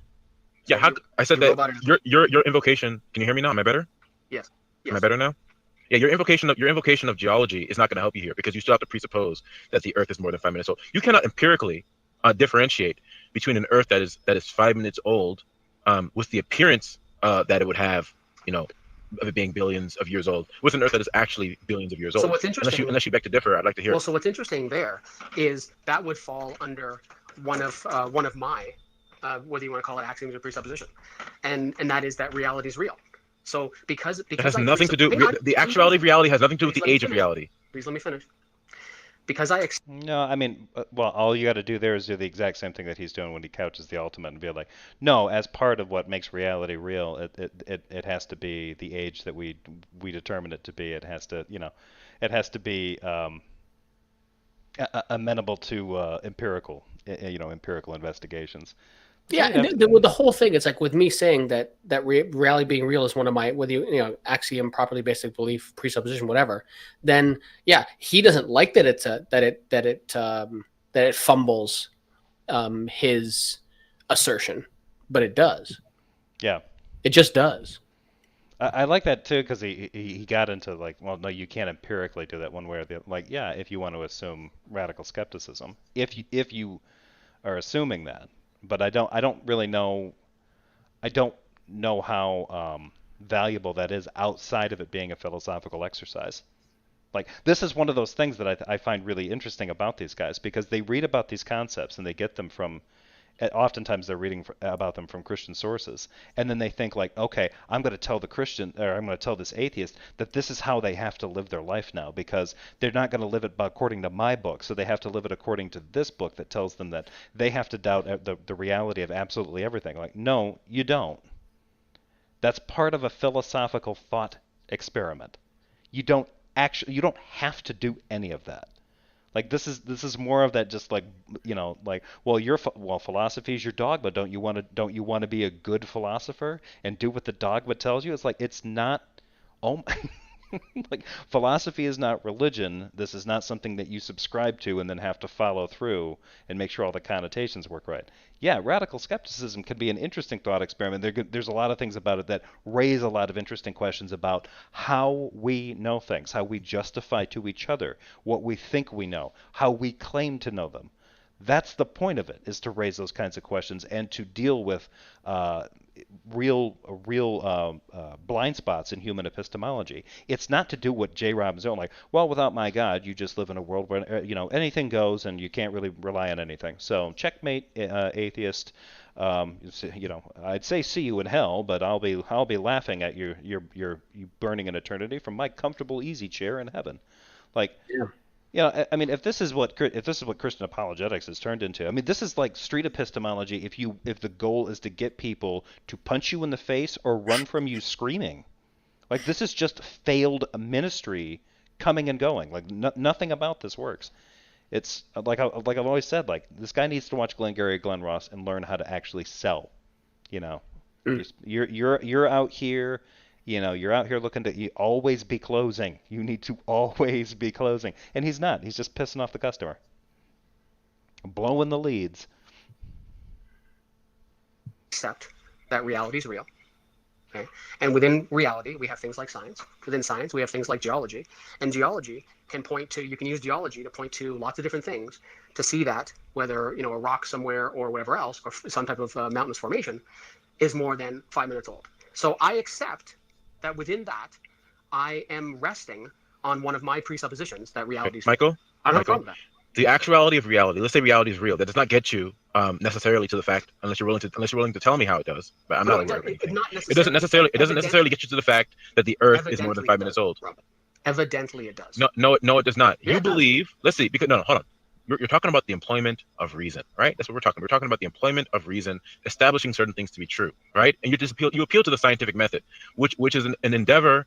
Yeah, I said that your invocation. Can you hear me now? Am I better? Yes. Am I better now? Yeah, your invocation of geology is not going to help you here because you still have to presuppose that the Earth is more than 5 minutes old. You cannot empirically differentiate between an Earth that is 5 minutes old with the appearance that it would have, of it being billions of years old, with an Earth that is actually billions of years old. So what's interesting, unless you beg to differ, I'd like to hear. Well, so what's interesting there is that would fall under one of my whether you want to call it axioms or presupposition, and that is that reality is real. So because it has nothing to do. The actuality of reality has nothing to do with the age of reality. Please let me finish. Because no, I mean, well, all you got to do there is do the exact same thing that he's doing when he couches the ultimate and be like, no, as part of what makes reality real, it has to be the age that we determine it to be. It has to, it has to be amenable to empirical investigations. Yeah, and the whole thing is like with me saying that reality being real is one of my, whether axiom, properly basic belief, presupposition, whatever. Then yeah, he doesn't like that it's that it fumbles his assertion, but it does. Yeah, it just does. I like that too because he got into like, well, no, you can't empirically do that one way or the other. Like, yeah, if you want to assume radical skepticism, if you are assuming that. But I don't really know. I don't know how valuable that is outside of it being a philosophical exercise. Like this is one of those things that I find really interesting about these guys because they read about these concepts and they get them from. Oftentimes they're reading about them from Christian sources, and then they think like, okay, I'm going to tell the Christian, or I'm going to tell this atheist that this is how they have to live their life now because they're not going to live it according to my book, so they have to live it according to this book that tells them that they have to doubt the reality of absolutely everything. Like, no, you don't. That's part of a philosophical thought experiment. You don't have to do any of that. Like this is more of that just like well philosophy is your dogma. Don't you want to be a good philosopher and do what the dogma tells you? It's like it's not like philosophy is not religion. This is not something that you subscribe to and then have to follow through and make sure all the connotations work right. Yeah, radical skepticism can be an interesting thought experiment. There's a lot of things about it that raise a lot of interesting questions about how we know things, how we justify to each other what we think we know, how we claim to know them. That's the point of it, is to raise those kinds of questions and to deal with real blind spots in human epistemology. It's not to do what JRobin's doing, like, well, without my God, you just live in a world where anything goes and you can't really rely on anything. So checkmate, atheist. I'd say see you in hell, but I'll be laughing at you burning in eternity from my comfortable easy chair in heaven. Like, yeah. I mean, if this is what Christian apologetics has turned into, I mean, this is like street epistemology. If the goal is to get people to punch you in the face or run from you screaming, like this is just failed ministry coming and going. Like nothing about this works. It's like I've always said, like this guy needs to watch Glengarry Glen Ross and learn how to actually sell. You're out here. You're out here looking to always be closing. You need to always be closing. And he's not. He's just pissing off the customer. Blowing the leads. Accept that reality is real. Okay? And within reality, we have things like science. Within science, we have things like geology. And geology you can use geology to point to lots of different things to see that whether, a rock somewhere or whatever else, or some type of mountainous formation, is more than 5 minutes old. So I accept that within that, I am resting on one of my presuppositions that reality is real. Michael? I don't have a problem with that. The actuality of reality. Let's say reality is real. That does not get you necessarily to the fact, unless you're willing to tell me how it does. But I'm not aware of anything. It doesn't necessarily get you to the fact that the Earth is more than 5 minutes old. Robin. Evidently, it does. No, it does not. Yeah, you believe. Let's see. Because hold on. You're talking about the employment of reason, right? That's what we're talking. We're talking about the employment of reason, establishing certain things to be true, right? And you appeal to the scientific method, which is an endeavor.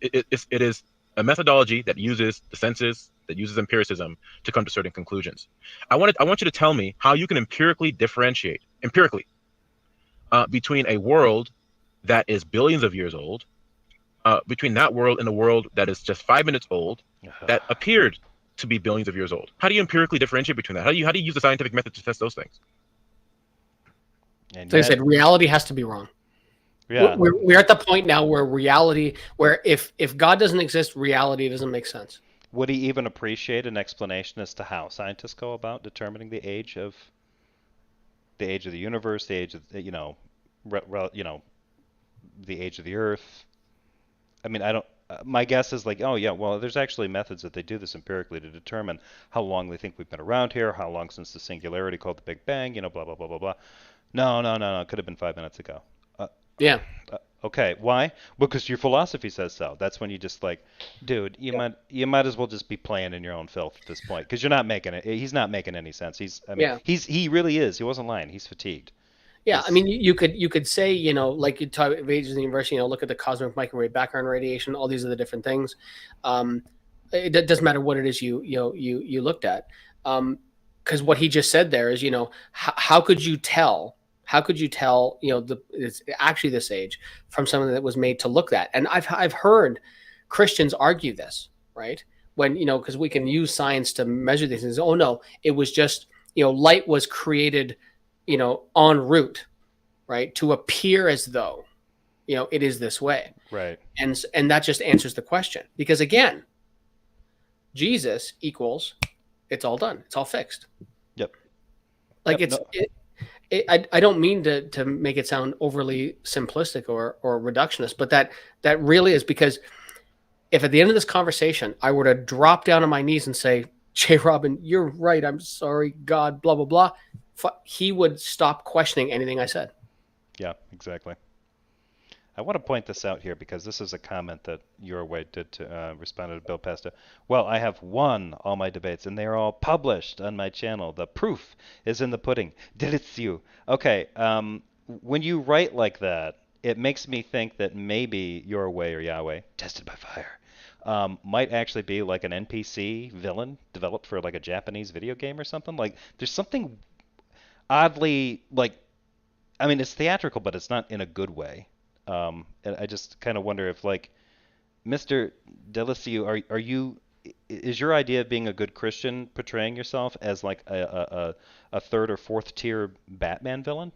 It is a methodology that uses the senses, that uses empiricism to come to certain conclusions. I want you to tell me how you can empirically differentiate between a world that is billions of years old, between that world and a world that is just 5 minutes old, that appeared to be billions of years old. How do you empirically differentiate between that? How do you use the scientific method to test those things? And Like I yet, said, reality has to be wrong. yeah, We're at the point now where reality, where if God doesn't exist, reality doesn't make sense. would he even appreciate an explanation as to how scientists go about determining the age of the universe, the age of the age of the Earth? I mean, I don't. My guess is like, oh yeah, well, there's actually methods that they do this empirically to determine how long they think we've been around here, how long since the singularity called the Big Bang, blah blah blah blah blah. No, no, no, no. It could have been 5 minutes ago. Uh, Yeah. okay, why? Because your philosophy says so. That's when you just like, dude, you might as well just be playing in your own filth at this point because you're not making it. He's not making any sense. He really is. He wasn't lying. He's fatigued. Yeah, I mean, you could say, like you talk about ages in the universe, look at the cosmic microwave background radiation, all these are the different things. It doesn't matter what it is you looked at, because what he just said there is, how could you tell? How could you tell, it's actually this age from something that was made to look at? And I've heard Christians argue this, right? When because we can use science to measure these things. Oh no, it was just light was created en route, right, to appear as though, it is this way. Right. And that just answers the question. Because again, Jesus equals, it's all done. It's all fixed. Yep. Like Yep, I don't mean to make it sound overly simplistic or reductionist, but that really is, because if at the end of this conversation, I were to drop down on my knees and say, JRobin, you're right. I'm sorry, God, blah, blah, blah. He would stop questioning anything I said. Yeah, exactly. I want to point this out here because this is a comment that Your Way did to responded to Bill Pesta. Well, I have won all my debates and they are all published on my channel. The proof is in the pudding. Did it's you? Okay. When you write like that, it makes me think that maybe Your Way or Yahweh, tested by fire, might actually be like an NPC villain developed for like a Japanese video game or something. Like there's something oddly I mean, it's theatrical, but it's not in a good way. And I just kind of wonder if, like, Mr. Deliciu, is your idea of being a good Christian portraying yourself as like a third or fourth tier Batman villain?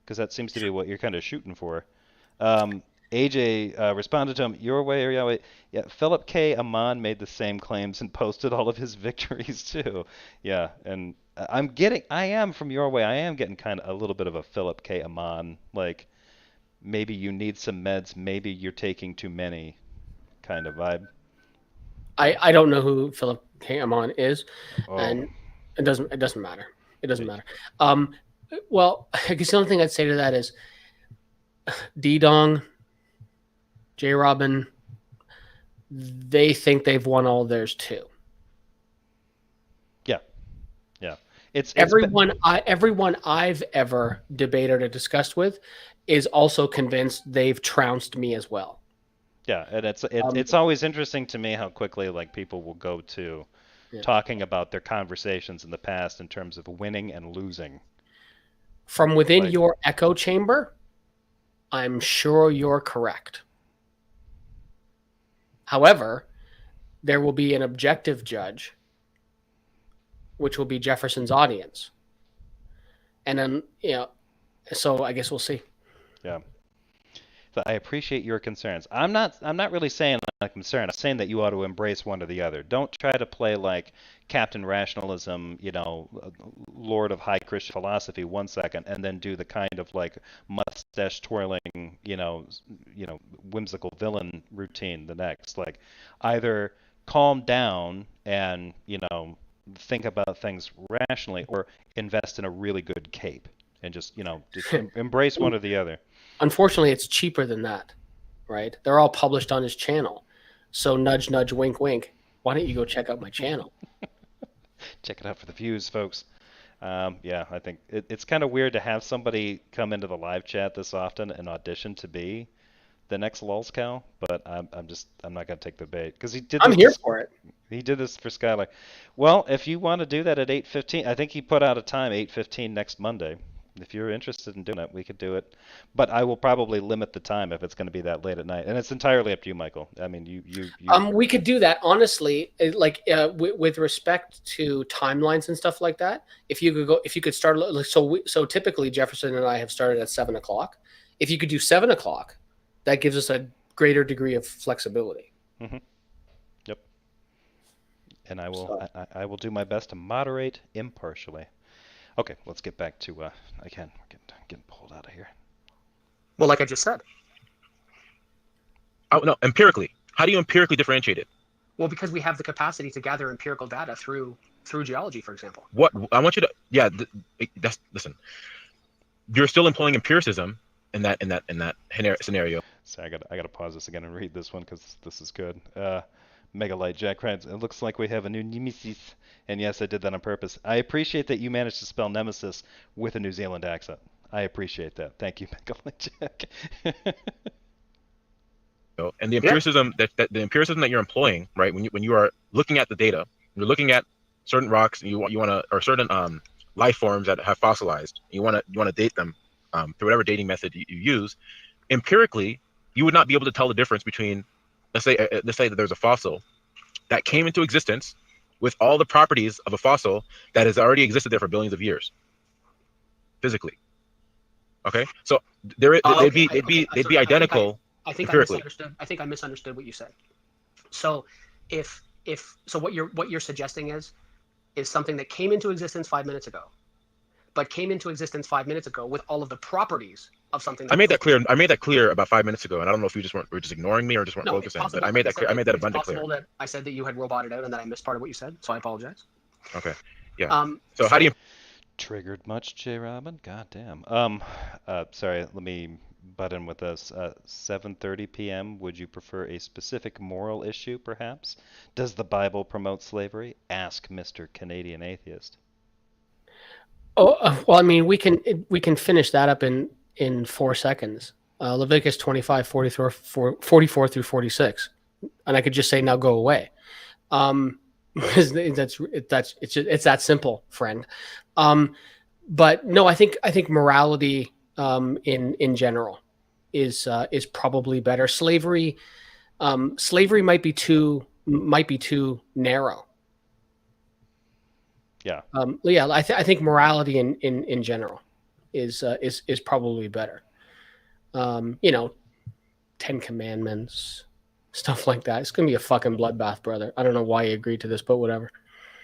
Because that seems to be what you're kind of shooting for. AJ responded to him, Your Way or Yahweh. Yeah, Philip K. Amon made the same claims and posted all of his victories too. Yeah, and I am from Your Way. I am getting kind of a little bit of a Philip K. Amon, like maybe you need some meds, maybe you're taking too many kind of vibe. I don't know who Philip K. Amon is, Oh. and it doesn't matter. It doesn't matter. Well, I guess the only thing I'd say to that is D-Dong, JRobin, they think they've won all theirs too. Yeah. Yeah. It's everyone I've ever debated or discussed with is also convinced they've trounced me as well. Yeah, and it's always interesting to me how quickly like people will go to talking about their conversations in the past in terms of winning and losing. From within your echo chamber, I'm sure you're correct. However, there will be an objective judge, which will be Jefferson's audience. And then, so I guess we'll see. Yeah. So I appreciate your concerns. I'm not really saying I'm concerned. I'm saying that you ought to embrace one or the other. Don't try to play like Captain Rationalism, Lord of High Christian Philosophy 1 second, and then do the kind of like mustache twirling, whimsical villain routine the next. Like either calm down and, think about things rationally, or invest in a really good cape and just embrace one or the other. Unfortunately, it's cheaper than that, right? They're all published on his channel. So nudge, nudge, wink, wink. Why don't you go check out my channel? Check it out for the views, folks. Yeah, I think it's kind of weird to have somebody come into the live chat this often and audition to be the next Lulzcow, but I'm not gonna take the bait because he did. I'm here for it. He did this for Skylar. Well, if you want to do that at 8:15, I think he put out a time 8:15 next Monday. If you're interested in doing it, we could do it. But I will probably limit the time if it's going to be that late at night. And it's entirely up to you, Michael. I mean, you. We could do that honestly. Like with respect to timelines and stuff like that. If you could start. So typically Jefferson and I have started at 7 o'clock. If you could do 7 o'clock, that gives us a greater degree of flexibility. Mm-hmm. Yep. And I will do my best to moderate impartially. Okay, let's get back to again. We're getting pulled out of here. Well, like I just said. Oh no, empirically. How do you empirically differentiate it? Well, because we have the capacity to gather empirical data through geology, for example. What I want you to listen. You're still employing empiricism in that scenario. So I gotta pause this again and read this one because this is good. Megalite Jack Krantz. It looks like we have a new nemesis, and yes, I did that on purpose. I appreciate that you managed to spell nemesis with a New Zealand accent. I appreciate that. Thank you, Megalite Jack. And the empiricism the empiricism that you're employing, right? When you are looking at the data, you're looking at certain rocks, and you want to, or certain life forms that have fossilized. You want to date them through whatever dating method you use. Empirically, you would not be able to tell the difference between, let's say that there's a fossil that came into existence with all the properties of a fossil that has already existed there for billions of years, physically. Okay, so they'd be identical. I think I misunderstood what you said. So what you're suggesting is something that came into existence 5 minutes ago, but came into existence 5 minutes ago with all of the properties of something. I made that clear. I made that clear about 5 minutes ago, and I don't know if you were just ignoring me or just weren't focusing. But I made that clear. I made that abundantly clear. That I said that you had roboted out and that I missed part of what you said, so I apologize. Okay. Yeah. So how do you? Triggered much, JRobin? God damn. Sorry. Let me butt in with this. 7:30 p.m. Would you prefer a specific moral issue, perhaps? Does the Bible promote slavery? Ask Mr. Canadian Atheist. Oh well, I mean, we can finish that up in 4 seconds. Leviticus 25, 44 through 46, and I could just say, now go away. It's that simple, friend. But no, I think morality in general is probably better. Slavery might be too narrow. Yeah. I think morality in general is probably better. 10 Commandments, stuff like that. It's gonna be a fucking bloodbath, brother. I don't know why you agreed to this, but whatever.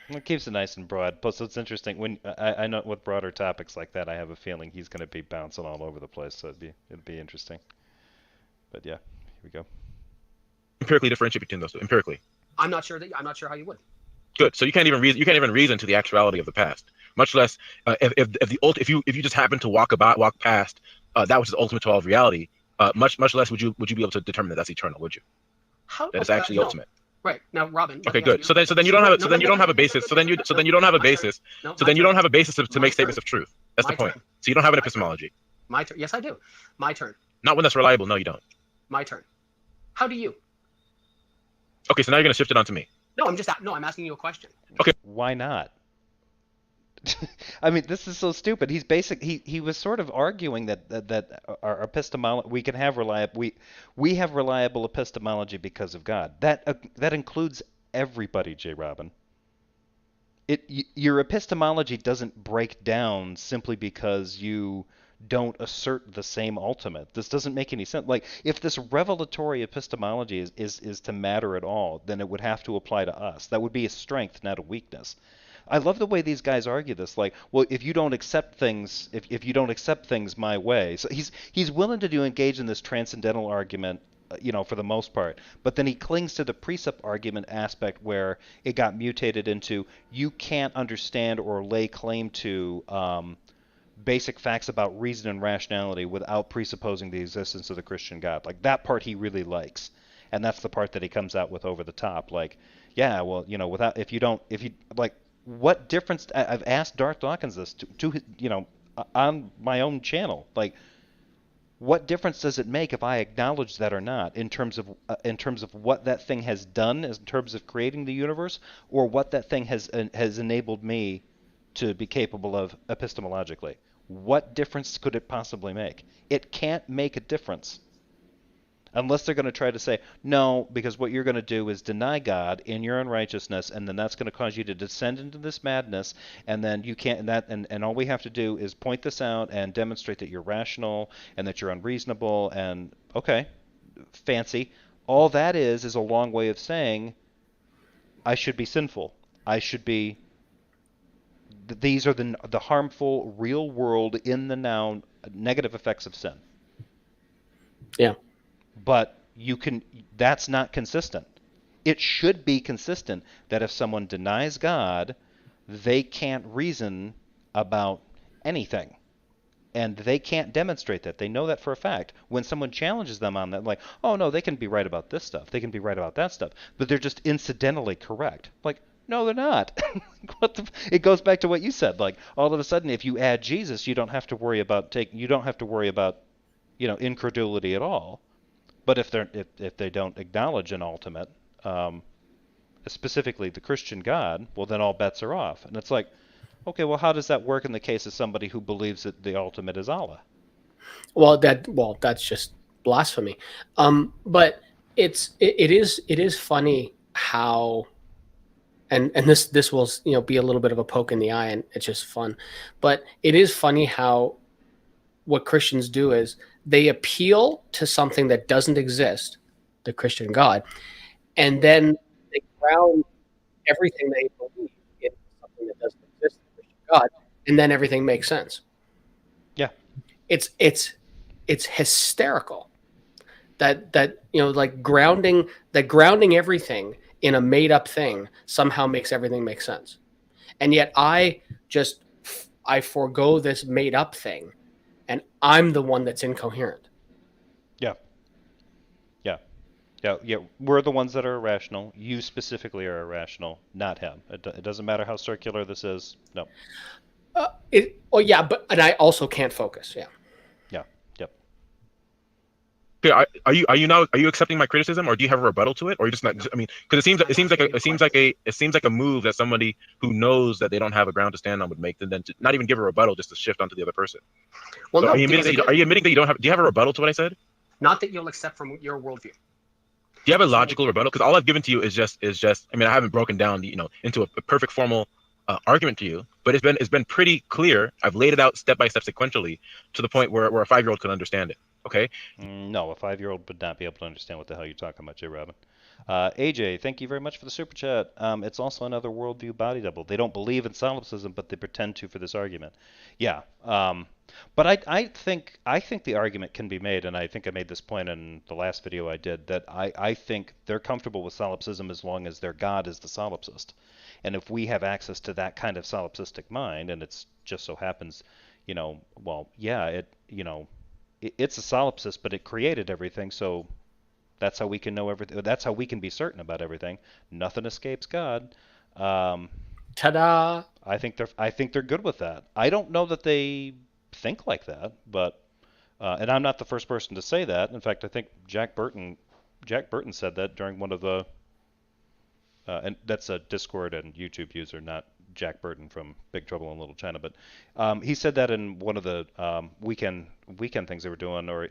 It keeps it nice and broad. Plus, it's interesting when I know with broader topics like that, I have a feeling he's going to be bouncing all over the place. So it'd be interesting. But yeah, here we go. Empirically differentiate between those two. Empirically. I'm not sure how you would. Good. So you can't even reason to the actuality of the past. Much less if you just happen to walk past that which is ultimate to all of reality. Much less would you be able to determine that that's eternal? Would you? That is actually ultimate. Right. Now, Robin. Okay, good. So then you don't have a basis. So then you don't have a basis. So then you don't have a basis to make statements of truth. That's the point. So you don't have an epistemology. My turn. Yes, I do. My turn. Not one that's reliable. No, you don't. My turn. How do you? Okay, so now you're gonna shift it onto me. No, I'm asking you a question. Okay. Why not? I mean, this is so stupid. He was sort of arguing that our epistemology, we have reliable epistemology because of God. That includes everybody, JRobin. Your epistemology doesn't break down simply because you don't assert the same ultimate. This doesn't make any sense. Like, if this revelatory epistemology is to matter at all, then it would have to apply to us. That would be a strength, not a weakness. I love the way these guys argue this. Like, well, if you don't accept things, if you don't accept things my way, so he's willing to engage in this transcendental argument, for the most part. But then he clings to the precept argument aspect where it got mutated into you can't understand or lay claim to basic facts about reason and rationality without presupposing the existence of the Christian God. Like, that part he really likes, and that's the part that he comes out with over the top. Like, yeah, well, what difference? I've asked Darth Dawkins this to on my own channel. Like, what difference does it make if I acknowledge that or not in terms of what that thing has done, in terms of creating the universe, or what that thing has enabled me to be capable of epistemologically? What difference could it possibly make? It can't make a difference. Unless they're going to try to say, no, because what you're going to do is deny God in your unrighteousness, and then that's going to cause you to descend into this madness, and then you can't, and all we have to do is point this out and demonstrate that you're rational and that you're unreasonable, and okay, fancy. All that is a long way of saying, I should be sinful. I should be, these are the harmful, real world, in the now, negative effects of sin. Yeah. But that's not consistent. It should be consistent that if someone denies God, they can't reason about anything. And they can't demonstrate that. They know that for a fact. When someone challenges them on that, like, oh no, they can be right about this stuff. They can be right about that stuff. But they're just incidentally correct. Like, no, they're not. It goes back to what you said. Like, all of a sudden, if you add Jesus, you don't have to worry about incredulity at all. But if they don't acknowledge an ultimate, specifically the Christian God, well then all bets are off. And it's like, okay, well how does that work in the case of somebody who believes that the ultimate is Allah? Well, that's just blasphemy. But it is funny how, and this will be a little bit of a poke in the eye, and it's just fun. But it is funny how what Christians do is they appeal to something that doesn't exist, the Christian God, and then they ground everything they believe in something that doesn't exist, the Christian God, and then everything makes sense. Yeah, it's hysterical that like grounding everything in a made up thing somehow makes everything make sense, and yet I forego this made up thing, and I'm the one that's incoherent. Yeah. We're the ones that are irrational. You specifically are irrational, not him. It doesn't matter how circular this is. No. And I also can't focus. Yeah. Yep. Okay, are you accepting my criticism, or do you have a rebuttal to it, or you just not? I mean, because it seems like a move that somebody who knows that they don't have a ground to stand on would make, and then to not even give a rebuttal, just to shift onto the other person. Well, so no, are you admitting that you don't have? Do you have a rebuttal to what I said? Not that you'll accept from your worldview. Do you have a logical rebuttal? Because all I've given to you is just. I mean, I haven't broken down into a perfect formal argument to you, but it's been pretty clear. I've laid it out step by step sequentially to the point where a 5-year-old can understand it. Okay. No, a 5-year-old would not be able to understand what the hell you're talking about, JRobin. AJ, thank you very much for the super chat. It's also another worldview body double. They don't believe in solipsism, but they pretend to for this argument. Yeah. But I think the argument can be made, and I think I made this point in the last video I did, that I think they're comfortable with solipsism as long as their God is the solipsist. And if we have access to that kind of solipsistic mind, and it's just so happens, it's a solipsist, but it created everything, so that's how we can know everything. That's how we can be certain about everything. Nothing escapes God. Ta-da! I think they're good with that. I don't know that they think like that, but and I'm not the first person to say that. In fact, I think Jack Burton said that during one of the and that's a Discord and YouTube user, not Jack Burton from Big Trouble in Little China, but he said that in one of the weekend things they were doing, or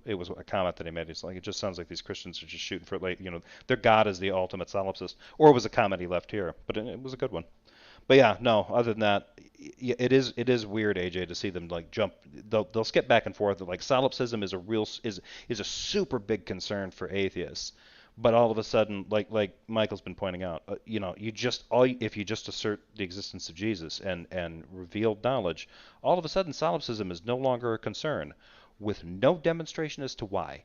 it was a comment that he made. He's like, it just sounds like these Christians are just shooting for their God is the ultimate solipsist, or it was a comment he left here, but it was a good one. But yeah, no, other than that, it is weird, AJ, to see them like jump. They'll skip back and forth. Like solipsism is a super big concern for atheists. But all of a sudden, like Michael's been pointing out, if you just assert the existence of Jesus and revealed knowledge, all of a sudden solipsism is no longer a concern, with no demonstration as to why.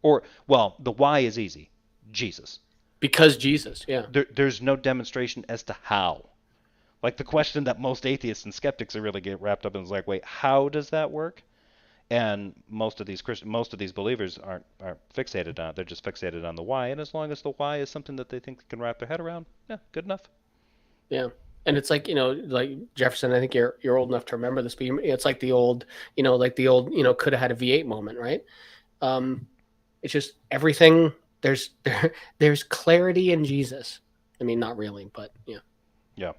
Or, well, the why is easy, Jesus. Because Jesus, yeah. There's no demonstration as to how. Like the question that most atheists and skeptics are really get wrapped up in is like, wait, how does that work? And most of these believers aren't fixated on it. They're just fixated on the why. And as long as the why is something that they think they can wrap their head around, yeah, good enough. Yeah. And it's like, like Jefferson, I think you're old enough to remember this, but it's like the old, could have had a V8 moment, right? It's just everything. There's clarity in Jesus. I mean, not really, but yeah. Yeah.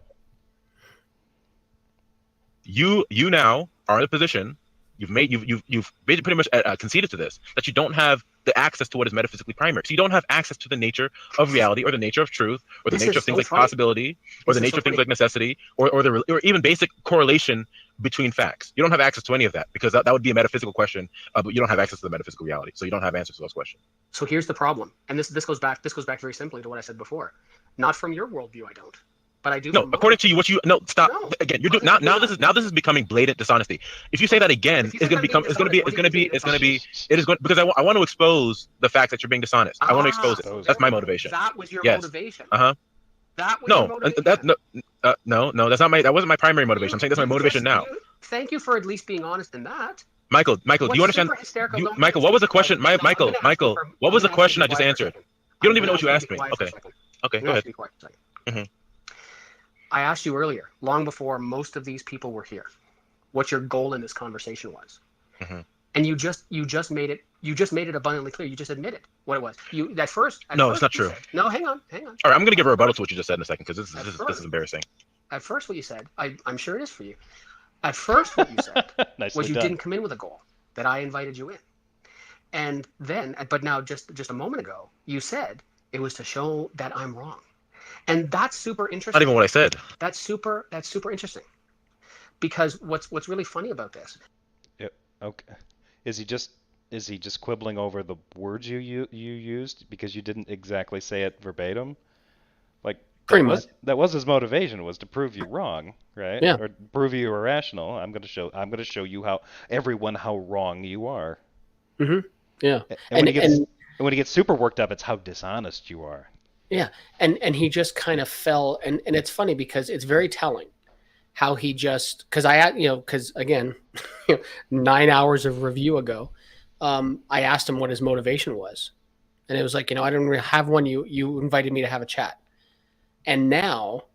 you now are in a position. You've pretty much conceded to this, that you don't have the access to what is metaphysically primary. So you don't have access to the nature of reality, or the nature of truth, or the nature of things like possibility, or the nature of things like necessity, or even basic correlation between facts. You don't have access to any of that, because that would be a metaphysical question, but you don't have access to the metaphysical reality. So you don't have answers to those questions. So here's the problem, and this goes back very simply to what I said before. Not from your worldview, I don't. But I do. No, according to you, stop. No, again, you're doing now. This is becoming blatant dishonesty. If you say that again, it's going to be because I want to expose the fact that you're being dishonest. I want to expose it. That's my motivation. That was your motivation. That was your motivation. No, that wasn't my primary motivation. I'm saying that's my motivation now. Thank you for at least being honest in that. Michael, do you understand? Michael, what was the question? Michael, what was the question I just answered? You don't even know what you asked me. Okay, go ahead. I asked you earlier, long before most of these people were here, what your goal in this conversation was, and you just made it abundantly clear. You just admitted what it was. At first, it's not true. No, hang on. All right, I'm going to give a rebuttal to what you just said in a second, because this is embarrassing. At first, what you said, I'm sure it is for you. At first, what you said was you didn't come in with a goal, that I invited you in, and then, but now just a moment ago, you said it was to show that I'm wrong. And that's super interesting. Not even what I said. That's super interesting. Because what's really funny about this? Yeah. Okay. Is he just quibbling over the words you used because you didn't exactly say it verbatim? Like that was his motivation, was to prove you wrong, right? Yeah. Or prove you irrational. I'm going to show you how wrong you are. Mm-hmm. Yeah. And when he gets super worked up, it's how dishonest you are. Yeah, and he just kind of fell, and it's funny because it's very telling how he just, because again, 9 hours of review ago, I asked him what his motivation was, and it was like, I didn't really have one. You invited me to have a chat, and now,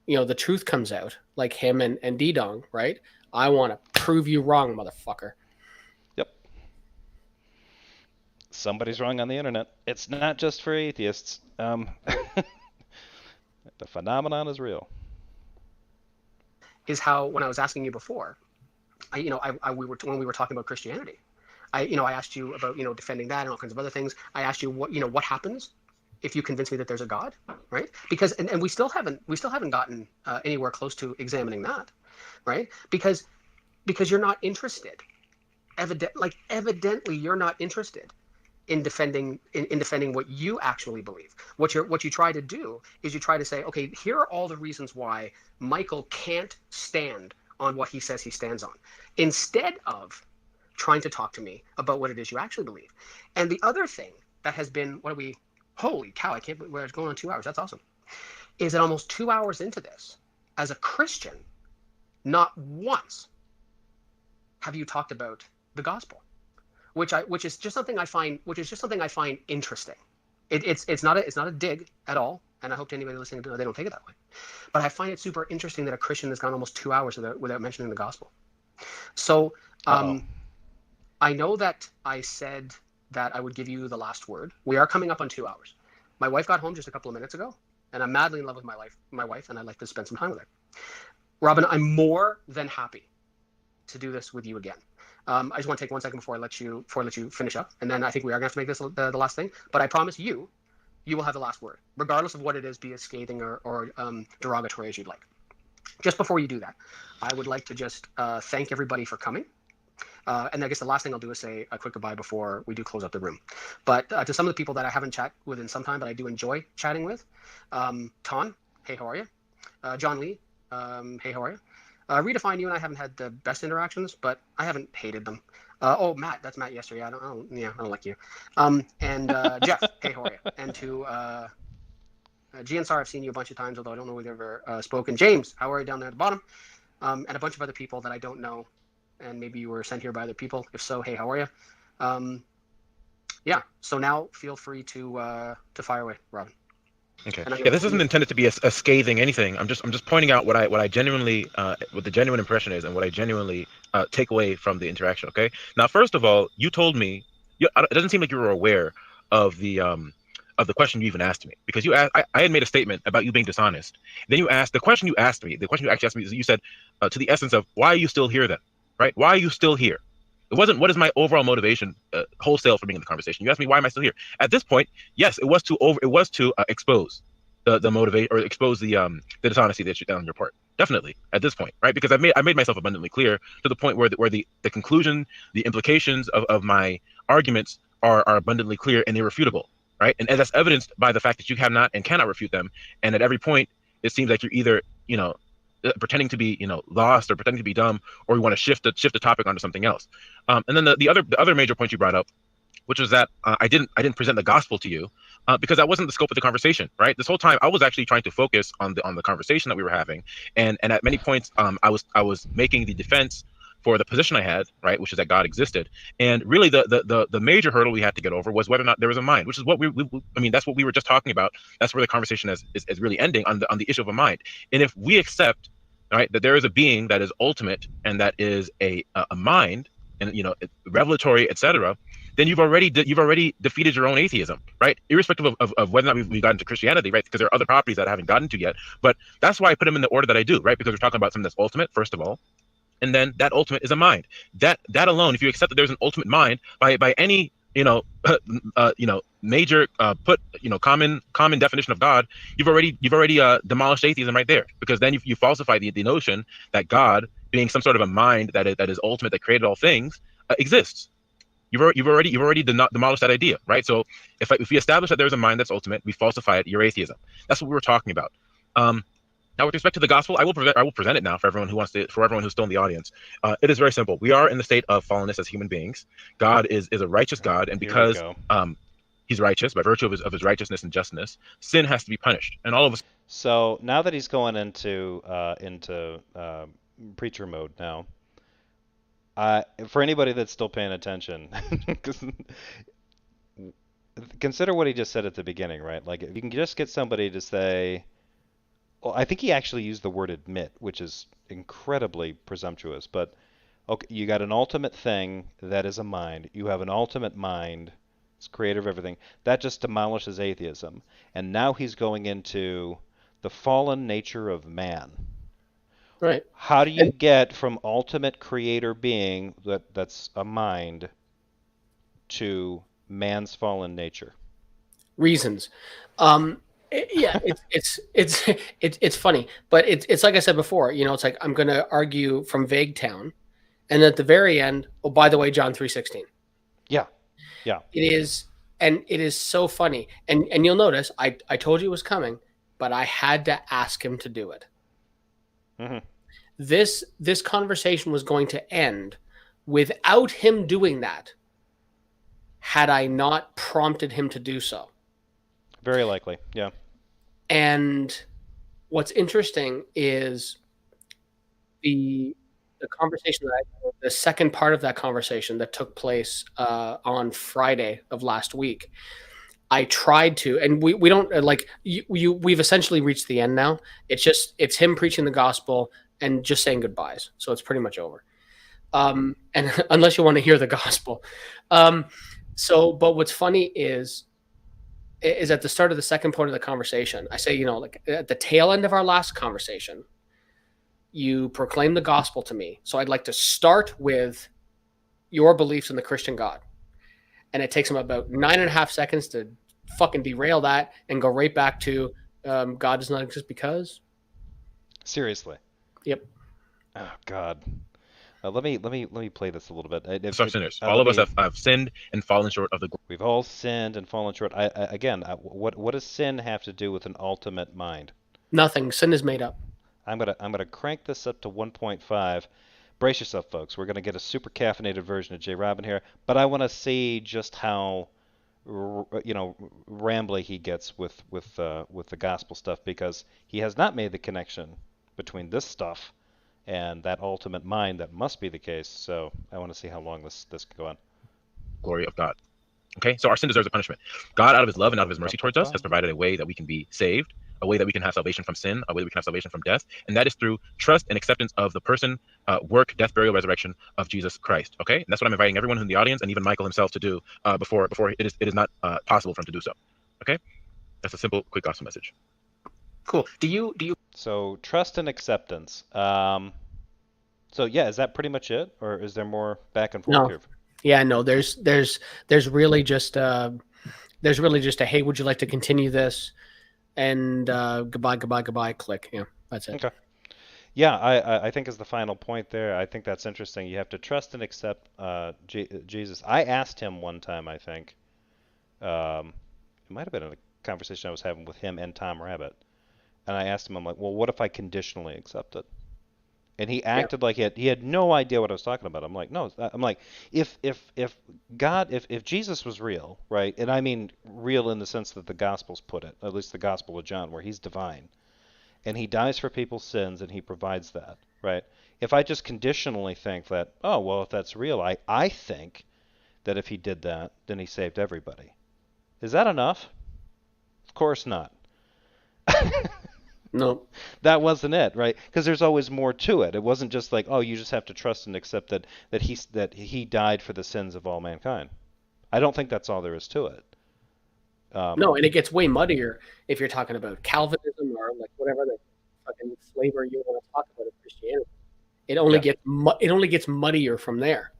the truth comes out, like him and D-Dong, right? I want to prove you wrong, motherfucker. Yep. Somebody's wrong on the internet. It's not just for atheists. The phenomenon is real. Is how, when I was asking you before, when we were talking about Christianity, I asked you about defending that and all kinds of other things. I asked you what happens if you convince me that there's a God, right? Because and we still haven't gotten anywhere close to examining that, right? Because you're not interested. Evidently you're not interested in defending what you actually believe. What you try to do is you try to say, okay, here are all the reasons why Michael can't stand on what he says he stands on, instead of trying to talk to me about what it is you actually believe. And the other thing that has been, holy cow, I can't believe it's going on 2 hours. That's awesome. Is that almost 2 hours into this, as a Christian, not once have you talked about the gospel. Which is just something I find interesting. It's not a dig at all, and I hope to anybody listening they don't take it that way. But I find it super interesting that a Christian has gone almost 2 hours without mentioning the gospel. So I know that I said that I would give you the last word. We are coming up on 2 hours. My wife got home just a couple of minutes ago, and I'm madly in love with my wife, and I'd like to spend some time with her. Robin, I'm more than happy to do this with you again. I just want to take 1 second before I let you finish up, and then I think we are going to have to make this the last thing. But I promise you will have the last word, regardless of what it is, be as scathing or derogatory as you'd like. Just before you do that, I would like to just thank everybody for coming. And I guess the last thing I'll do is say a quick goodbye before we do close up the room. But to some of the people that I haven't chatted with in some time, but I do enjoy chatting with, Ton, hey, how are you? John Lee, hey, how are you? Redefine, you and I haven't had the best interactions, but I haven't hated them. Matt, that's Matt yesterday. I don't like you. And Jeff, hey, how are you? And to GNSR, I've seen you a bunch of times, although I don't know we've ever spoken. James, how are you down there at the bottom? And a bunch of other people that I don't know, and maybe you were sent here by other people. If so, hey, how are you? Yeah. So now feel free to fire away, Robin. Okay. Yeah, this isn't intended to be a scathing anything. I'm just pointing out what I genuinely what the genuine impression is, and what I genuinely take away from the interaction. Okay. Now, first of all, you told me it doesn't seem like you were aware of the of the question you even asked me, because you asked, I had made a statement about you being dishonest. Then you asked, the question you actually asked me is, you said, to the essence of, why are you still here then? Right? Why are you still here? It wasn't, what is my overall motivation wholesale for being in the conversation? You asked me, why am I still here? At this point, yes, it was to expose the motivate, or expose the dishonesty that you done on your part. Definitely at this point, right? Because I made myself abundantly clear to the point where the conclusion, the implications of my arguments are abundantly clear and irrefutable, right? And that's evidenced by the fact that you have not and cannot refute them. And at every point, it seems like you're either, pretending to be, lost, or pretending to be dumb, or you want to shift the topic onto something else. And then the other major point you brought up, which was that I didn't present the gospel to you because that wasn't the scope of the conversation, right? This whole time I was actually trying to focus on the conversation that we were having, and at many points I was making the defense for the position I had, right, which is that God existed. And really the major hurdle we had to get over was whether or not there was a mind, which is what that's what we were just talking about. That's where the conversation is really ending on the issue of a mind. And if we accept, right, that there is a being that is ultimate and that is a mind, and revelatory, etc., then you've already defeated your own atheism, right? Irrespective of whether or not we've gotten to Christianity, right? Because there are other properties that I haven't gotten to yet. But that's why I put them in the order that I do, right? Because we're talking about something that's ultimate, first of all, and then that ultimate is a mind. That alone, if you accept that there's an ultimate mind by any major common definition of God, you've already demolished atheism right there, because then you falsify the notion that God, being some sort of a mind that is ultimate, that created all things, exists. You've already demolished that idea, right? So if we establish that there's a mind that's ultimate, we falsify it, you're atheism. That's what we were talking about. Now, with respect to the gospel, I will present it now for everyone who's still in the audience. It is very simple. We are in the state of fallenness as human beings. God is a righteous God, and because he's righteous by virtue of his righteousness and justness, sin has to be punished, and all of us. So now that he's going into preacher mode now, for anybody that's still paying attention, consider what he just said at the beginning, right? Like, if you can just get somebody to say, well, I think he actually used the word admit, which is incredibly presumptuous, but okay, you got an ultimate thing that is a mind. You have an ultimate mind, it's creator of everything. That just demolishes atheism. And now he's going into the fallen nature of man. Right. How do you get from ultimate creator being that's a mind to man's fallen nature? Reasons. Yeah, it's funny, but it's like I said before, it's like I'm going to argue from Vague Town, and at the very end, oh, by the way, John 3:16. Yeah. It is so funny, and you'll notice I told you it was coming, but I had to ask him to do it. Mm-hmm. This conversation was going to end without him doing that, had I not prompted him to do so. Very likely, yeah. And what's interesting is the conversation the second part of that conversation that took place on Friday of last week. I tried to, and we don't we've essentially reached the end now. It's him preaching the gospel and just saying goodbyes. So it's pretty much over. And unless you want to hear the gospel. But what's funny is at the start of the second part of the conversation, I say, like at the tail end of our last conversation, you proclaim the gospel to me. So I'd like to start with your beliefs in the Christian God. And it takes him about 9.5 seconds to fucking derail that and go right back to God does not exist because. Seriously. Yep. Oh God. Let me play this a little bit. Some sinners. All of us have sinned and fallen short of the glory. We've all sinned and fallen short. What does sin have to do with an ultimate mind? Nothing. Sin is made up. I'm gonna crank this up to 1.5. Brace yourself, folks. We're gonna get a super caffeinated version of JRobin here, but I want to see just how rambly he gets with the gospel stuff, because he has not made the connection between this stuff and that ultimate mind that must be the case. So I want to see how long this can go on. Glory of God. Okay, so our sin deserves a punishment. God, out of his love and out of his mercy towards us, has provided a way that we can be saved, a way that we can have salvation from sin, a way that we can have salvation from death, and that is through trust and acceptance of the person, work, death, burial, resurrection of Jesus Christ. Okay, and that's what I'm inviting everyone in the audience and even Michael himself to do before it is not possible for him to do so. Okay, that's a simple, quick gospel message. Cool. Do you So trust and acceptance. So yeah, is that pretty much it, or is there more back and forth No. here? Yeah, no, there's really just a hey, would you like to continue this? And goodbye, click. Yeah, that's it. Okay. Yeah, I think is the final point there. I think that's interesting. You have to trust and accept Jesus. I asked him one time, I think. It might have been in a conversation I was having with him and Tom Rabbit. And I asked him, I'm like, well, what if I conditionally accept it? And he Yeah. acted like he had no idea what I was talking about. I'm like, no. I'm like, if God, if Jesus was real, right? And I mean real in the sense that the Gospels put it, at least the Gospel of John, where he's divine, and he dies for people's sins and he provides that, right? If I just conditionally think that, oh, well, if that's real, I think that if he did that, then he saved everybody. Is that enough? Of course not. No. That wasn't it, right? Because there's always more to it. It wasn't just like, oh, you just have to trust and accept that he died for the sins of all mankind. I don't think that's all there is to it. No, and it gets way muddier if you're talking about Calvinism or like whatever the fucking flavor you want to talk about of Christianity. It only gets muddier from there.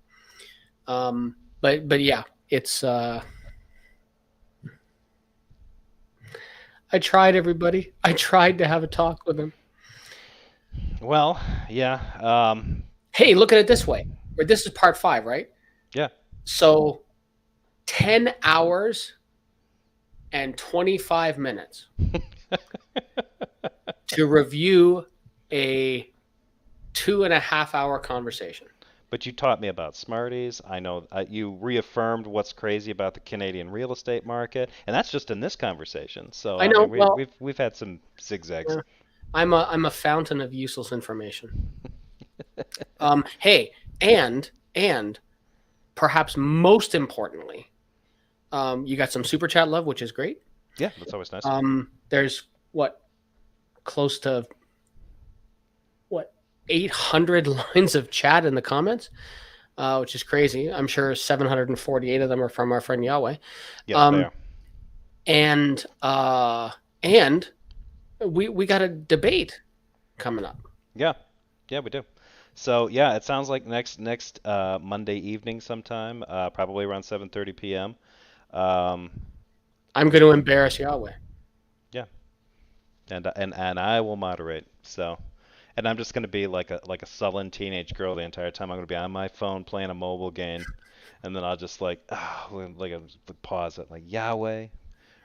But yeah, it's. I tried, everybody. I tried to have a talk with him. Well, yeah. Hey, look at it this way. Or this is part 5, right? Yeah. So 10 hours and 25 minutes to review a 2.5-hour conversation. But you taught me about Smarties. I know you reaffirmed what's crazy about the Canadian real estate market, and that's just in this conversation. So I know. mean, we've had some zigzags. Yeah. I'm a fountain of useless information. Hey, and perhaps most importantly, you got some super chat love, which is great. Yeah, that's always nice. There's close to 800 lines of chat in the comments, which is crazy. I'm sure 748 of them are from our friend Yahweh. Yes, they are. And we got a debate coming up. Yeah, we do. So yeah, it sounds like next Monday evening sometime, probably around 7:30 p.m. I'm going to embarrass Yahweh. Yeah, and I will moderate. So, and I'm just going to be like a sullen teenage girl the entire time. I'm going to be on my phone playing a mobile game, and then I'll just pause it like Yahweh,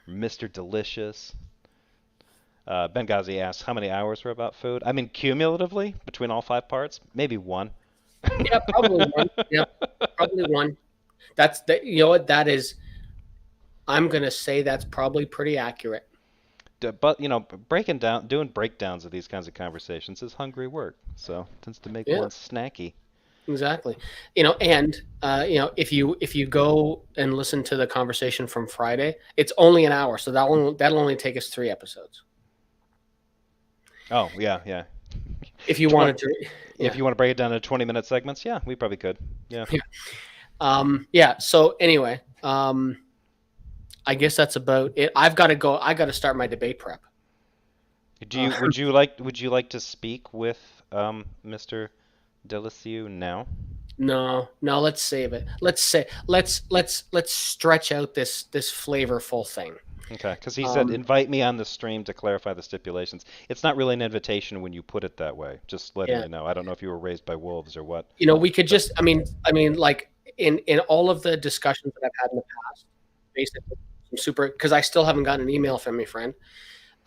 Mr. Delicious. Benghazi asks how many hours were about food. I mean, cumulatively between all 5 parts, maybe 1. Yeah, probably 1. Yeah, probably 1. That's that. You know what that is. I'm gonna say that's probably pretty accurate. But doing breakdowns of these kinds of conversations is hungry work, so it tends to make one snacky. Exactly. And if you go and listen to the conversation from Friday, it's only an hour, so that'll only take us 3 episodes. Oh, yeah. If you wanted to. Yeah. If you want to break it down into 20-minute segments, yeah, we probably could. Yeah. Yeah. So anyway, I guess that's about it. I've got to go. I got to start my debate prep. Would you like to speak with Mr. Delicieux now? No, let's save it. Let's stretch out this flavorful thing. Okay, because he said invite me on the stream to clarify the stipulations. It's not really an invitation when you put it that way. Just letting you know. I don't know if you were raised by wolves or what. We could just. I mean, like in all of the discussions that I've had in the past, basically, super, because I still haven't gotten an email from my friend.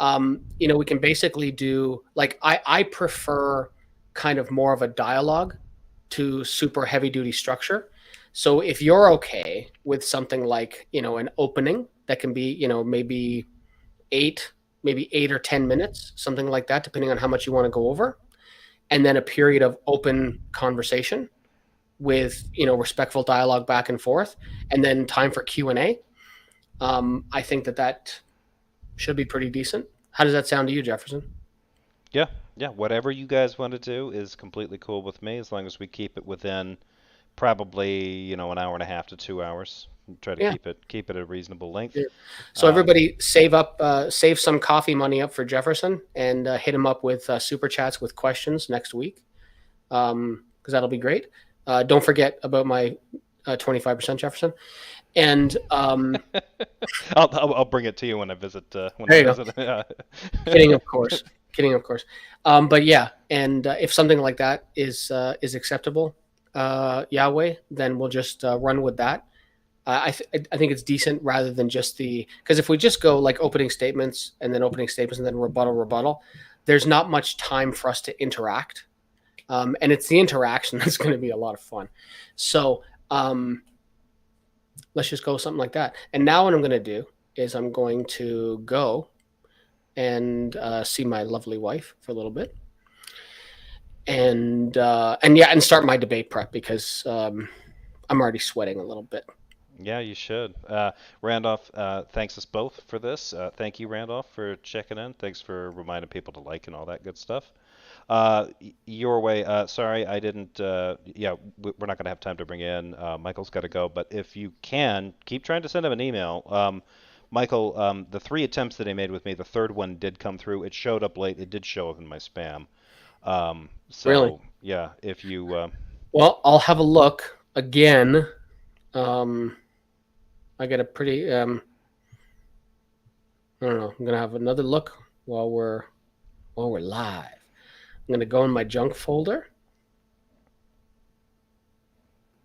We can basically do like I prefer kind of more of a dialogue to super heavy duty structure. So if you're okay with something like an opening that can be maybe 8 or 10 minutes, something like that, depending on how much you want to go over, and then a period of open conversation with respectful dialogue back and forth, and then time for Q&A. I think that should be pretty decent. How does that sound to you, Jefferson? Yeah. Whatever you guys want to do is completely cool with me, as long as we keep it within probably an hour and a half to 2 hours. Try to Yeah. keep it a reasonable length. Yeah. So everybody save some coffee money up for Jefferson and hit him up with super chats with questions next week, because that'll be great. Don't forget about my 25% Jefferson. And I'll bring it to you when I visit. When there I you go. visit. Kidding, of course. Kidding, of course. But yeah, and if something like that is acceptable, Yahweh, then we'll just run with that. I think it's decent rather than just because if we just go like opening statements and then rebuttal, there's not much time for us to interact, and it's the interaction that's going to be a lot of fun. So let's just go something like that. And now what I'm going to do is I'm going to go and see my lovely wife for a little bit, and start my debate prep because I'm already sweating a little bit. Yeah, you should. Randolph, thanks us both for this. Thank you, Randolph, for checking in. Thanks for reminding people to like and all that good stuff. Your way. Sorry, I didn't. Yeah, we're not going to have time to bring in. Michael's got to go. But if you can, keep trying to send him an email. Michael, the 3 attempts that he made with me, the third one did come through. It showed up late. It did show up in my spam. So Really? yeah, if you. Well, I'll have a look again. I got a pretty. I don't know. I'm gonna have another look while we're live. I'm gonna go in my junk folder.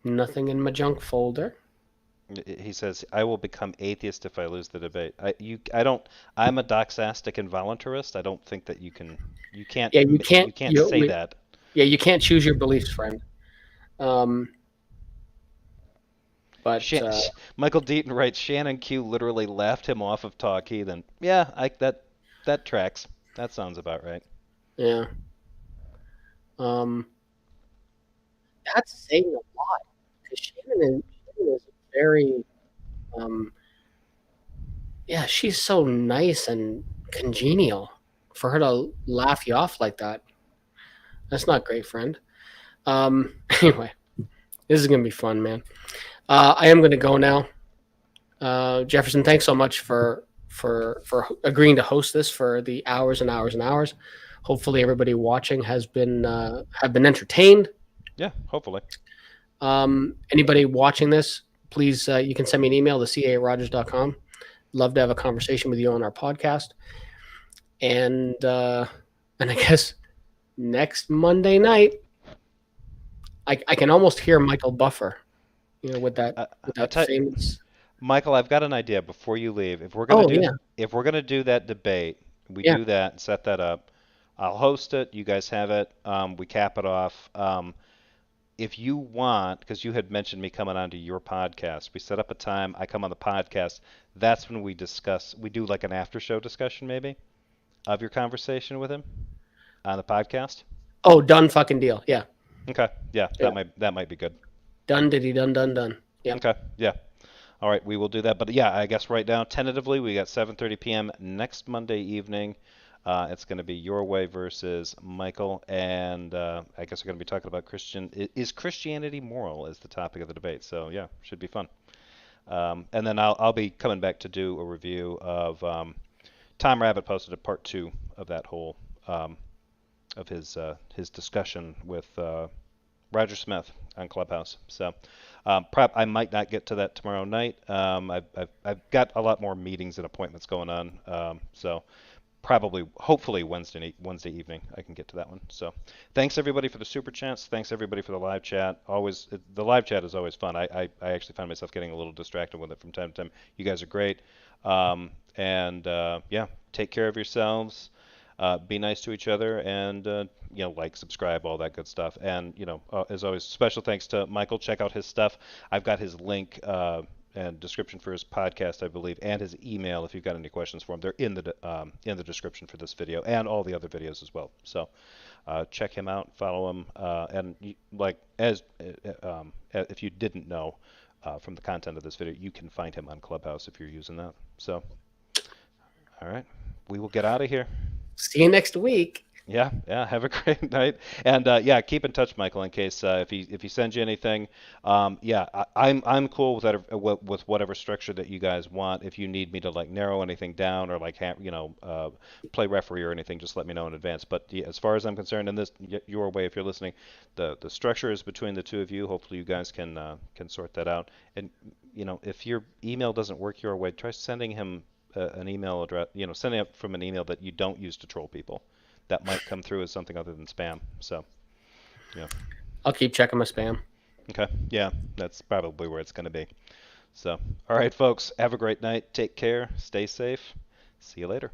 Nothing in my junk folder. He says, "I will become atheist if I lose the debate." I don't. I'm a doxastic and voluntarist. I don't think that you can't. Yeah, you can't. You can't say that. Yeah, you can't choose your beliefs, friend. But Michael Deaton writes, Shannon Q literally laughed him off of Talk Heathen. Yeah, that tracks. That sounds about right. Yeah. That's saying a lot because Shannon is very. Yeah, she's so nice and congenial. For her to laugh you off like that, that's not great, friend. Anyway, this is gonna be fun, man. I am gonna go now. Jefferson, thanks so much for agreeing to host this for the hours and hours and hours. Hopefully, everybody watching have been entertained. Yeah, hopefully. Anybody watching this, please you can send me an email to ca@rogers.com. Love to have a conversation with you on our podcast. And I guess next Monday night, I can almost hear Michael Buffer, with that famous. Michael, I've got an idea before you leave. If we're gonna do that debate, we do that and set that up. I'll host it. You guys have it. We cap it off. If you want, because you had mentioned me coming onto your podcast, we set up a time. I come on the podcast. That's when we discuss. We do like an after show discussion, maybe, of your conversation with him on the podcast. Oh, done fucking deal. Yeah. Okay. Yeah, that might be good. Done diddy done. Yeah. Okay. Yeah. All right, we will do that. But yeah, I guess right now, tentatively, we got 7:30 p.m. next Monday evening. It's going to be Your Way versus Michael, and I guess we're going to be talking about Is Christianity moral? Is the topic of the debate. So yeah, should be fun. And then I'll be coming back to do a review of Tom Rabbit posted a part 2 of that whole of his discussion with Roger Smith on Clubhouse. So I might not get to that tomorrow night. I've got a lot more meetings and appointments going on. So hopefully Wednesday evening I can get to that one. So thanks everybody for the super chats. Thanks everybody for the live chat. The live chat is always fun. I actually find myself getting a little distracted with it from time to time. You guys are great. Yeah, take care of yourselves. Be nice to each other, and like, subscribe, all that good stuff. And as always, special thanks to Michael. Check out his stuff. I've got his link and description for his podcast, I believe, and his email if you've got any questions for him. They're in the description for this video and all the other videos as well. So check him out, follow him, and if you didn't know from the content of this video, you can find him on Clubhouse if you're using that. So, all right, we will get out of here. See you next week. Yeah, yeah. Have a great night, and yeah, keep in touch, Michael, in case if he sends you anything. Yeah, I'm cool with that, with whatever structure that you guys want. If you need me to like narrow anything down or like play referee or anything, just let me know in advance. But yeah, as far as I'm concerned, in this your way, if you're listening, the structure is between the two of you. Hopefully, you guys can sort that out. And if your email doesn't work your way, try sending him an email address. Sending it from an email that you don't use to troll people that might come through as something other than spam. So, yeah. I'll keep checking my spam. Okay. Yeah, that's probably where it's going to be. So, all right, folks, have a great night. Take care. Stay safe. See you later.